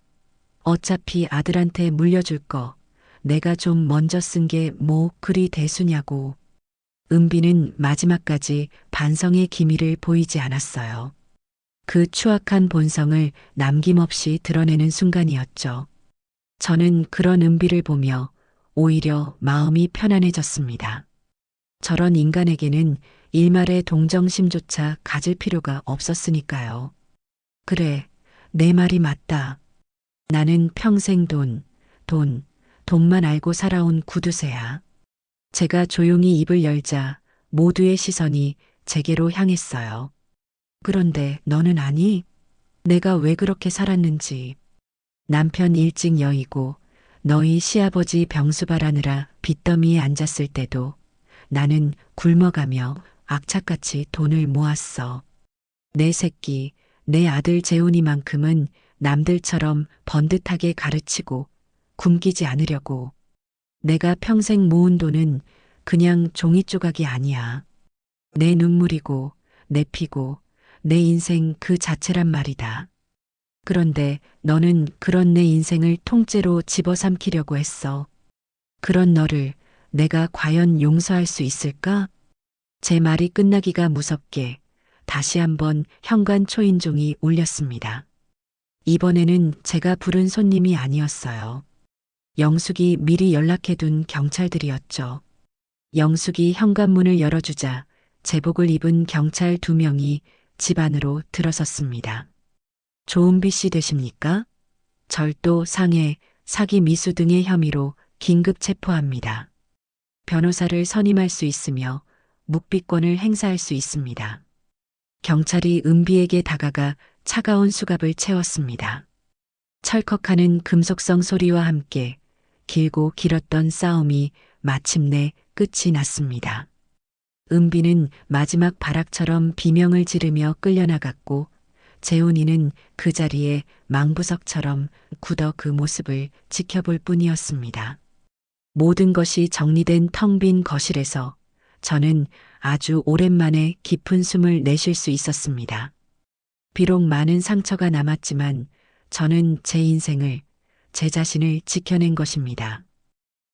어차피 아들한테 물려줄 거 내가 좀 먼저 쓴 게 뭐 그리 대수냐고. 은비는 마지막까지 반성의 기미를 보이지 않았어요. 그 추악한 본성을 남김없이 드러내는 순간이었죠. 저는 그런 은비를 보며 오히려 마음이 편안해졌습니다. 저런 인간에게는 일말의 동정심조차 가질 필요가 없었으니까요. 그래, 내 말이 맞다. 나는 평생 돈만 알고 살아온 구두쇠야. 제가 조용히 입을 열자 모두의 시선이 제게로 향했어요. 그런데 너는 아니? 내가 왜 그렇게 살았는지. 남편 일찍 여의고 너희 시아버지 병수발하느라 빚더미에 앉았을 때도 나는 굶어가며 악착같이 돈을 모았어. 내 새끼, 내 아들 재훈이만큼은 남들처럼 번듯하게 가르치고 굶기지 않으려고. 내가 평생 모은 돈은 그냥 종이 조각이 아니야. 내 눈물이고 내 피고 내 인생 그 자체란 말이다. 그런데 너는 그런 내 인생을 통째로 집어삼키려고 했어. 그런 너를 내가 과연 용서할 수 있을까? 제 말이 끝나기가 무섭게 다시 한번 현관 초인종이 울렸습니다. 이번에는 제가 부른 손님이 아니었어요. 영숙이 미리 연락해둔 경찰들이었죠. 영숙이 현관문을 열어주자 제복을 입은 경찰 2명이 집 안으로 들어섰습니다. 조은비 씨 되십니까? 절도, 상해, 사기 미수 등의 혐의로 긴급 체포합니다. 변호사를 선임할 수 있으며 묵비권을 행사할 수 있습니다. 경찰이 은비에게 다가가 차가운 수갑을 채웠습니다. 철컥하는 금속성 소리와 함께 길고 길었던 싸움이 마침내 끝이 났습니다. 은비는 마지막 발악처럼 비명을 지르며 끌려나갔고 재훈이는 그 자리에 망부석처럼 굳어 그 모습을 지켜볼 뿐이었습니다. 모든 것이 정리된 텅 빈 거실에서 저는 아주 오랜만에 깊은 숨을 내쉴 수 있었습니다. 비록 많은 상처가 남았지만 저는 제 인생을, 제 자신을 지켜낸 것입니다.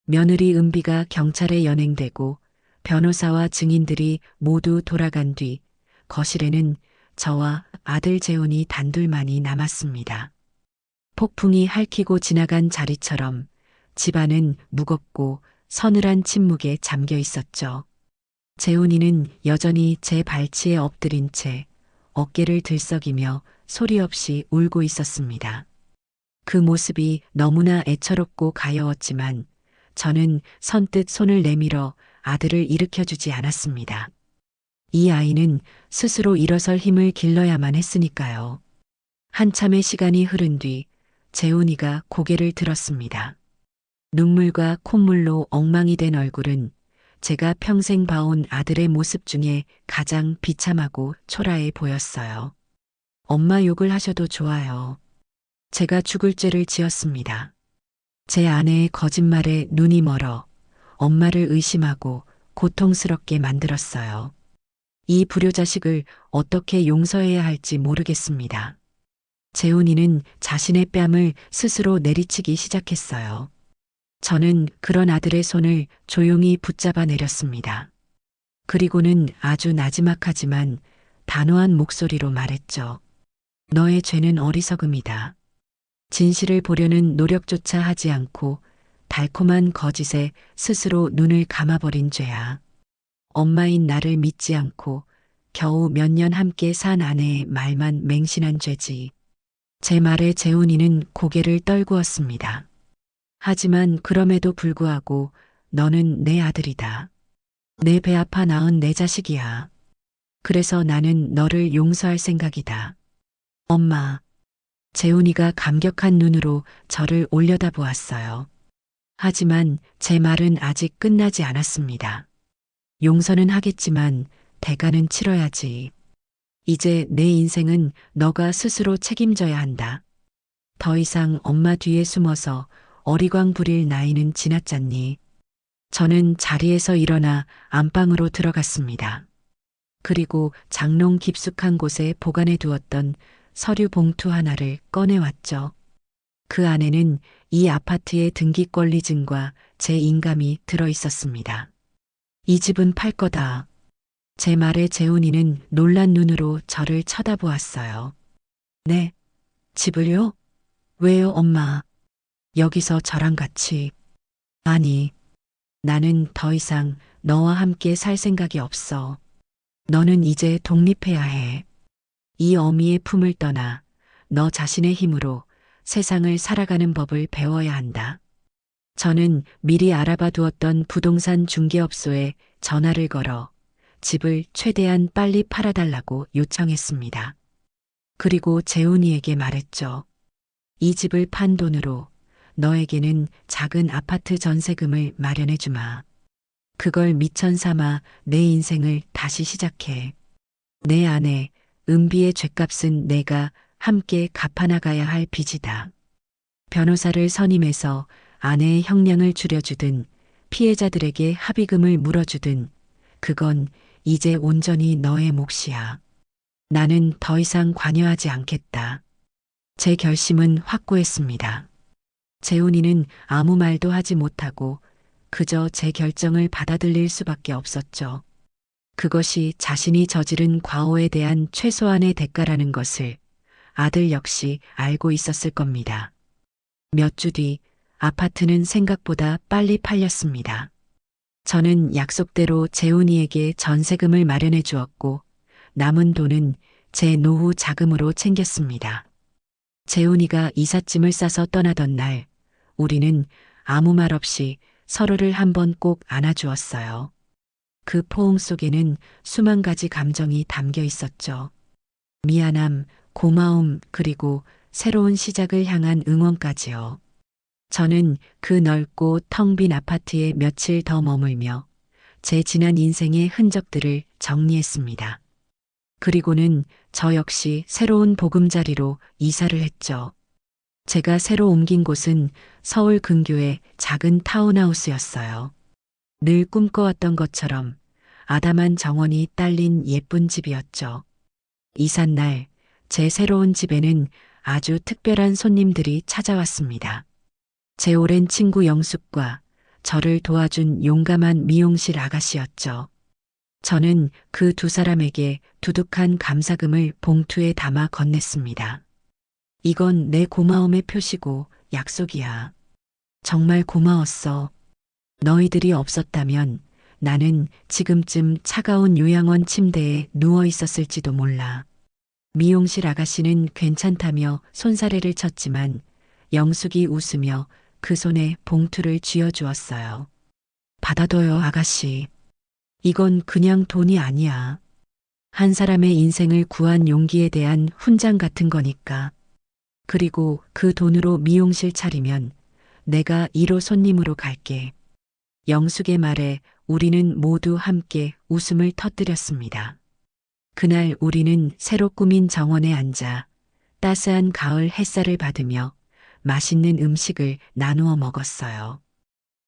며느리 은비가 경찰에 연행되고 변호사와 증인들이 모두 돌아간 뒤 거실에는 저와 아들 재훈이 단둘만이 남았습니다. 폭풍이 핥히고 지나간 자리처럼 집안은 무겁고 서늘한 침묵에 잠겨 있었죠. 재훈이는 여전히 제 발치에 엎드린 채 어깨를 들썩이며 소리 없이 울고 있었습니다. 그 모습이 너무나 애처롭고 가여웠지만 저는 선뜻 손을 내밀어 아들을 일으켜주지 않았습니다. 이 아이는 스스로 일어설 힘을 길러야만 했으니까요. 한참의 시간이 흐른 뒤 재훈이가 고개를 들었습니다. 눈물과 콧물로 엉망이 된 얼굴은 제가 평생 봐온 아들의 모습 중에 가장 비참하고 초라해 보였어요. 엄마 욕을 하셔도 좋아요. 제가 죽을 죄를 지었습니다. 제 아내의 거짓말에 눈이 멀어 엄마를 의심하고 고통스럽게 만들었어요. 이 불효자식을 어떻게 용서해야 할지 모르겠습니다. 재훈이는 자신의 뺨을 스스로 내리치기 시작했어요. 저는 그런 아들의 손을 조용히 붙잡아 내렸습니다. 그리고는 아주 나지막하지만 단호한 목소리로 말했죠. 너의 죄는 어리석음이다. 진실을 보려는 노력조차 하지 않고 달콤한 거짓에 스스로 눈을 감아버린 죄야. 엄마인 나를 믿지 않고 겨우 몇 년 함께 산 아내의 말만 맹신한 죄지. 제 말에 재훈이는 고개를 떨구었습니다. 하지만 그럼에도 불구하고 너는 내 아들이다. 내 배 아파 낳은 내 자식이야. 그래서 나는 너를 용서할 생각이다. 엄마. 재훈이가 감격한 눈으로 저를 올려다보았어요. 하지만 제 말은 아직 끝나지 않았습니다. 용서는 하겠지만 대가는 치러야지. 이제 내 인생은 너가 스스로 책임져야 한다. 더 이상 엄마 뒤에 숨어서 어리광 부릴 나이는 지났잖니. 저는 자리에서 일어나 안방으로 들어갔습니다. 그리고 장롱 깊숙한 곳에 보관해 두었던 서류 봉투 하나를 꺼내왔죠. 그 안에는 이 아파트의 등기 권리증과 제 인감이 들어 있었습니다. 이 집은 팔 거다. 제 말에 재훈이는 놀란 눈으로 저를 쳐다보았어요. 네, 집을요? 왜요, 엄마? 여기서 저랑 같이. 아니, 나는 더 이상 너와 함께 살 생각이 없어. 너는 이제 독립해야 해. 이 어미의 품을 떠나 너 자신의 힘으로 세상을 살아가는 법을 배워야 한다. 저는 미리 알아봐 두었던 부동산 중개업소에 전화를 걸어 집을 최대한 빨리 팔아달라고 요청했습니다. 그리고 재훈이에게 말했죠. 이 집을 판 돈으로 너에게는 작은 아파트 전세금을 마련해 주마. 그걸 미천 삼아 내 인생을 다시 시작해. 내 아내 은비의 죗값은 내가 함께 갚아나가야 할 빚이다. 변호사를 선임해서 아내의 형량을 줄여주든 피해자들에게 합의금을 물어주든 그건 이제 온전히 너의 몫이야. 나는 더 이상 관여하지 않겠다. 제 결심은 확고했습니다. 재훈이는 아무 말도 하지 못하고 그저 제 결정을 받아들일 수밖에 없었죠. 그것이 자신이 저지른 과오에 대한 최소한의 대가라는 것을 아들 역시 알고 있었을 겁니다. 몇 주 뒤 아파트는 생각보다 빨리 팔렸습니다. 저는 약속대로 재훈이에게 전세금을 마련해 주었고 남은 돈은 제 노후 자금으로 챙겼습니다. 재훈이가 이삿짐을 싸서 떠나던 날 우리는 아무 말 없이 서로를 한번 꼭 안아주었어요. 그 포옹 속에는 수만 가지 감정이 담겨 있었죠. 미안함, 고마움, 그리고 새로운 시작을 향한 응원까지요. 저는 그 넓고 텅 빈 아파트에 며칠 더 머물며 제 지난 인생의 흔적들을 정리했습니다. 그리고는 저 역시 새로운 보금자리로 이사를 했죠. 제가 새로 옮긴 곳은 서울 근교의 작은 타운하우스였어요. 늘 꿈꿔왔던 것처럼 아담한 정원이 딸린 예쁜 집이었죠. 이삿날 제 새로운 집에는 아주 특별한 손님들이 찾아왔습니다. 제 오랜 친구 영숙과 저를 도와준 용감한 미용실 아가씨였죠. 저는 그 두 사람에게 두둑한 감사금을 봉투에 담아 건넸습니다. 이건 내 고마움의 표시고 약속이야. 정말 고마웠어. 너희들이 없었다면 나는 지금쯤 차가운 요양원 침대에 누워 있었을지도 몰라. 미용실 아가씨는 괜찮다며 손사래를 쳤지만 영숙이 웃으며 그 손에 봉투를 쥐어주었어요. 받아둬요, 아가씨. 이건 그냥 돈이 아니야. 한 사람의 인생을 구한 용기에 대한 훈장 같은 거니까. 그리고 그 돈으로 미용실 차리면 내가 1호 손님으로 갈게. 영숙의 말에 우리는 모두 함께 웃음을 터뜨렸습니다. 그날 우리는 새로 꾸민 정원에 앉아 따스한 가을 햇살을 받으며 맛있는 음식을 나누어 먹었어요.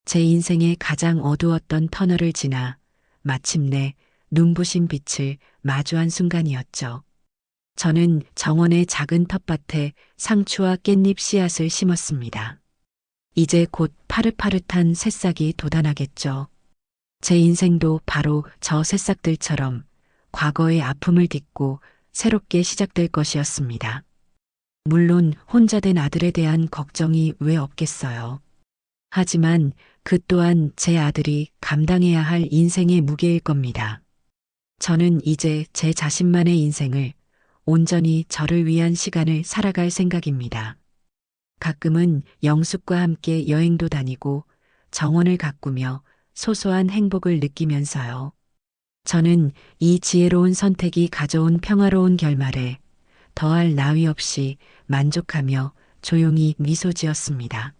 제 인생의 가장 어두웠던 터널을 지나 마침내 눈부신 빛을 마주한 순간이었죠. 저는 정원의 작은 텃밭에 상추와 깻잎 씨앗을 심었습니다. 이제 곧 파릇파릇한 새싹이 돋아나겠죠. 제 인생도 바로 저 새싹들처럼 과거의 아픔을 딛고 새롭게 시작될 것이었습니다. 물론 혼자 된 아들에 대한 걱정이 왜 없겠어요. 하지만 그 또한 제 아들이 감당해야 할 인생의 무게일 겁니다. 저는 이제 제 자신만의 인생을 온전히 저를 위한 시간을 살아갈 생각입니다. 가끔은 영숙과 함께 여행도 다니고 정원을 가꾸며 소소한 행복을 느끼면서요. 저는 이 지혜로운 선택이 가져온 평화로운 결말에 더할 나위 없이 만족하며 조용히 미소 지었습니다.